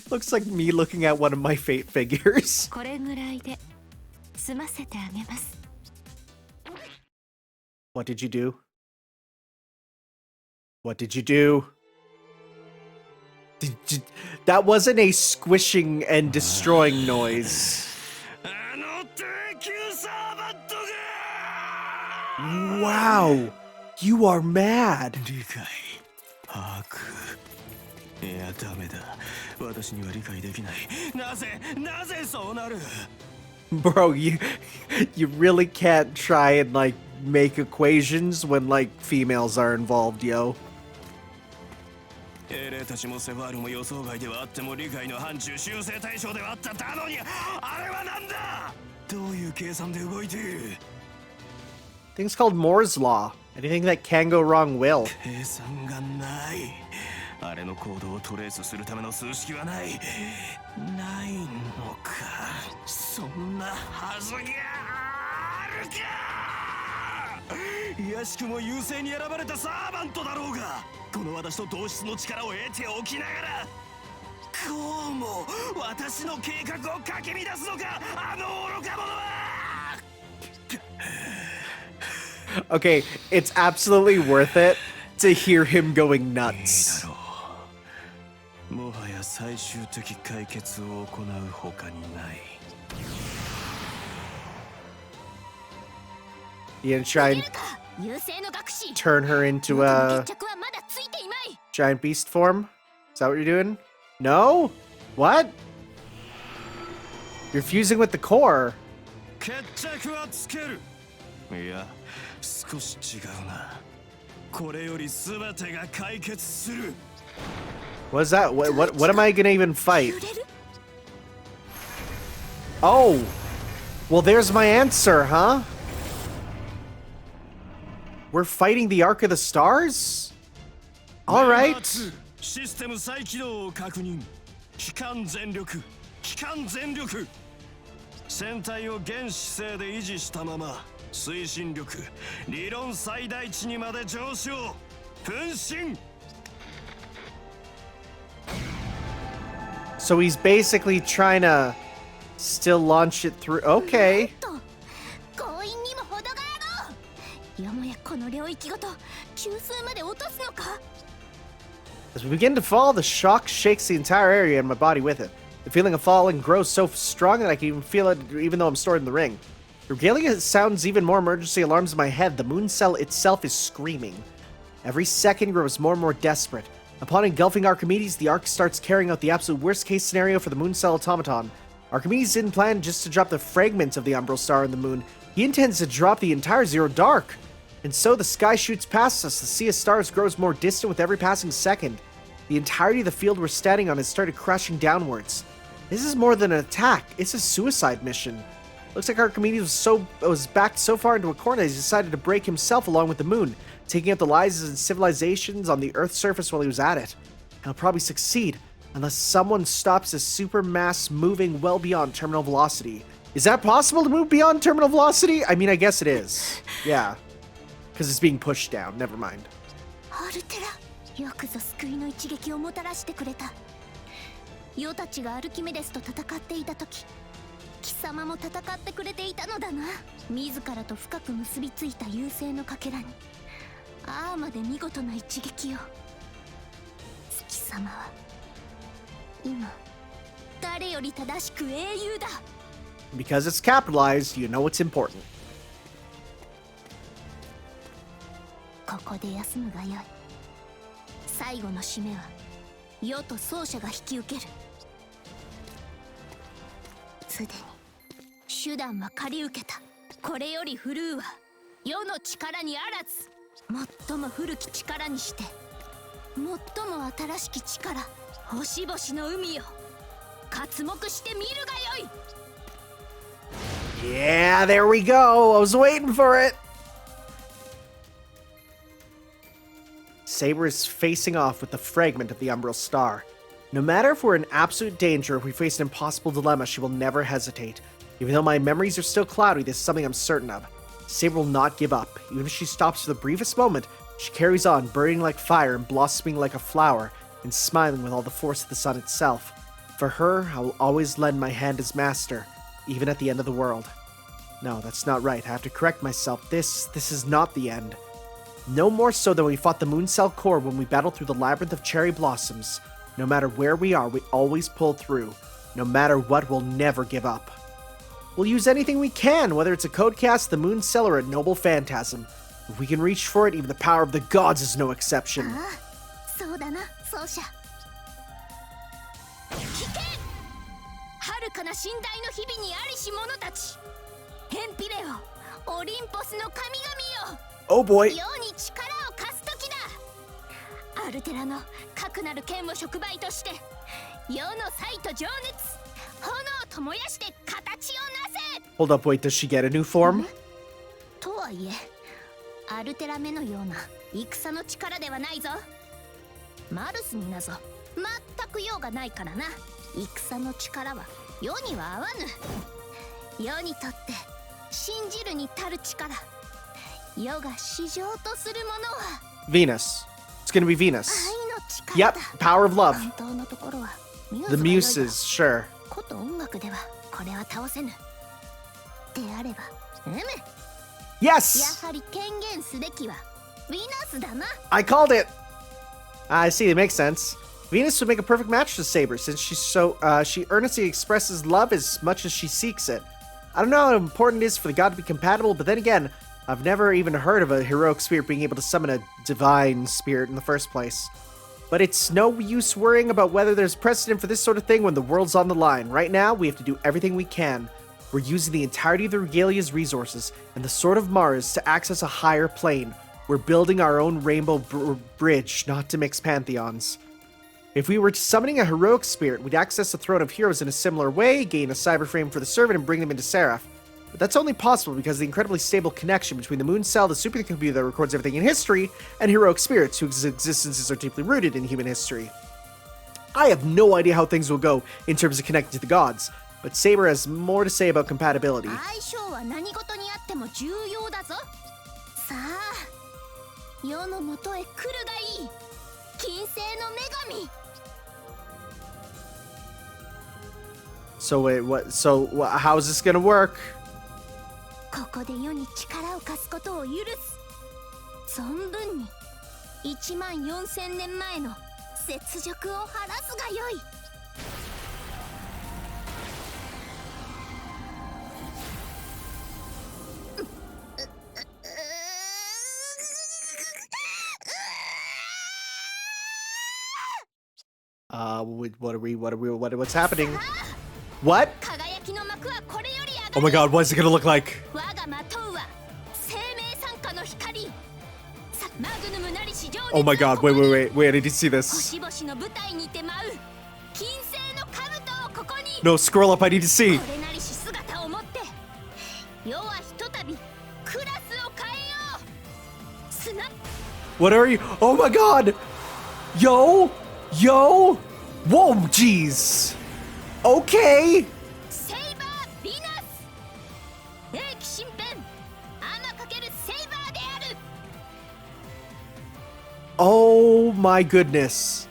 S1: Looks like me looking at one of my fate figures.
S4: これぐらいで済ませてあげます。
S1: What did you do? What did you do? That wasn't a squishing and destroying noise. Wow, you are mad. Bro, you really can't try and like make equations when like females are involved, yo.
S5: 英霊たちもセファールも予想外ではあっても理解の範疇修正対象ではあっただのに、あれはなんだ。どういう計算で動いている。
S1: Things called Moore's Law. Anything that can go wrong will.
S5: 計算がない。あれの行動をトレースするための数式はない。ないのか。そんなはずがあるか。いやしくも優勢に選ばれたサーバントだろうが。この私と同質の力を得ておきながら、こうも私の計画をかき乱すのか、あの愚か者は。
S1: Okay, it's absolutely worth it to hear him going nuts.
S5: もはや最終的解決を行う他にない。
S1: You gonna try and turn her into a giant beast form? Is that what you're doing? No? What? You're fusing with the core.
S5: 決着はつける。いや、少し違うな。これより全てが解決する。
S1: What is that? What am I gonna even fight? Oh! Well, there's my answer, huh? We're fighting the Ark of the Stars? Alright.
S5: システム再起動を確認。機関全力。機関全力。船体を原姿勢で維持したまま、推進力、理論最大値にまで上昇。分身。
S1: So he's basically trying to still launch it through. Okay. As we begin to fall, the shock shakes the entire area and my body with it. The feeling of falling grows so strong that I can even feel it even though I'm stored in the ring. Regalia sounds even more emergency alarms in my head. The moon cell itself is screaming. Every second grows more and more desperate. Upon engulfing Archimedes, the Ark starts carrying out the absolute worst-case scenario for the Moon Cell Automaton. Archimedes didn't plan just to drop the fragments of the Umbral Star on the moon. He intends to drop the entire Zero Dark. And so the sky shoots past us. The sea of stars grows more distant with every passing second. The entirety of the field we're standing on has started crashing downwards. This is more than an attack. It's a suicide mission. Looks like Archimedes was backed so far into a corner that he decided to break himself along with the moon, taking out the lives and civilizations on the Earth's surface while he was at it. He'll probably succeed, unless someone stops his supermass moving well beyond terminal velocity. Is that possible to move beyond terminal velocity? I mean, I guess it is. Yeah. Because it's being pushed down. Never mind.
S2: よくぞ救いの一撃をもたらしてくれた。ヨたちがアルキメデスと戦っていた時、貴様も戦ってくれていたのだな。自らと深く結びついた優勢のかけらに、ああまで見事な一撃を。貴様は今誰より正しく英雄だ。
S1: Because it's capitalized, you know it's important.
S2: ここで休むがよい。最後の締めは世と奏者が引き受ける。すでに手段は借り受けた。これより振るうは世の力にあらず、最も古き力にして最も新しき力、星々の海よ、刮目してみるがよい。
S1: Yeah, there we go. I was waiting for it. Saber is facing off with the fragment of the Umbral Star. No matter if we're in absolute danger or if we face an impossible dilemma, she will never hesitate. Even though my memories are still cloudy, this is something I'm certain of. Saber will not give up. Even if she stops for the briefest moment, she carries on, burning like fire and blossoming like a flower, and smiling with all the force of the sun itself. For her, I will always lend my hand as master, even at the end of the world. No, that's not right. I have to correct myself. This is not the end. No more so than we fought the Moon Cell Core when we battled through the labyrinth of cherry blossoms. No matter where we are, we always pull through. No matter what, we'll never give up. We'll use anything we can, whether it's a codecast, the Moon Cell, or a noble phantasm. If we can reach for it, even the power of the gods is no exception.
S2: そうだな、そうしゃ。聞け！遥かな神代の日々にありし者たち。ヘンピレオ、オリンポスの神々よ。
S1: Oh boy.
S2: 世に力を貸す時だ。アルテラのかくなる剣を触媒として、世の才と情熱、炎と燃やして形をなせ。
S1: Hold up, wait, does she get a new form?
S2: とはいえ、アルテラ目のような戦の力ではないぞ。マルスになぞ全く用がないからな。戦の力は世には合わぬ。世にとって信じるに足る力、世が至上とするものは
S1: Venus. It's gonna be Venus.
S2: 愛の力だ。
S1: Yep, power of love.
S2: 本当のところは
S1: The muses, sure.
S2: こと音楽ではこれは倒せぬ。であれば、
S1: Yes!
S2: やはり権限すべきはヴィナスだな。
S1: I called it! I see, it makes sense. Venus would make a perfect match to Saber since she earnestly expresses love as much as she seeks it. I don't know how important it is for the god to be compatible, but then again, I've never even heard of a heroic spirit being able to summon a divine spirit in the first place. But it's no use worrying about whether there's precedent for this sort of thing when the world's on the line. Right now, we have to do everything we can. We're using the entirety of the Regalia's resources and the Sword of Mars to access a higher plane. We're building our own rainbow bridge, not to mix pantheons. If we were summoning a heroic spirit, we'd access the Throne of Heroes in a similar way, gain a cyber frame for the servant, and bring them into Seraph. But that's only possible because of the incredibly stable connection between the Moon Cell, the supercomputer that records everything in history, and heroic spirits whose existences are deeply rooted in human history. I have no idea how things will go in terms of connecting to the gods, but Saber has more to say about compatibility.
S2: 相性は何事にあっても重要だぞ。さあ、世のもとへ来るがいい。金星の女神。
S1: So wait, how is this gonna work?
S2: ここで世に力を貸すことを許す。存分に14000年前の雪辱を晴らすがよい。
S1: What's happening? What?
S2: 輝きの幕はこれより上がる。
S1: Oh my god, what is it gonna look like?
S2: 我がまとうは生命参加の光。マグヌムなり史上に
S1: Oh my god, wait, I need to see this.
S2: 星々の舞台にて舞う金星の兜をここに。
S1: No, scroll up, I need to see.
S2: これなりし姿を持って世はひとたびクラスを変えよう。スナップ。
S1: What are you? Oh my god! Yo! Whoa, jeez! Okay!
S2: セイバー・ヴィナス。英気身辺アマかけるセイバーである。
S1: Oh my goodness.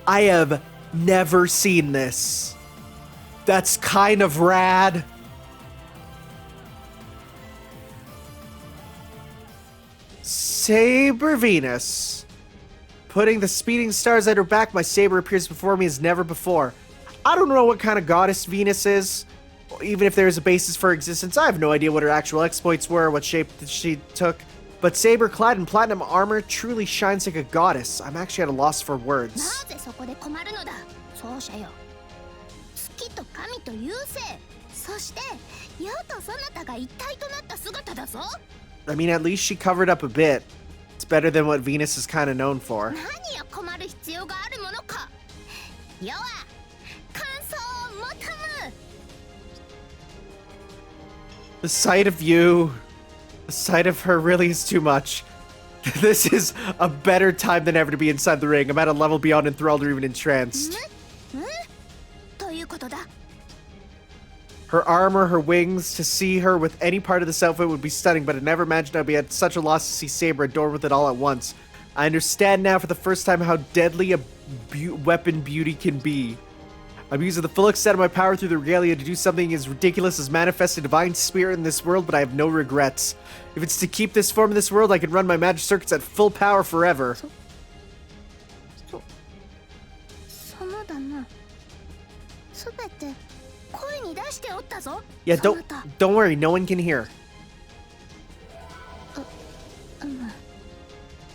S1: I have never seen this. That's kind of rad. Saber Venus. Putting the speeding stars at her back, my saber appears before me as never before. I don't know what kind of goddess Venus is, or even if there is a basis for her existence. I have no idea what her actual exploits were, what shape that she took. But saber clad in platinum armor truly shines like a goddess. I'm actually at a loss for words.
S2: なぜそこで困るのだ。そうしゃよ。月と神と優勢、そしてヤオとそなたが一体となった姿だぞ。
S1: I mean, at least she covered up a bit. It's better than what Venus is kind of known for.
S2: 何を困る必要があるものか。世は感想を求む。
S1: The sight of you, the sight of her really is too much. This is a better time than ever to be inside the ring. I'm at a level beyond enthralled or even entranced.
S2: ということだ。
S1: Her armor, her wings, to see her with any part of this outfit would be stunning, but I never imagined I'd be at such a loss to see Saber adorned with it all at once. I understand now for the first time how deadly a weapon beauty can be. I'm using the full extent of my power through the regalia to do something as ridiculous as manifest a divine spirit in this world, but I have no regrets. If it's to keep this form in this world, I can run my magic circuits at full power forever.
S2: そうだな。すべて声に出しておったぞ。
S1: Yeah,
S2: そなた。
S1: don't worry, no one can hear.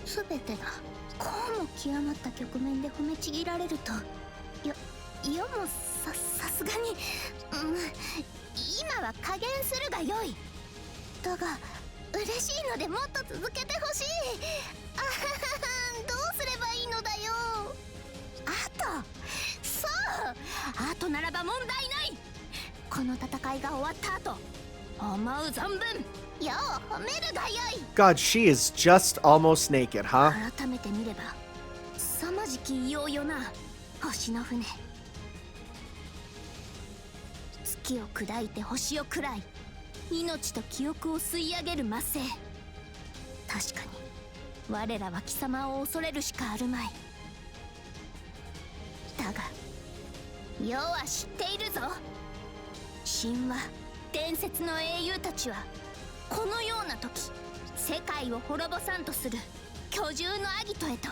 S2: すべてだ。こうも極まった局面で褒めちぎられると、世もさすがに、今は加減するがよい。だが嬉しいのでもっと続けてほしい。あはは、どうすればいいのだよ。あとならば問題ない。この戦いが終わった後、思う存分世を褒めるがよい。
S1: God, she is just almost naked, huh?
S2: 改めて見れば凄まじき異様よな。星の船、月を砕いて星を喰らい、命と記憶を吸い上げる魔性。確かに我らは貴様を恐れるしかあるまい。だが世は知っているぞ。神話伝説の英雄たちはこのような時、世界を滅ぼさんとする巨獣のアギトへと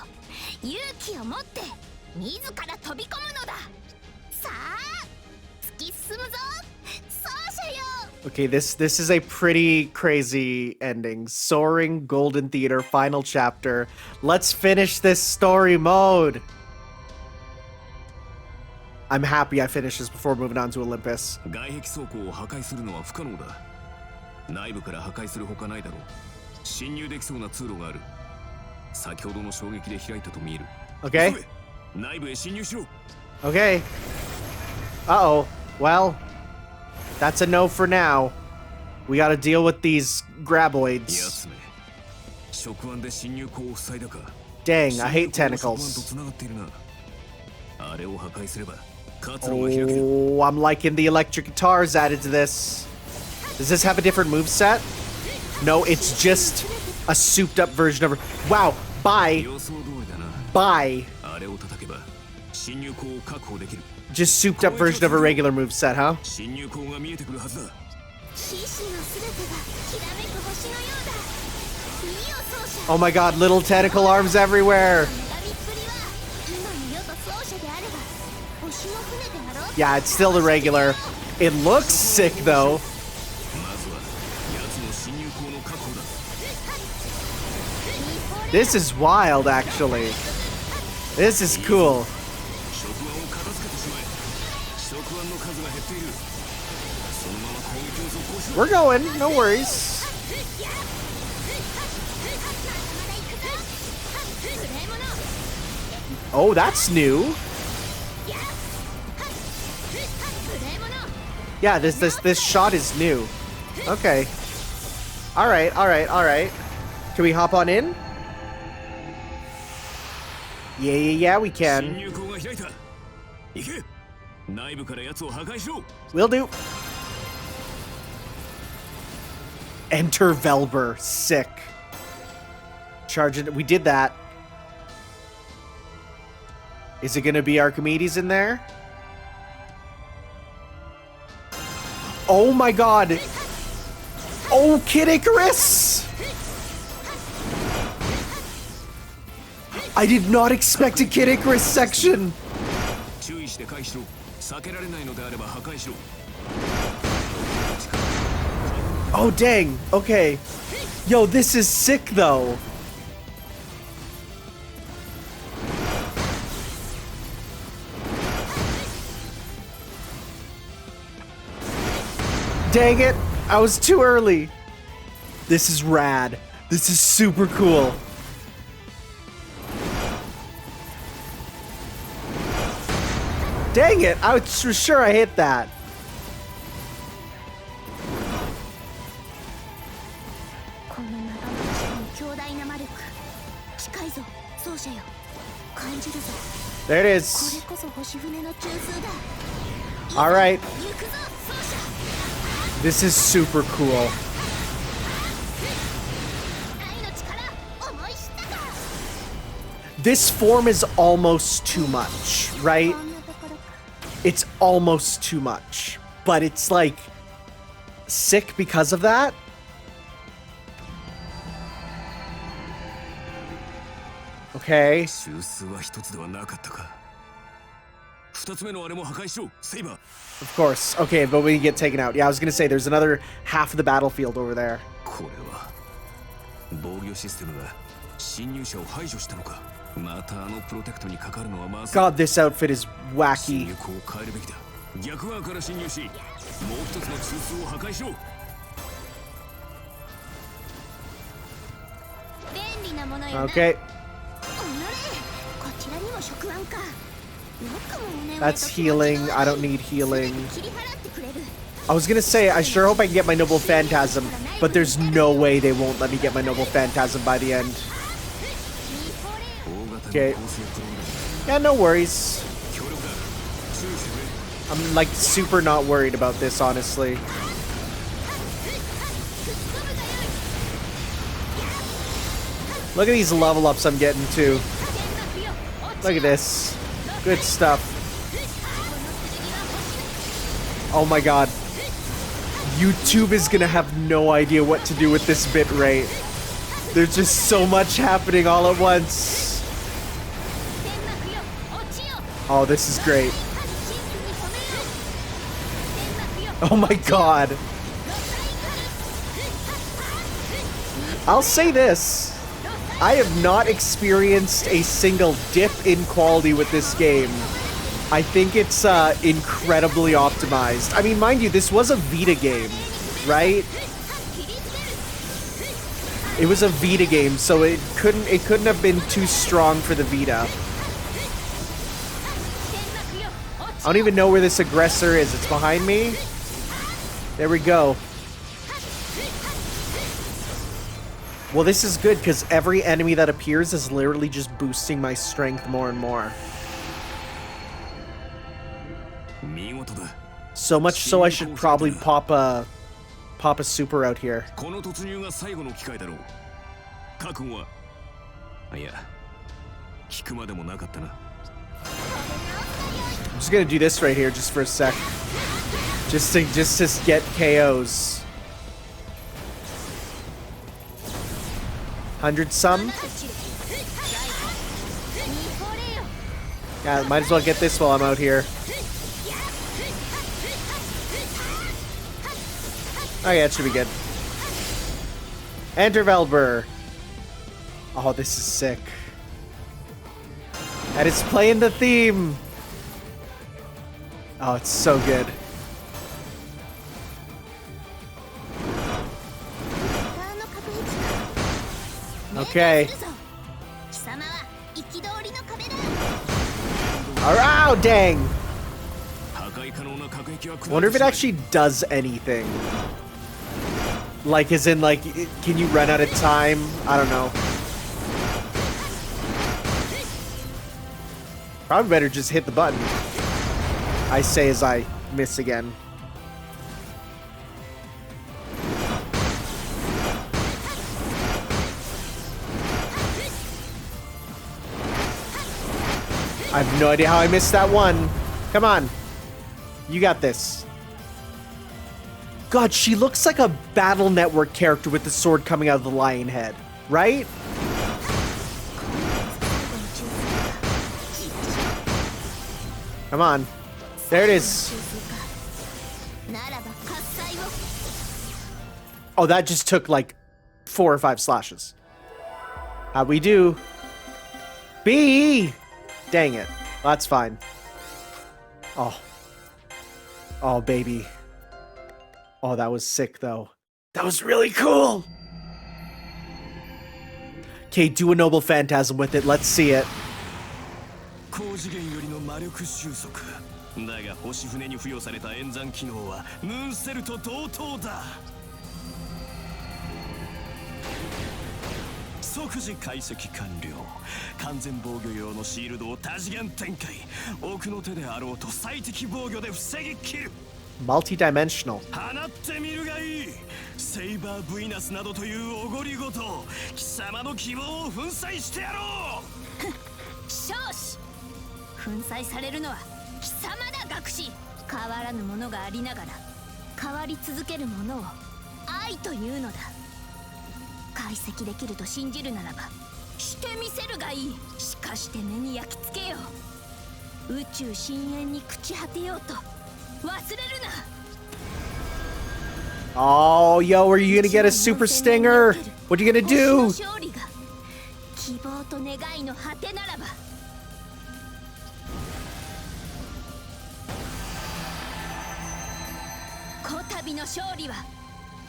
S2: 勇気を持って自ら飛び込むのだ。さあ突き進むぞ、奏者よ。
S1: Okay, this is a pretty crazy ending. Soaring Golden Theater final chapter. Let's finish this story mode. I'm happy I finished this before moving on to Olympus.
S5: 外壁倉庫を破壊するのは不可能だ。内部から破壊するほかないだろう。侵入できそうな通路がある。先ほどの衝撃で開いたと見える。
S1: Okay?
S5: 急げ、内部へ侵入しろ。
S1: Okay. Uh-oh. Well, that's a no for now. We gotta deal with these graboids.
S5: やつめ、触腕で侵入口を塞いだか。
S1: Dang, I hate
S5: 触腕と
S1: tentacles.
S5: 繋がっているな。あれを破壊すれば活路が開ける。
S1: Oh, I'm liking the electric guitars added to this. Does this have a different moveset? No, it's just a souped up version of her. Wow, bye.
S5: 予想通りだな。
S1: Bye.
S5: あれを叩けば侵入口を確保できる。
S1: Just souped up version of a regular moveset, huh?
S5: 侵入口が見えてくるはずだ。
S2: 獅子のすべてがきらめく星のようだ。いいよ奏者。
S1: Oh my god, little tentacle arms everywhere.
S2: 女神っぷりは今の世と奏者であれば星の船であろう。
S1: Yeah, it's still the regular. It looks sick though.
S5: まずは奴の侵入口の確保だ。
S1: This is wild, actually. This is cool.
S5: 触腕を片付けてしまえ。触腕の数が減っている。そのまま攻撃を続行しろ。
S1: We're going, no worries. Oh, that's new. Yeah, this shot is new. Okay. All right. Can we hop on in? Yeah, we
S5: 侵
S1: can.
S5: 入口が開いた。行け。内部から奴を破壊しろ。
S1: Will do. Enter Velber. Sick. Charge it. We did that. Is it gonna be Archimedes in there? Oh my god! Oh, Kid Icarus! I did not expect a Kid Icarus section!
S5: 注意して回避しろ。避けられないのであれば破壊しろ。
S1: Oh, dang. Okay. Yo, this is sick, though. Dang it! I was too early. This is rad. This is super cool. Dang it! I was sure I hit that. There it is. All right. This is super cool. This form is almost too much, right? It's almost too much. But it's like sick because of that. Okay. Of course. Okay, but we get taken out. Yeah, I was gonna say there's another half of the battlefield over there. God, this outfit is wacky. Okay. That's healing. I don't need healing. I was gonna say, I sure hope I can get my Noble Phantasm, but there's no way they won't let me get my Noble Phantasm by the end. Okay. Yeah, no worries. I'm like super not worried about this, honestly. Look at these level ups I'm getting too. Look at this. Good stuff. Oh my god. YouTube is gonna have no idea what to do with this bit rate. There's just so much happening all at once. Oh, this is great. Oh my god. I'll say this. I have not experienced a single dip in quality with this game. I think it's incredibly optimized. I mean, mind you, this was a Vita game, right? It was a Vita game, so it couldn't have been too strong for the Vita. I don't even know where this aggressor is. It's behind me. There we go. Well, this is good because every enemy that appears is literally just boosting my strength more and more. So much so I should probably pop a super out here. I'm just gonna do this right here just for a sec. Just to get KOs. 100 some. Yeah, might as well get this while I'm out here. Oh yeah, it should be good. Enter Velber. Oh, this is sick. And it's playing the theme. Oh, it's so good. Okay. Oh, dang. Wonder if it actually does anything. Like, as in, like, can you run out of time? I don't know. Probably better just hit the button. I say as I miss again. I have no idea how I missed that one. Come on. You got this. God, she looks like a Battle Network character with the sword coming out of the lion head, right? Come on. There it is. Oh, that just took like 4 or 5 slashes. How'd we do? B! Dang it. That's fine. Oh. Oh, baby. Oh, that was sick, though. That was really cool! Okay, do a Noble Phantasm with it. Let's see it.
S5: 高次元よりの魔力収束だが星船に付与された演算機能はムーンセルと同等だ即時解析完了完全防御用のシールドを多次元展開奥の手であろうと最適防御で防ぎきる
S1: Multi-dimensional.
S5: 放ってみるがいいセイバー・ブイナスなどというおごりごと貴様の希望を粉砕してやろう
S3: 少子粉砕されるのは貴様だ学士変わらぬものがありながら変わり続けるものを愛というのだ解析できると信じるならばしてみせるがいいしかして目に焼き付けよう宇宙深淵に朽ち果てようと忘れるな
S1: Oh, yo, are you gonna get a super stinger? What are you gonna do?
S3: 希望と願いの果てならばこたびの勝利は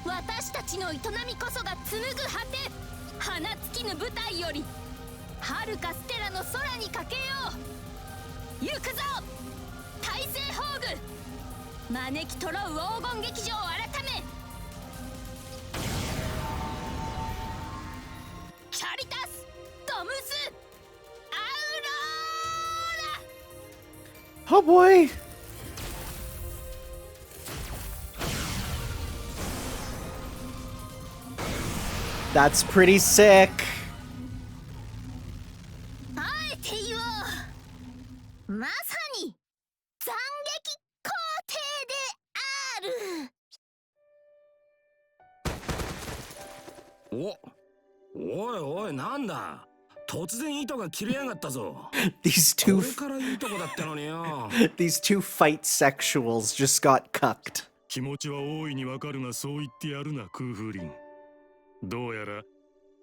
S3: 私たちの営みこそが紡ぐ果て花尽きぬ舞台より遥かステラの空にかけよう行くぞ大政宝具招きとろう黄金劇場改めキャリタスドムスアウローラ
S1: Oh boy. That's pretty sick.
S2: あえて言おうまさに斬撃皇帝である
S6: おいおいなんだ突然糸が切れやがったぞ
S1: These
S6: こ
S1: two
S6: れからいいとこだったのによ
S1: these two fight sexuals just got cucked.
S7: 気持ちは大いにわかるがそう言ってやるな空風林どうやら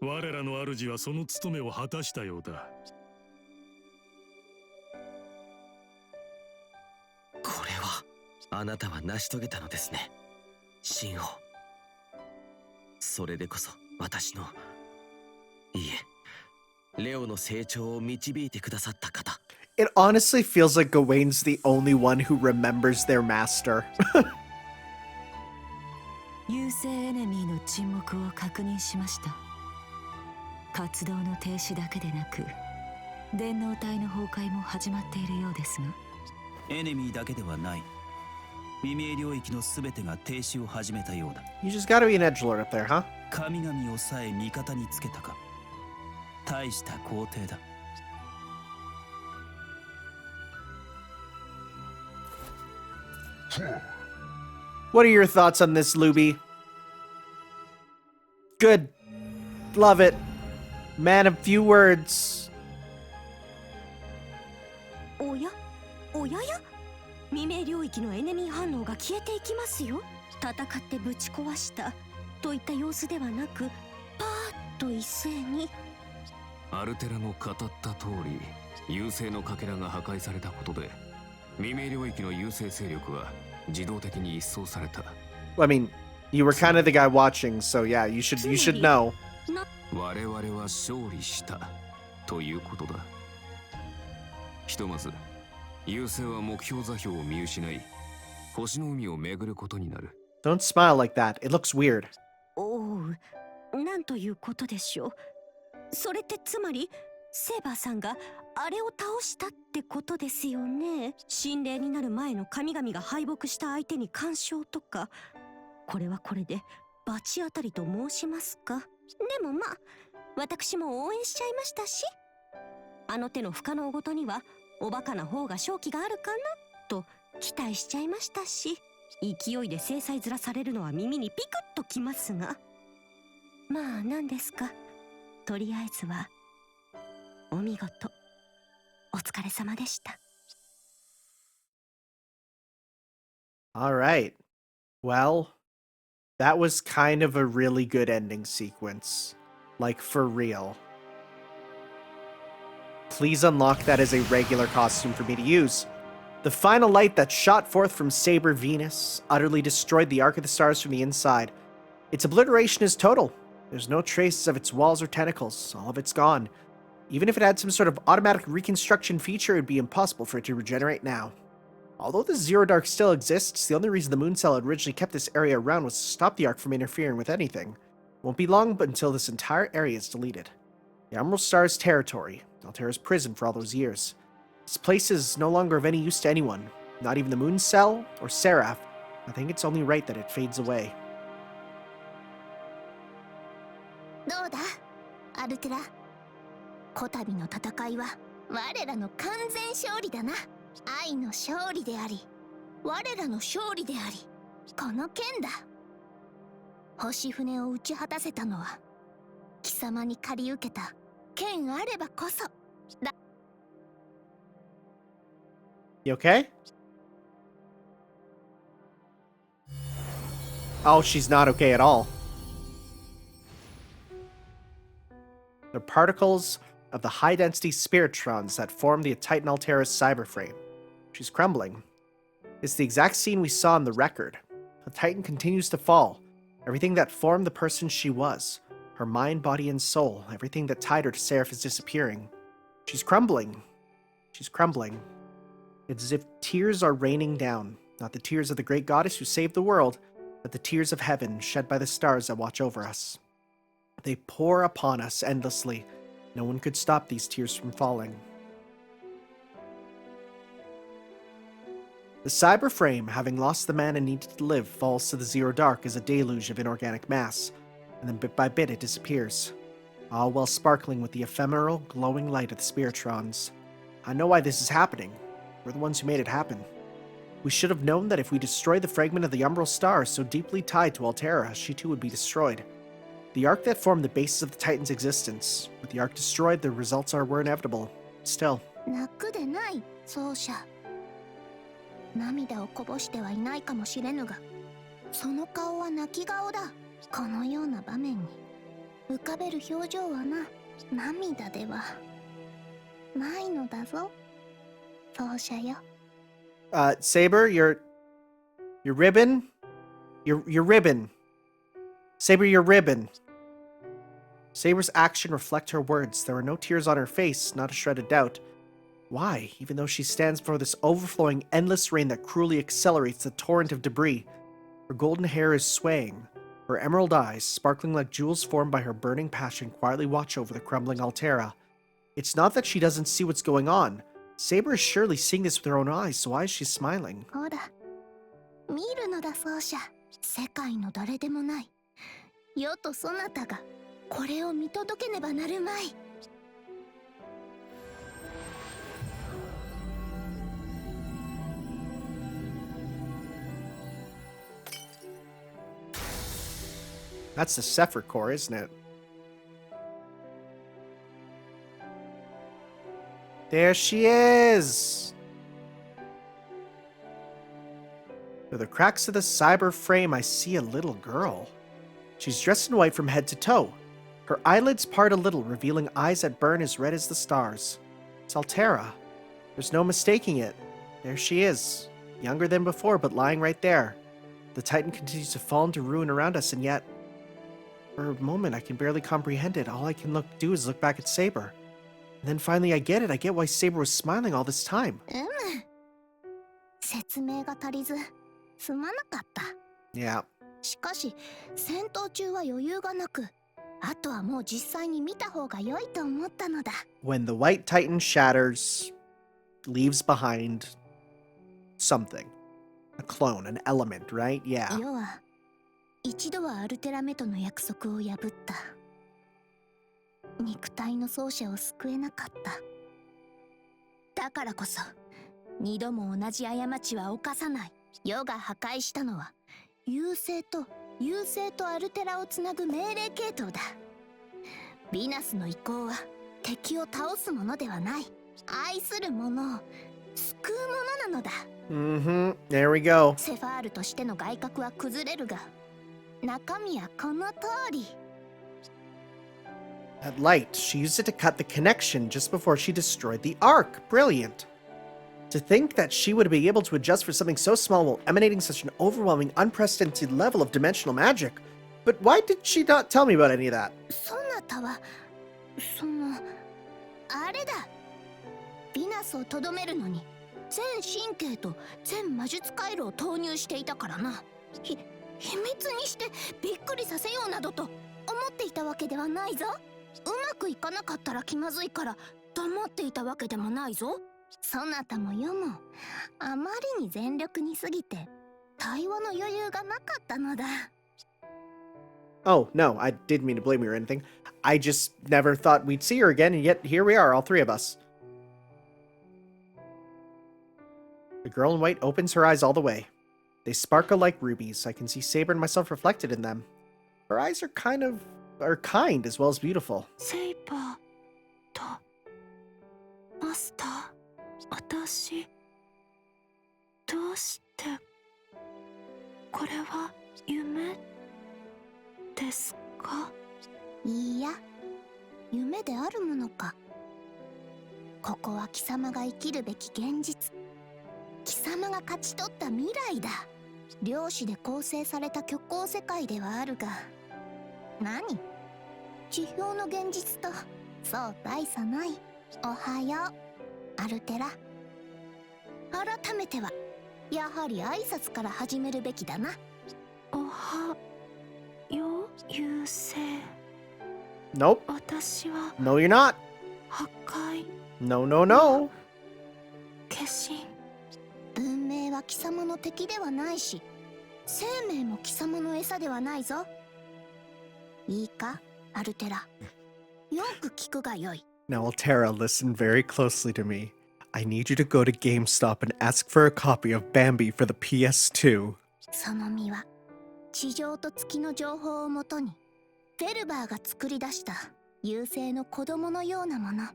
S7: 我らの主はその務めを果たしたようだ
S8: これはあなたは成し遂げたのですね神王それでこそ私のいいえレオの成長を導いてくださった方
S1: It honestly feels like Gawain's the only one who remembers their master.
S4: 優勢エネミーの沈黙を確認しました活動の停止だけでなく電脳体の崩壊も始まっているようですが
S9: エネミーだけではない未明領域のすべてが停止を始めたようだ
S1: You just gotta be an edgelord up there, huh?
S9: 神々をさえ味方につけたか大した皇帝だ
S1: What are your thoughts on this, Luby? Good. Love it. Man of few words.
S3: おやおやや未明領域のエネミー反応が消えていきますよ戦ってぶち壊したといった様子ではなくパーッと一斉に
S5: アルテラの語った通り優勢のかけらが破壊されたことで未明領域の優勢勢力は自動的に一掃された
S1: I mean, you were kind of the guy watching, so yeah, you should know.
S5: 我々は勝利したということだひとまず優勢は目標座標を見失い星の海を巡ることになる
S1: Don't smile like that. It looks weird.
S3: おうなんということでしょうそれってつまりセーバーさんがあれを倒したってことですよね神霊になる前の神々が敗北した相手に干渉とかこれはこれで罰当たりと申しますかでもまあ私も応援しちゃいましたしあの手の不可能ごとにはおバカな方が勝機があるかなと期待しちゃいましたし勢いで制裁ずらされるのは耳にピクッときますがまあ何ですかとりあえずはお見事お疲れ様でした
S1: All right. Well, that was kind of a really good ending sequence. Like, for real. Please unlock that as a regular costume for me to use. The final light that shot forth from Saber Venus utterly destroyed the Ark of the Stars from the inside. Its obliteration is total. There's no traces of its walls or tentacles. All of it's gone. Even if it had some sort of automatic reconstruction feature, it would be impossible for it to regenerate now. Although the Zero Dark still exists, the only reason the Moon Cell had originally kept this area around was to stop the Ark from interfering with anything. It won't be long but until this entire area is deleted. The Umbral Star's territory, Altera's prison for all those years. This place is no longer of any use to anyone, not even the Moon Cell or Seraph. I think it's only right that it fades away.
S2: どうだアルテラ。こたびの戦いは我らの完全勝利だな。愛の勝利であり我らの勝利でありこの剣だ。星船を打ち果たせたのは貴様に借り受けた剣あればこそだ。
S1: You okay? Oh, she's not okay at all. They're particles of the high-density spiritrons that form the Titan Altera's cyberframe. She's crumbling. It's the exact scene we saw in the record. The Titan continues to fall. Everything that formed the person she was. Her mind, body, and soul. Everything that tied her to Seraph is disappearing. She's crumbling. She's crumbling. It's as if tears are raining down. Not the tears of the great goddess who saved the world, but the tears of heaven shed by the stars that watch over us. They pour upon us endlessly. No one could stop these tears from falling. The cyberframe, having lost the man it needed to live, falls to the Zero Dark as a deluge of inorganic mass, and then bit by bit it disappears, all while sparkling with the ephemeral, glowing light of the spiritrons. I know why this is happening. We're the ones who made it happen. We should have known that if we destroyed the fragment of the Umbral Star so deeply tied to Altera, she too would be destroyed. The Ark that formed the basis of the Titan's existence. With the Ark destroyed, the results were inevitable. Still.
S2: 泣くでない奏者。涙をこぼしてはいないかもしれぬが、その顔は泣き顔だ。このような場面に浮かべる表情はな、涙ではないのだぞ。奏者よ。
S1: Saber, your ribbon? Your ribbon. Saber, your ribbon. Saber's action reflect her words. There are no tears on her face, not a shred of doubt. Why? Even though she stands before this overflowing, endless rain that cruelly accelerates the torrent of debris. Her golden hair is swaying. Her emerald eyes, sparkling like jewels formed by her burning passion, quietly watch over the crumbling Altera. It's not that she doesn't see what's going on. Saber is surely seeing this with her own eyes, so why is she smiling?
S2: ほら、見るのだ奏者。世界の誰でもない。世とそなたがこれを見届けねばなるまい。
S1: That's the Sepher core, isn't it? There she is! Through the cracks of the cyber frame, I see a little girl. She's dressed in white from head to toe. Her eyelids part a little, revealing eyes that burn as red as the stars. It's Altera. There's no mistaking it. There she is. Younger than before, but lying right there. The Titan continues to fall into ruin around us, and yet... For a moment, I can barely comprehend it. All I can do is look back at Saber. And then finally I get it. I get why Saber was smiling all this time.
S2: 説明が足りず、すまなかった。
S1: Yeah.
S2: しかし、戦闘中は余裕がなく、あとはもう実際に見た方が良いと思ったのだ。
S1: When the White Titan shatters, leaves behind something. A clone, an element, right? Yeah.
S2: 世は、一度はアルテラメとの約束を破った。肉体の奏者を救えなかった。だからこそ、二度も同じ過ちは犯さない。世が破壊したのは、優勢とアルテラをつなぐ命令系統だ。ヴィナスの意向は、敵を倒すものではない。愛する者を救うものなのだ。
S1: There we go.
S2: セファールとしての外角は崩れるが、中身はこの通り。
S1: That light, she used it to cut the connection just before she destroyed the Ark. Brilliant. To To think that she would be able to adjust for something so small while emanating such an overwhelming, unprecedented level of dimensional magic. But why did she not tell me about any of that?
S2: そなたはあれだ。ヴィナスをとどめるのに全神経と全魔術回路を投入していたからな。秘密にしてびっくりさせようなどと思っていたわけではないぞ。うまくいかなかったら気まずいから黙っていたわけでもないぞ。そなたもよもあまりに全力に過ぎて対話の余裕がなかったのだ。
S1: Oh, no, I didn't mean to blame you or anything. I just never thought we'd see her again, and yet here we are, all three of us. The girl in white opens her eyes all the way. They sparkle like rubies. I can see Saber and myself reflected in them. Her eyes are kind as well as beautiful.
S2: セイバーとマスター、私どうしてこれは夢ですか？いいや、夢であるものか。ここは貴様が生きるべき現実。貴様が勝ち取った未来だ。量子で構成された虚構世界ではあるが、何？地表の現実とそう大差ない。おはよう、アルテラ。改めてはやはり挨拶から始めるべきだな。おはよう、優勢。
S1: Nope.
S2: 私は
S1: No, you're not.
S2: 破壊。
S1: No, no, no.
S2: 化身。文明は貴様の敵ではないし、生命も貴様の餌ではないぞ。いいか、アルテラ。よく聞くがよい。
S1: Now, Altera, listen very closely to me. I need you to go to GameStop and ask for a copy of Bambi for the PS2.
S2: その実は地上と月の情報をもとにフェルバーが作り出した優勢の子供のようなもの。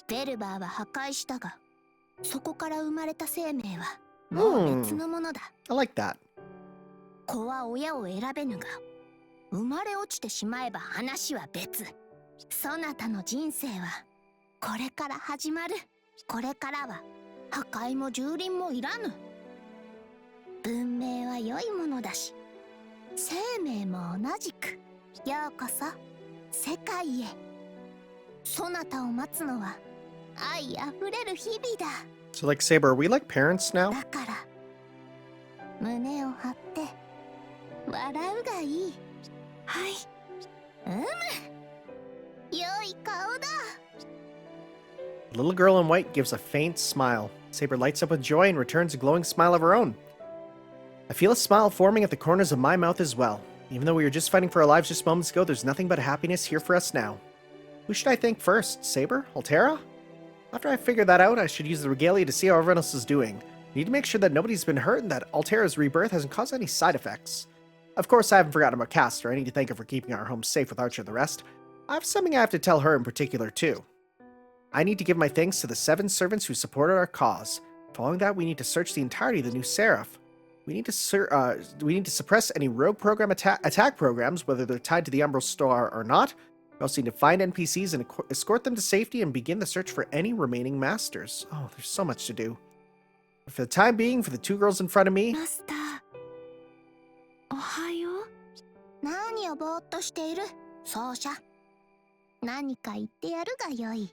S2: フェルバーは破壊したが、そこから生まれた生命はもう別のものだ。
S1: I like that.
S2: 子は親を選べぬが、生まれ落ちてしまえば話は別。そなたの人生はこれから始まる。これからは破壊も蹂躙もいらぬ。文明は良いものだし、生命も同じく。ようこそ世界へ。そなたを待つのは愛あふれる日々だ。
S1: So, like, Saber, are we like parents now?
S2: だから胸を張って笑うがいい。はい、良い顔だ。
S1: The little girl in white gives a faint smile. Saber lights up with joy and returns a glowing smile of her own. I feel a smile forming at the corners of my mouth as well. Even though we were just fighting for our lives just moments ago, there's nothing but happiness here for us now. Who should I thank first? Saber? Altera? After I figure that out, I should use the regalia to see how everyone else is doing. I need to make sure that nobody's been hurt and that Altera's rebirth hasn't caused any side effects. Of course, I haven't forgotten about Castor. I need to thank her for keeping our home safe with Archer and the rest. I have something I have to tell her in particular, too. I need to give my thanks to the 7 servants who supported our cause. Following that, we need to search the entirety of the new Seraph. We need to suppress any rogue program attack programs, whether they're tied to the Umbral Star or not. We also need to find NPCs and escort them to safety and begin the search for any remaining masters. Oh, there's so much to do. But for the time being, for the 2 girls in front of me...
S2: マスター、おはよう。何をぼーっとしている？奏者。何か言ってやるがよい。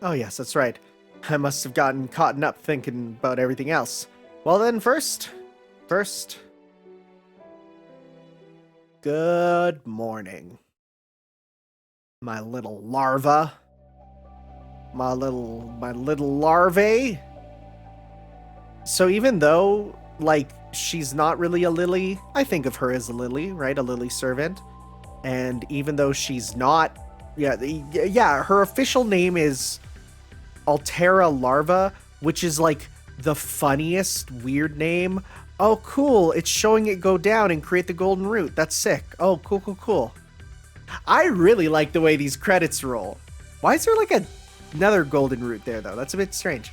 S1: Oh yes, that's right. I must have gotten caught up thinking about everything else. Well then, first... Good morning. My little larva. My little larvae. So even though, like, she's not really a lily, I think of her as a lily, right? A lily servant. And even though she's not... Yeah, her official name is Altera Larva, which is like the funniest weird name. Oh, cool. It's showing it go down and create the golden root. That's sick. Oh, cool. I really like the way these credits roll. Why is there like another golden root there, though? That's a bit strange.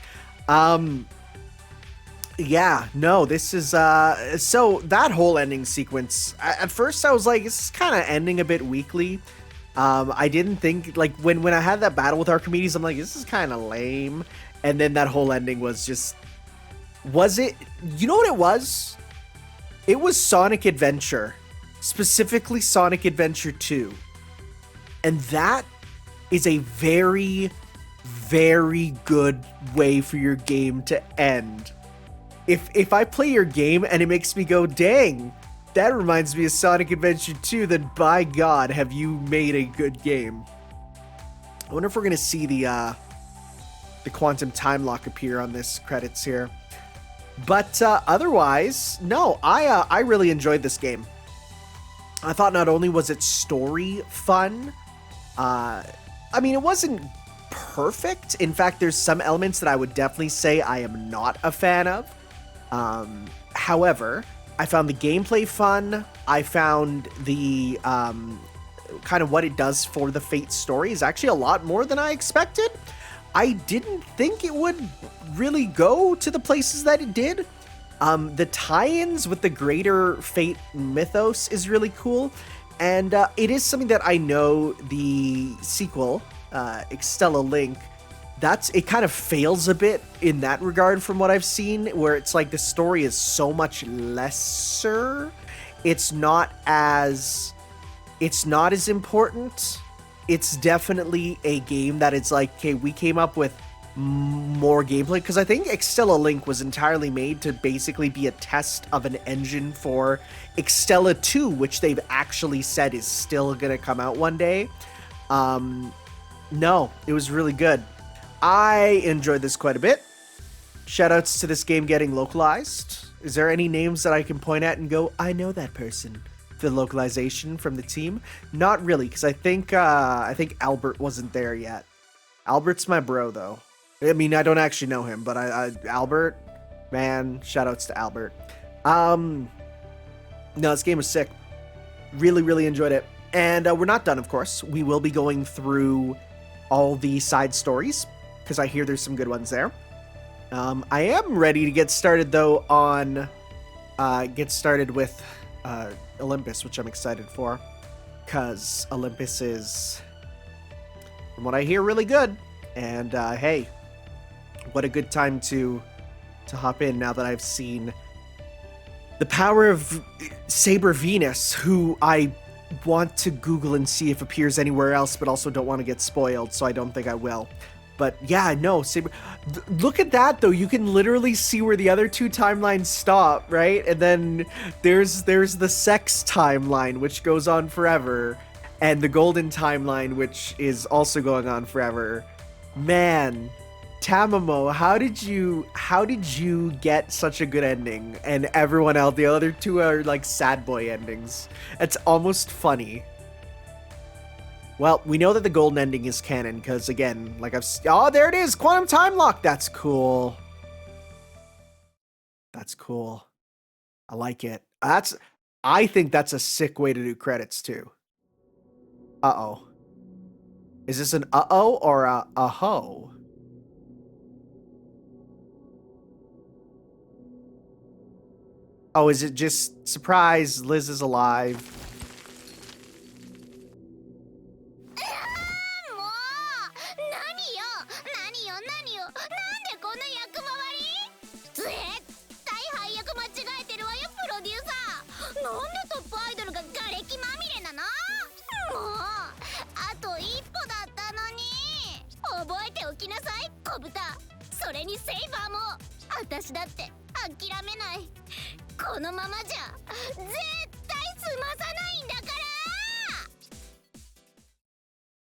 S1: Yeah, no, this is, so that whole ending sequence, at first I was like, this is kind of ending a bit weakly. I didn't think, like, when I had that battle with Archimedes, I'm like, this is kind of lame. And then that whole ending was just... Was it... You know what it was? It was Sonic Adventure. Specifically Sonic Adventure 2. And that is a very, very good way for your game to end. If I play your game and it makes me go, dang, that reminds me of Sonic Adventure 2, then by God, have you made a good game. I wonder if we're going to see the quantum time lock appear on this credits here. But otherwise, no, I really enjoyed this game. I thought not only was its story fun, I mean, it wasn't perfect. In fact, there's some elements that I would definitely say I am not a fan of. However, I found the gameplay fun. I found the kind of what it does for the Fate story is actually a lot more than I expected. I didn't think it would really go to the places that it did. The tie-ins with the greater Fate mythos is really cool. And it is something that I know the sequel, Extella Link, it kind of fails a bit in that regard from what I've seen, where it's like the story is so much lesser. It's not as important. It's definitely a game that it's like, okay, we came up with more gameplay, because I think Extella Link was entirely made to basically be a test of an engine for Extella 2, which they've actually said is still gonna come out one day. No, it was really good. I enjoyed this quite a bit. Shoutouts to this game getting localized. Is there any names that I can point at and go, I know that person? The localization from the team? Not really, because I think Albert wasn't there yet. Albert's my bro, though. I mean, I don't actually know him, but Albert, man, shoutouts to Albert. No, this game was sick. Really, really enjoyed it. And we're not done, of course. We will be going through all the side stories, because I hear there's some good ones there. I am ready to get started, though, on... with Olympus, which I'm excited for. Because Olympus is, from what I hear, really good. And, hey, what a good time to hop in now that I've seen the power of Saber Venus, who I want to Google and see if appears anywhere else, but also don't want to get spoiled, so I don't think I will. But yeah, no, Saber... Look at that, though. You can literally see where the other two timelines stop, right? And then there's the sex timeline, which goes on forever, and the golden timeline, which is also going on forever. Man, Tamamo, how did you get such a good ending? And everyone else, the other two are like sad boy endings. It's almost funny. Well, we know that the golden ending is canon, because again, like oh, there it is! Quantum Time Lock! That's cool. That's cool. I like it. I think that's a sick way to do credits, too. Uh-oh. Is this an uh-oh or a uh-ho? Oh, is it just, surprise, Liz is alive.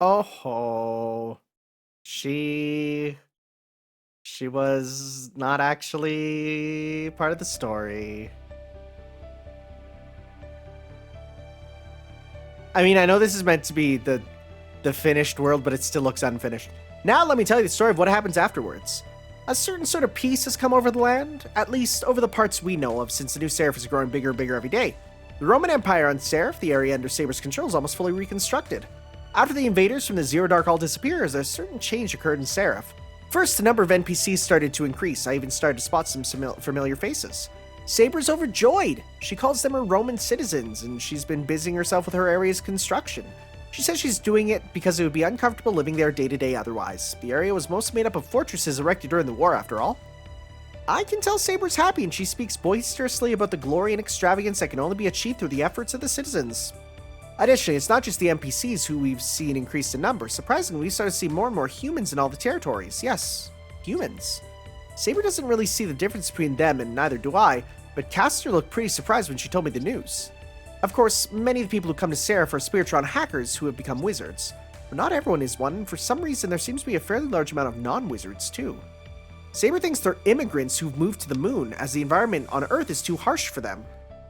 S1: Oh, she was not actually part of the story. I mean, I know this is meant to be the finished world, but it still looks unfinished. Now let me tell you the story of what happens afterwards. A certain sort of peace has come over the land, at least over the parts we know of, since the new Seraph is growing bigger and bigger every day. The Roman Empire on Seraph, the area under Saber's control, is almost fully reconstructed. After the invaders from the Zero Dark all disappears, a certain change occurred in Seraph. First, the number of NPCs started to increase. I even started to spot some familiar faces. Saber's overjoyed. She calls them her Roman citizens, and she's been busying herself with her area's construction. She says she's doing it because it would be uncomfortable living there day to day otherwise. The area was mostly made up of fortresses erected during the war, after all. I can tell Saber's happy, and she speaks boisterously about the glory and extravagance that can only be achieved through the efforts of the citizens. Additionally, it's not just the NPCs who we've seen increased in number. Surprisingly, we've started to see more and more humans in all the territories. Yes, humans. Saber doesn't really see the difference between them, and neither do I, but Caster looked pretty surprised when she told me the news. Of course, many of the people who come to Seraph are Spiritron hackers who have become wizards, but not everyone is one, and for some reason there seems to be a fairly large amount of non-wizards too. Saber thinks they're immigrants who've moved to the moon, as the environment on Earth is too harsh for them.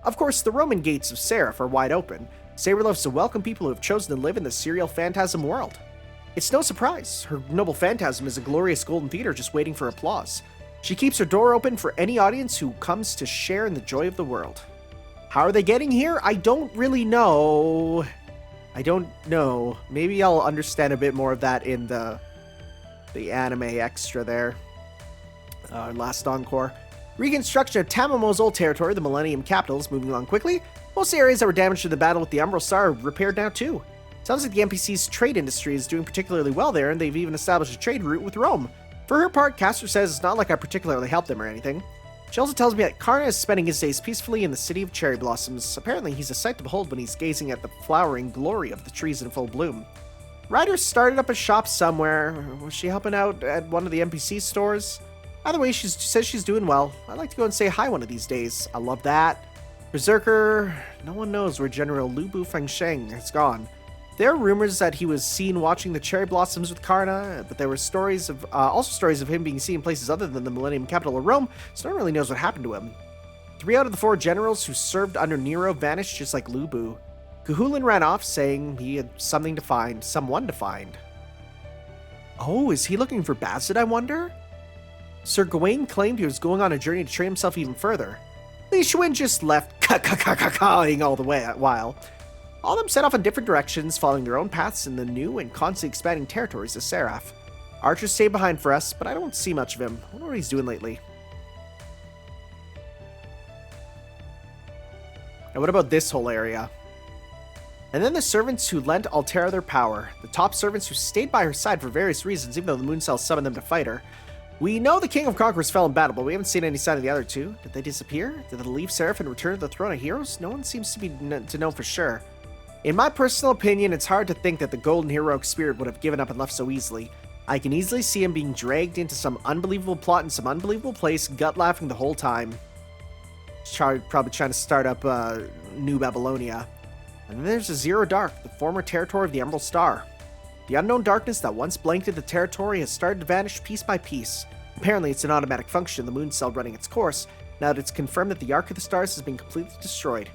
S1: Of course, the Roman gates of Seraph are wide open. Saber loves to welcome people who have chosen to live in the serial phantasm world. It's no surprise, her noble phantasm is a glorious golden theater just waiting for applause. She keeps her door open for any audience who comes to share in the joy of the world. How are they getting here? I don't really know. Maybe I'll understand a bit more of that in the anime extra there. Last encore. Reconstruction of Tamamo's old territory, the Millennium Capital, is moving along quickly. Most areas that were damaged in the battle with the Umbral Star are repaired now too. Sounds like the NPC's trade industry is doing particularly well there, and they've even established a trade route with Rome. For her part, Caster says it's not like I particularly helped them or anything. She also tells me that Karna is spending his days peacefully in the city of cherry blossoms. Apparently, he's a sight to behold when he's gazing at the flowering glory of the trees in full bloom. Ryder started up a shop somewhere. Was she helping out at one of the NPC stores? Either way, she says she's doing well. I'd like to go and say hi one of these days. I love that. Berserker, no one knows where General Lubu Fengsheng has gone. There are rumors that he was seen watching the cherry blossoms with Karna, but there were also stories of him being seen in places other than the Millennium Capital of Rome, so no one really knows what happened to him. 3 out of the 4 generals who served under Nero vanished just like Lubu. Kahulin ran off, saying he had someone to find. Oh, is he looking for Bazit, I wonder? Sir Gawain claimed he was going on a journey to train himself even further. Li Xuan just left ka-ka-ka-ka-ka-ing all the while. All of them set off in different directions, following their own paths in the new and constantly expanding territories of Seraph. Archer stayed behind for us, but I don't see much of him. I wonder what he's doing lately. And what about this whole area? And then the servants who lent Altera their power. The top servants who stayed by her side for various reasons, even though the Moon Cell summoned them to fight her. We know the King of Conquerors fell in battle, but we haven't seen any sign of the other 2. Did they disappear? Did they leave Seraph and return to the Throne of Heroes? No one seems to know for sure. In my personal opinion, it's hard to think that the Golden Heroic Spirit would have given up and left so easily. I can easily see him being dragged into some unbelievable plot in some unbelievable place, gut-laughing the whole time. Probably trying to start up New Babylonia. And then there's the Zero Dark, the former territory of the Umbral Star. The unknown darkness that once blanketed the territory has started to vanish piece by piece. Apparently, it's an automatic function, the Moon Cell running its course, now that it's confirmed that the Ark of the Stars has been completely destroyed.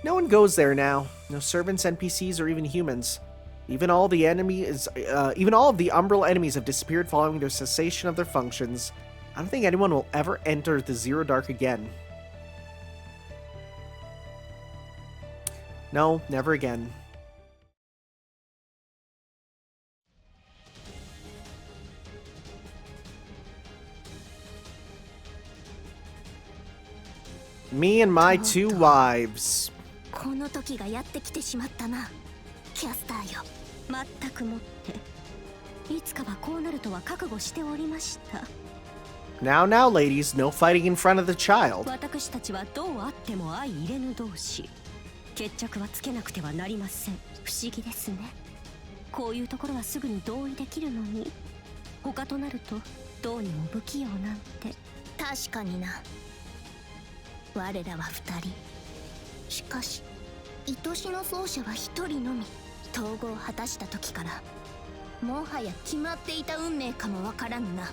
S1: No one goes there now. No servants, NPCs, or even humans. Even all of the Umbral enemies have disappeared following their cessation of their functions. I don't think anyone will ever enter the Zero Dark again. No, never again. Me and my 2 wives.
S3: この時がやってきてしまったな、キャスターよ。まったくもって、いつかはこうなるとは覚悟しておりました。
S1: Now, ladies, no fighting in front of the child.
S3: 私たちはどうあっても相入れぬ同士。決着はつけなくてはなりません。不思議ですね。こういうところはすぐに同意できるのに、他となるとどうにも不器用なんて。
S2: 確かにな。我らは2人。しかし愛しの奏者は1人のみ。統合を果たした時からもはや決まっていた運命かもわからぬな。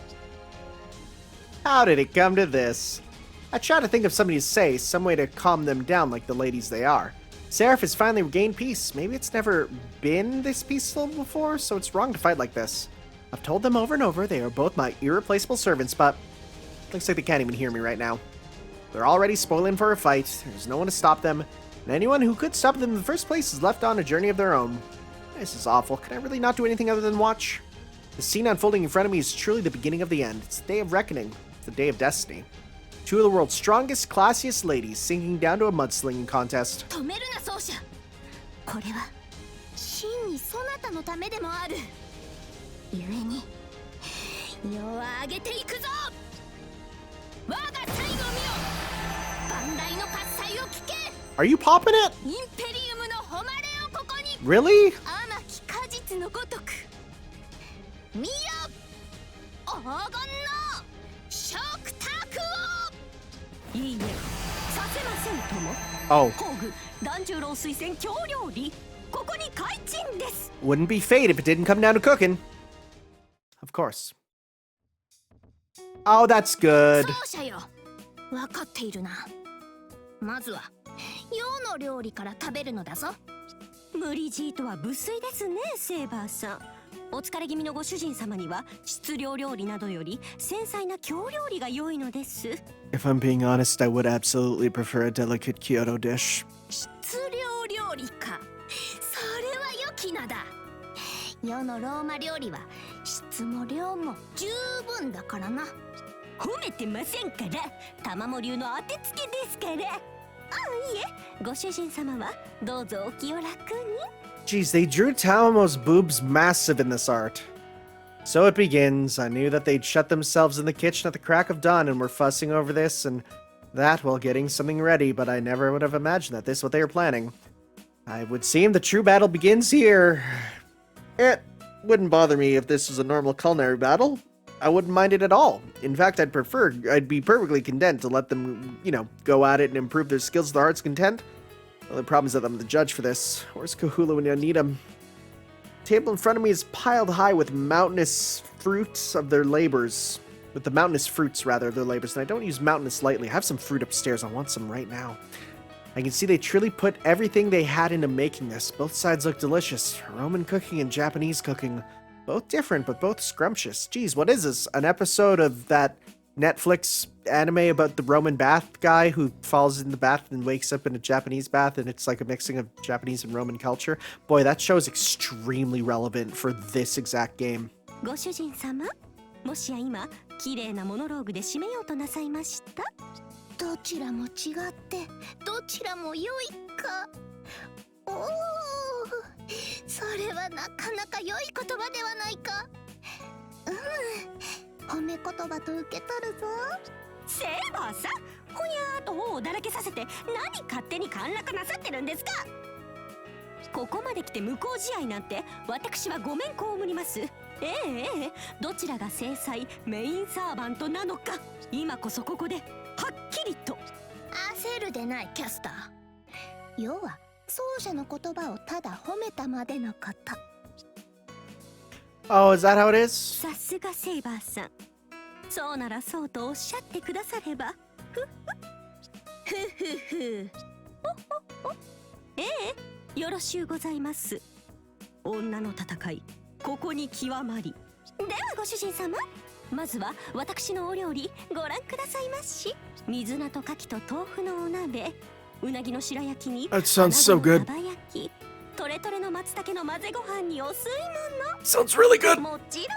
S1: How did it come to this? I try to think of something to say, some way to calm them down like the ladies they are. Seraph has finally regained peace. Maybe it's never been this peaceful before, so it's wrong to fight like this. I've told them over and over they are both my irreplaceable servants, but looks like they can't even hear me right now. They're already spoiling for a fight. There's no one to stop them, and anyone who could stop them in the first place is left on a journey of their own. This is awful. Can I really not do anything other than watch? The scene unfolding in front of me is truly the beginning of the end. It's the day of reckoning. It's the day of destiny. 2 of the world's strongest, classiest ladies sinking down to a mudslinging contest.
S2: 止めるな奏者。これは真にそなたのためでもある。故に世は上げていくぞ。我が最後見よ。万来の喝采を聞け。
S1: Are you popping it?
S2: インペリウムの誉れをここに。
S1: Really?
S2: 甘き果実のごとく見よ。黄金の食卓を。
S3: いいえ、させませんとも。
S1: Oh,
S3: 工具團十郎推薦京料理、ここに開陳です。
S1: wouldn't be fate if it didn't come down to cooking. Of course. Oh, that's good.
S2: 奏者よ、分かっているな。まずは洋の料理から食べるのだぞ。
S3: 無理強いとは無粋ですね、セーバーさん。お疲れ気味のご主人様には質量料理などより繊細な京料理が良いのです。
S1: If I'm being honest, I would absolutely prefer a delicate Kyoto dish.
S2: 質量料理か。それは良き名だ。世のローマ料理は質も量も十分だからな。
S3: 褒めてませんから、Tamamo流の当てつけですから。あ、いえ、ご主人様はどうぞお気を楽に。
S1: Geez, they drew Tamamo's boobs massive in this art. So it begins. I knew that they'd shut themselves in the kitchen at the crack of dawn and were fussing over this and that while getting something ready, but I never would have imagined that this is what they were planning. I would seem the true battle begins here. It wouldn't bother me if this was a normal culinary battle. I wouldn't mind it at all. In fact, I'd be perfectly content to let them, go at it and improve their skills to their heart's content. The only problem is that I'm the judge for this. Where's Kahula when you need him? The table in front of me is piled high with mountainous fruits of their labors. With the mountainous fruits, rather, of their labors. And I don't use mountainous lightly. I have some fruit upstairs. I want some right now. I can see they truly put everything they had into making this. Both sides look delicious. Roman cooking and Japanese cooking. Both different, but both scrumptious. Geez, what is this? An episode of that Netflix anime about the Roman bath guy who falls in the bath and wakes up in a Japanese bath, and it's like a mixing of Japanese and Roman culture? Boy, that show is extremely relevant for this exact game.
S3: ご主人様、もしや今綺麗なモノローグで締めようとなさいました？
S2: どちらも違ってどちらも良いか。おお、それはなかなか良い言葉ではないか。褒め言葉と受け取るぞ。
S3: セーバーさん、ほにゃーと頬をだらけさせて何勝手に陥落なさってるんですか。ここまで来て無効試合なんて私はごめんこむります。どちらが正妻メインサーバントなのか、今こそここではっきりと。
S2: 焦るでないキャスター。要は奏者の言葉をただ褒めたまでのこと。
S1: Oh, is that how it is?
S3: さすがセイバーさん。そうならそうとおっしゃってくだされば。よろしゅうございます。女の戦い、ここに極まり。ではご主人様、まずは私のお料理ご覧くださいまし。水菜と牡蠣と豆腐のお鍋、うなぎの白焼きに
S1: That sounds so good.
S3: かば焼き、トレトレの松茸の混ぜご飯にお吸い物。
S1: Sounds really good.
S3: もちろん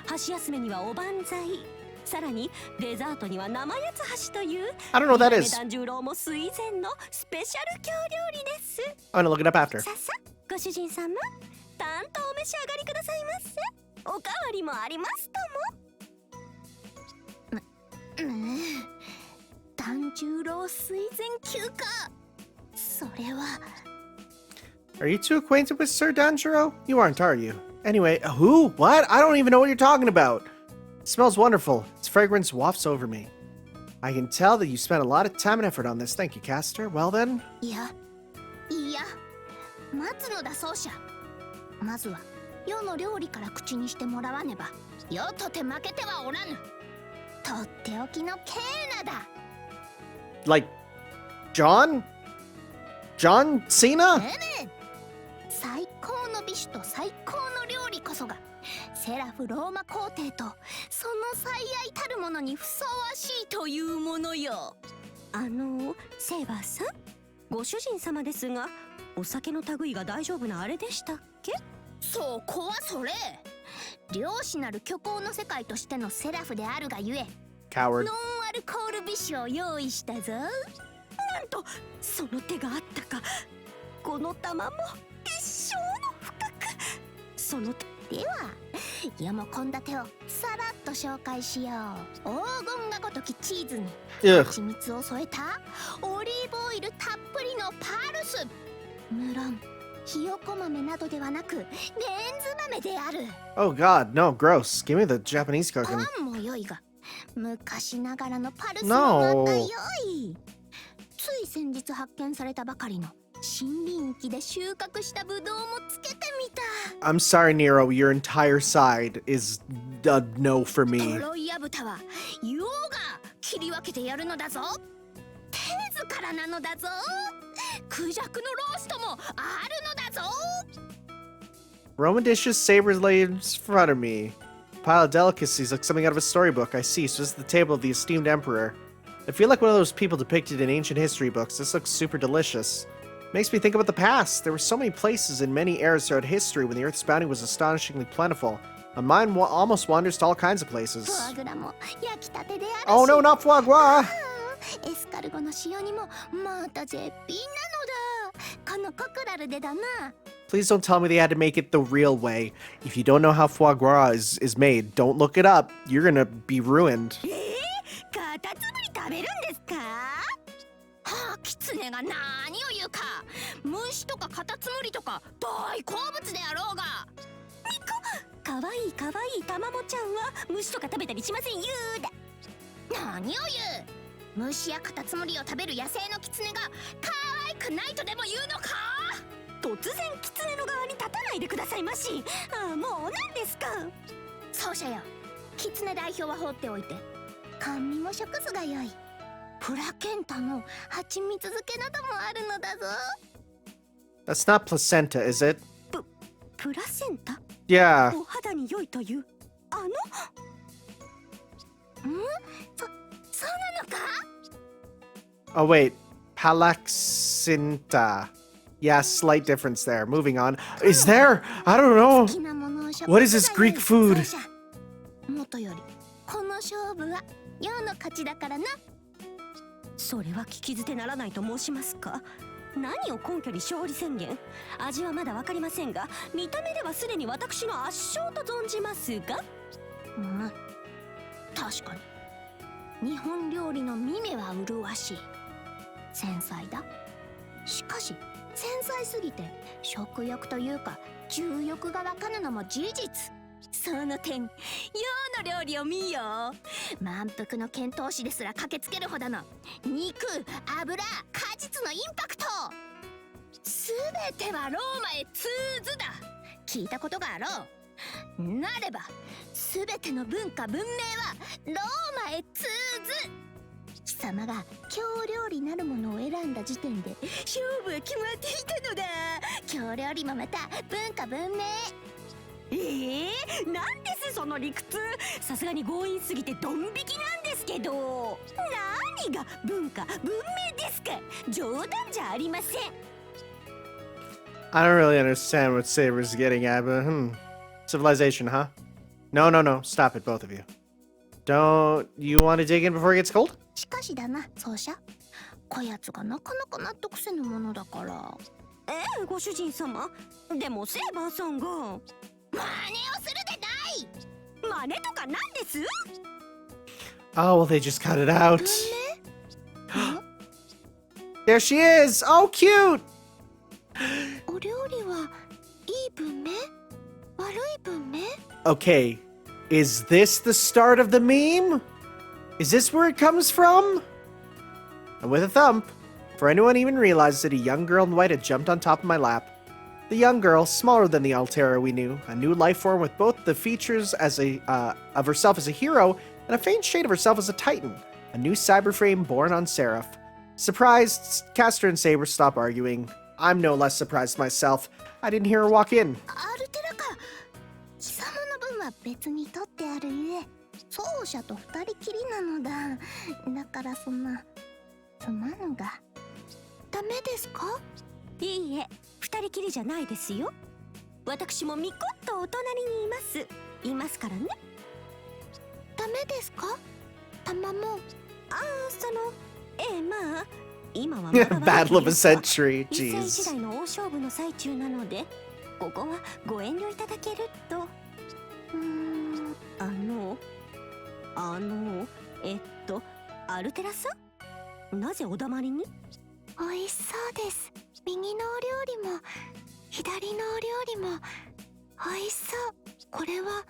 S3: 箸休めにはおばんざい、さらにデザートには生八つ橋という
S1: I don't know what that is.
S3: 團十郎も垂涎のスペシャル京料理です。
S1: I'm gonna look it up after.
S3: ささ、ご主人様、たんとお召し上がりくださいませ。おかわりもありますとも。
S2: 團十郎垂涎級か。それは。
S1: Are you too acquainted with Sir Danjiro? You aren't, are you? Anyway, who? What? I don't even know what you're talking about. It smells wonderful. Its fragrance wafts over me. I can tell that you spent a lot of time and effort on this. Thank you, Caster. Well then.
S2: いや、待つのだ奏者。まずは世の料理から口にしてもらわねば。世とて負けてはおらぬ。とっておきのケーナだ。
S1: Like, John Cena?
S2: 最高の美酒と最高の料理こそがセラフローマ皇帝とその最愛たるものにふさわしいというものよ。
S3: セイバーさん、ご主人様ですが、お酒の類が大丈夫なあれでしたっけ？
S2: そこはそれ。漁師なる虚構の世界としてのセラフであるがゆえ、
S1: Coward.
S2: ノンアルコール美酒を用意したぞ。
S3: なんとその手があったか。この玉も一生のその
S2: ではよも献立をさらっと紹介しよう。黄金がごときチーズに
S1: Ugh.
S2: 蜂蜜を添えたオリーブオイルたっぷりのパルス。無論ひよこ豆などではなくレンズ豆である。
S1: Oh god, no, gross. Give me the Japanese cooking.
S2: パンも良いが昔ながらのパルスもまた良い。つい先日発見されたばかりの森林域で収穫したブドウもつけてみた。
S1: I'm sorry, Nero, your entire side is a no for
S2: ト
S1: me.
S2: ロイヤ豚はヨウが切り分けてやるのだぞ。手ずからなのだぞ。クジャクのローストもあるのだぞ。
S1: Roman dishes, sabers laid in front of me. Pile of delicacies like something out of a storybook. I see, so this is the table of the esteemed emperor. I feel like one of those people depicted in ancient history books. This looks super delicious. Makes me think about the past. There were so many places in many eras throughout history when the Earth's bounty was astonishingly plentiful. My mind almost wanders to all kinds of
S2: フォ
S1: places.
S2: アグラも焼きたてであるし。
S1: Oh no, not foie gras!
S2: エスカルゴの塩煮もまた絶品なのだ。このコクラルでだな。
S1: Please don't tell me they had to make it the real way. If you don't know how foie gras is made, don't look it up. You're gonna be ruined.
S3: カタツムリ食べるんですか？
S2: はあ、キツネが何を言うか。虫とかカタツムリとか大好物であろうが。
S3: かわいいかわいいタマモちゃんは虫とか食べたりしませんよーだ。
S2: 何を言う。虫やカタツムリを食べる野生のキツネが可愛くないとでも言うのか。
S3: 突然キツネの側に立たないでくださいまし。ああ、もう何ですか。
S2: 奏者よ、キツネ代表は放っておいて甘味も食すがよい。プラケンタの蜂蜜漬けなどもあるのだぞ。
S1: That's not placenta, is it?
S3: プラセンタ？
S1: Yeah.
S3: お肌に良いという
S2: そうなのか。
S1: Oh wait. Palaxinta. Yeah, slight difference there. Moving on. Is there? I don't know.
S2: 好きなものを食
S1: What is this Greek food?
S2: 奏者、もとよりこの勝負は世の勝ちだからな。
S3: それは聞き捨てならないと申しますか。何を根拠に勝利宣言。味はまだわかりませんが、見た目ではすでに私の圧勝と存じますが。
S2: 確かに日本料理の見目は麗しい。繊細だ。しかし繊細すぎて食欲というか重欲がわかぬのも事実。その点、洋の料理を見よ。満腹の遣唐使ですら駆けつけるほどの肉、油、果実のインパクト。すべてはローマへ通ずだ。聞いたことがあろう。なればすべての文化文明はローマへ通ず。貴様が京料理なるものを選んだ時点で勝負は決まっていたのだ。京料理もまた文化文明。
S3: なんですその理屈。さすがに強引すぎてドン引きなんですけど。何が文化文明ですか。冗談じゃありません。
S1: I don't really understand what Saber's getting at, but civilization, huh? No. Stop it, both of you. Don't you want to dig in before it gets cold?
S2: しかしだな、奏者。こやつがなかなか納得せぬものだから。
S3: ご主人様。でもセーバーさんが
S2: 真似をするでない。
S3: 真似とかなんです。
S1: Oh, well, they just cut it out. There she is! Oh, cute!
S2: お料理はいい文明？悪い文明？
S1: Okay, is this the start of the meme? Is this where it comes from? And with a thump, before anyone even realized it, a young girl in white had jumped on top of my lap. The young girl, smaller than the Altera we knew, a new life form with both the features of herself as a hero and a faint shade of herself as a titan, a new cyberframe born on Seraph. Surprised, Castor and Saber stop arguing. I'm no less surprised myself. I didn't hear her walk in.
S2: アルテラか。貴様の分は別に取ってあるゆえ、奏者と二人きりなのだ。だからそんなつまんが。ダメですか？
S3: いいえ、二人きりじゃないですよ。私もみこっとお隣にいます。いますからね。
S2: ダメですか？タマモ。
S3: まあ今はまだ
S1: Battle of a century.
S3: 一世
S1: Jeez.
S3: 一代の大勝負の最中なので、ここはご遠慮いただけると。アルテラさん、なぜお黙りに？
S2: 美味しそうです。右のお料理も左のお料理も美味しそう。これは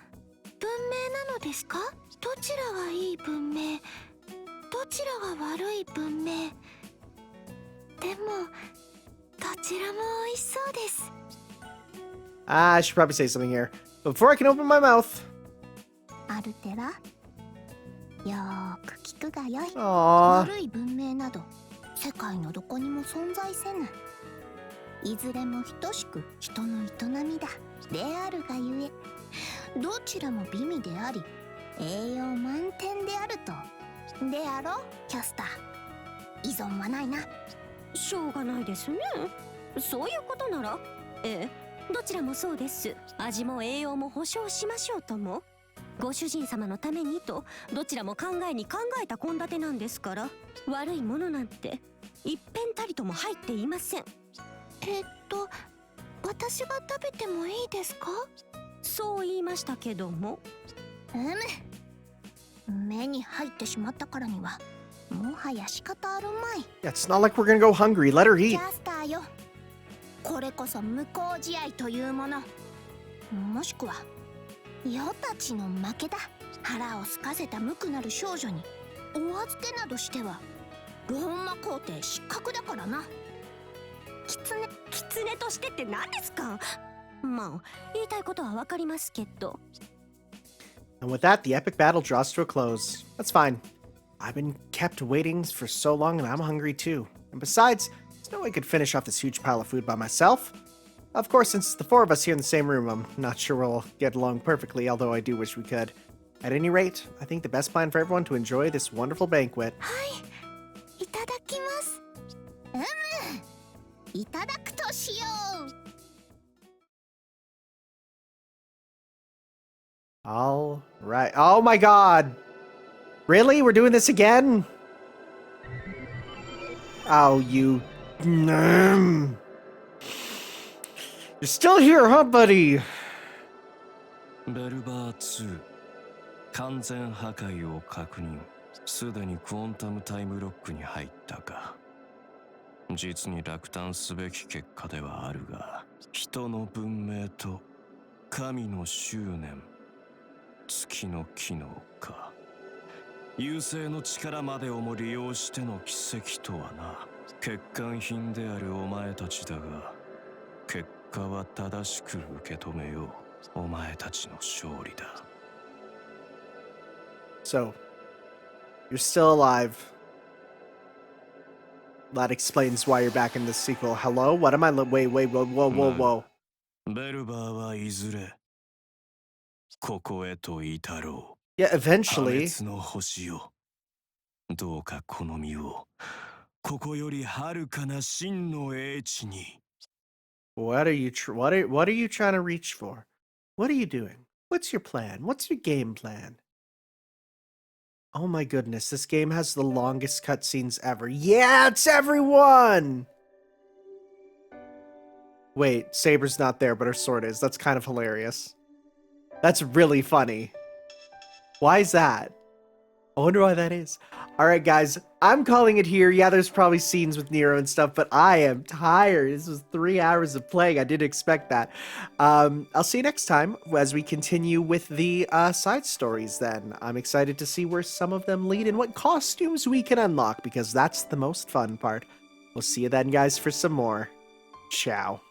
S2: 文明なのですか？どちらがいい文明、どちらが悪い文明。でもどちらも美味しそうです。
S1: I should probably say something here. But before I can open my mouth.
S2: アルテラ、よーく聞くがよい。
S1: Aww.
S2: 悪い文明など世界のどこにも存在せぬ。いずれも等しく人の営みだであるがゆえ、どちらも美味であり栄養満点であると。であろうキャスター、依存はないな。
S3: しょうがないですね。そういうことなら、どちらもそうです。味も栄養も保証しましょうとも。ご主人様のためにとどちらも考えた献立なんですから、悪いものなんて一片たりとも入っていません。
S2: 私が食べてもいいですか？
S3: そう言いましたけども。
S2: 目に入ってしまったからにはもはや仕方あるまい。
S1: Yeah, it's not like we're gonna go hungry. Let her
S2: キ
S1: eat.
S2: ャスターよ、これこそ無効試合というもの、もしくは余たちの負けだ。腹を空かせた無垢なる少女にお預けなどしてはローマ皇帝失格だからな。
S3: 狐としてって何ですか？まあ言いたいことはわかりますけど。
S1: And with that, the epic battle draws to a close. That's fine. I've been kept waiting for so long and I'm hungry too. And besides, there's no way I could finish off this huge pile of food by myself. Of course, since the four of us here in the same room, I'm not sure we'll get along perfectly, although I do wish we could. At any rate, I think the best plan for everyone to enjoy this wonderful banquet.
S2: いただきます。いただくとしよう。
S1: All right. Oh my god. Really? We're doing this again? Oh, you... You're still here, huh, buddy?
S5: ベルバー2完全破壊を確認。すでにクォンタムタイムロックに入ったか。実に落胆すべき結果ではあるが、人の文明と神の執念、月の機能か。優勢の力までをも利用しての奇跡とはな。欠陥品であるお前たちだが、結果は正しく受け止めよう。お前たちの勝利だ。
S1: So, you're still alive. That explains why you're back in this sequel. Hello? What am I... Wait, whoa.
S5: ベルバーはいずれここへと至ろう。
S1: Yeah, eventually.
S5: 破滅の星よ。どうかこの身をここより遥かな真の英知に。
S1: What are you trying to reach for? What are you doing? What's your plan? What's your game plan? Oh my goodness, this game has the longest cutscenes ever. Yeah, it's everyone! Wait, Saber's not there, but her sword is. That's kind of hilarious. That's really funny. Why is that? I wonder why that is. Alright guys, I'm calling it here. Yeah, there's probably scenes with Nero and stuff, but I am tired. This was 3 hours of playing. I didn't expect that. I'll see you next time as we continue with the side stories then. I'm excited to see where some of them lead and what costumes we can unlock, because that's the most fun part. We'll see you then, guys, for some more. Ciao.